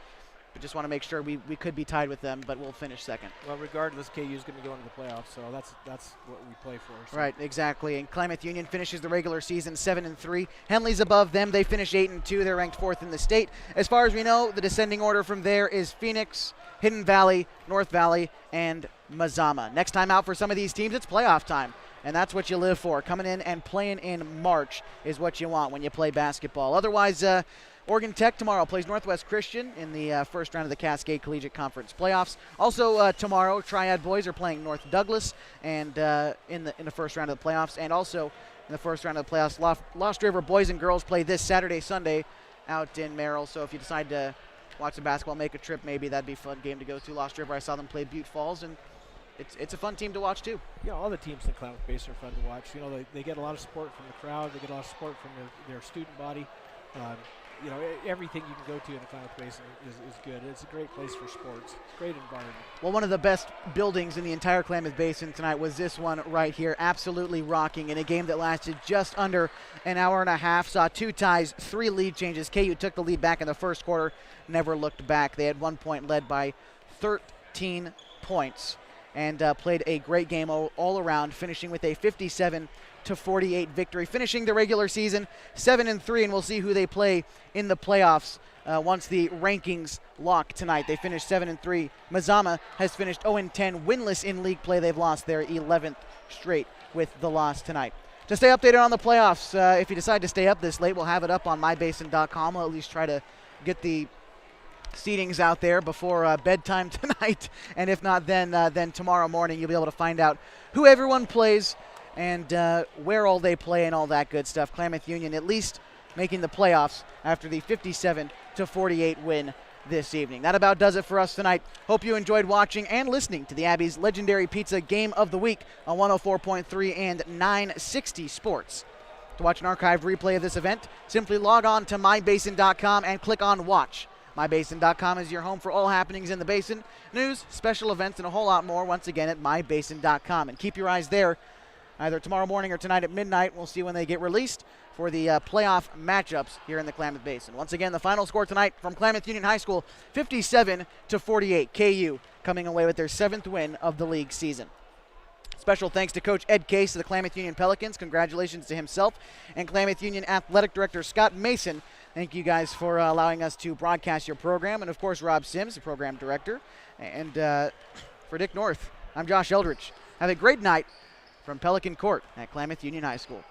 we just want to make sure we could be tied with them, but we'll finish second. Well, regardless, KU is going to go into the playoffs, so that's what we play for. So. Right, exactly. And Klamath Union finishes the regular season 7-3. Henley's above them. They finish 8-2. They're ranked 4th in the state. As far as we know, the descending order from there is Phoenix, Hidden Valley, North Valley, and Mazama. Next time out for some of these teams, it's playoff time. And that's what you live for. Coming in and playing in March is what you want when you play basketball. Otherwise, Oregon Tech tomorrow plays Northwest Christian in the first round of the Cascade Collegiate Conference playoffs. Also tomorrow, Triad boys are playing North Douglas and in the first round of the playoffs. And also in the first round of the playoffs, Lost River boys and girls play this Saturday, Sunday out in Merrill. So if you decide to watch the basketball, make a trip, maybe that'd be a fun game to go to. Lost River, I saw them play Butte Falls, and it's a fun team to watch too. Yeah, all the teams in Klamath Basin are fun to watch. They get a lot of support from the crowd. They get a lot of support from their student body. Everything you can go to in the Klamath Basin is good. It's a great place for sports. Great environment. Well, one of the best buildings in the entire Klamath Basin tonight was this one right here, absolutely rocking in a game that lasted just under an hour and a half. Saw 2 ties, 3 lead changes. KU took the lead back in the first quarter, never looked back. They had 1 point led by 13 points and played a great game all around, finishing with a 57-48 victory, finishing the regular season 7-3, and we'll see who they play in the playoffs once the rankings lock tonight. They finished 7-3. Mazama has finished 0-10, winless in league play. They've lost their 11th straight with the loss tonight. To stay updated on the playoffs, if you decide to stay up this late, we'll have it up on mybasin.com. We'll at least try to get the seedings out there before bedtime tonight, and if not, then tomorrow morning you'll be able to find out who everyone plays and where all they play and all that good stuff. Klamath Union at least making the playoffs after the 57-48 win this evening. That about does it for us tonight. Hope you enjoyed watching and listening to the Abby's Legendary Pizza Game of the Week on 104.3 and 960 Sports. To watch an archived replay of this event, simply log on to mybasin.com and click on Watch. MyBasin.com is your home for all happenings in the Basin, news, special events, and a whole lot more, once again at mybasin.com. And keep your eyes there either tomorrow morning or tonight at midnight. We'll see when they get released for the playoff matchups here in the Klamath Basin. Once again, the final score tonight from Klamath Union High School, 57-48. KU coming away with their 7th win of the league season. Special thanks to Coach Ed Case of the Klamath Union Pelicans. Congratulations to himself and Klamath Union Athletic Director Scott Mason. Thank you guys for allowing us to broadcast your program. And, of course, Rob Sims, the program director. And for Dick North, I'm Josh Eldridge. Have a great night from Pelican Court at Klamath Union High School.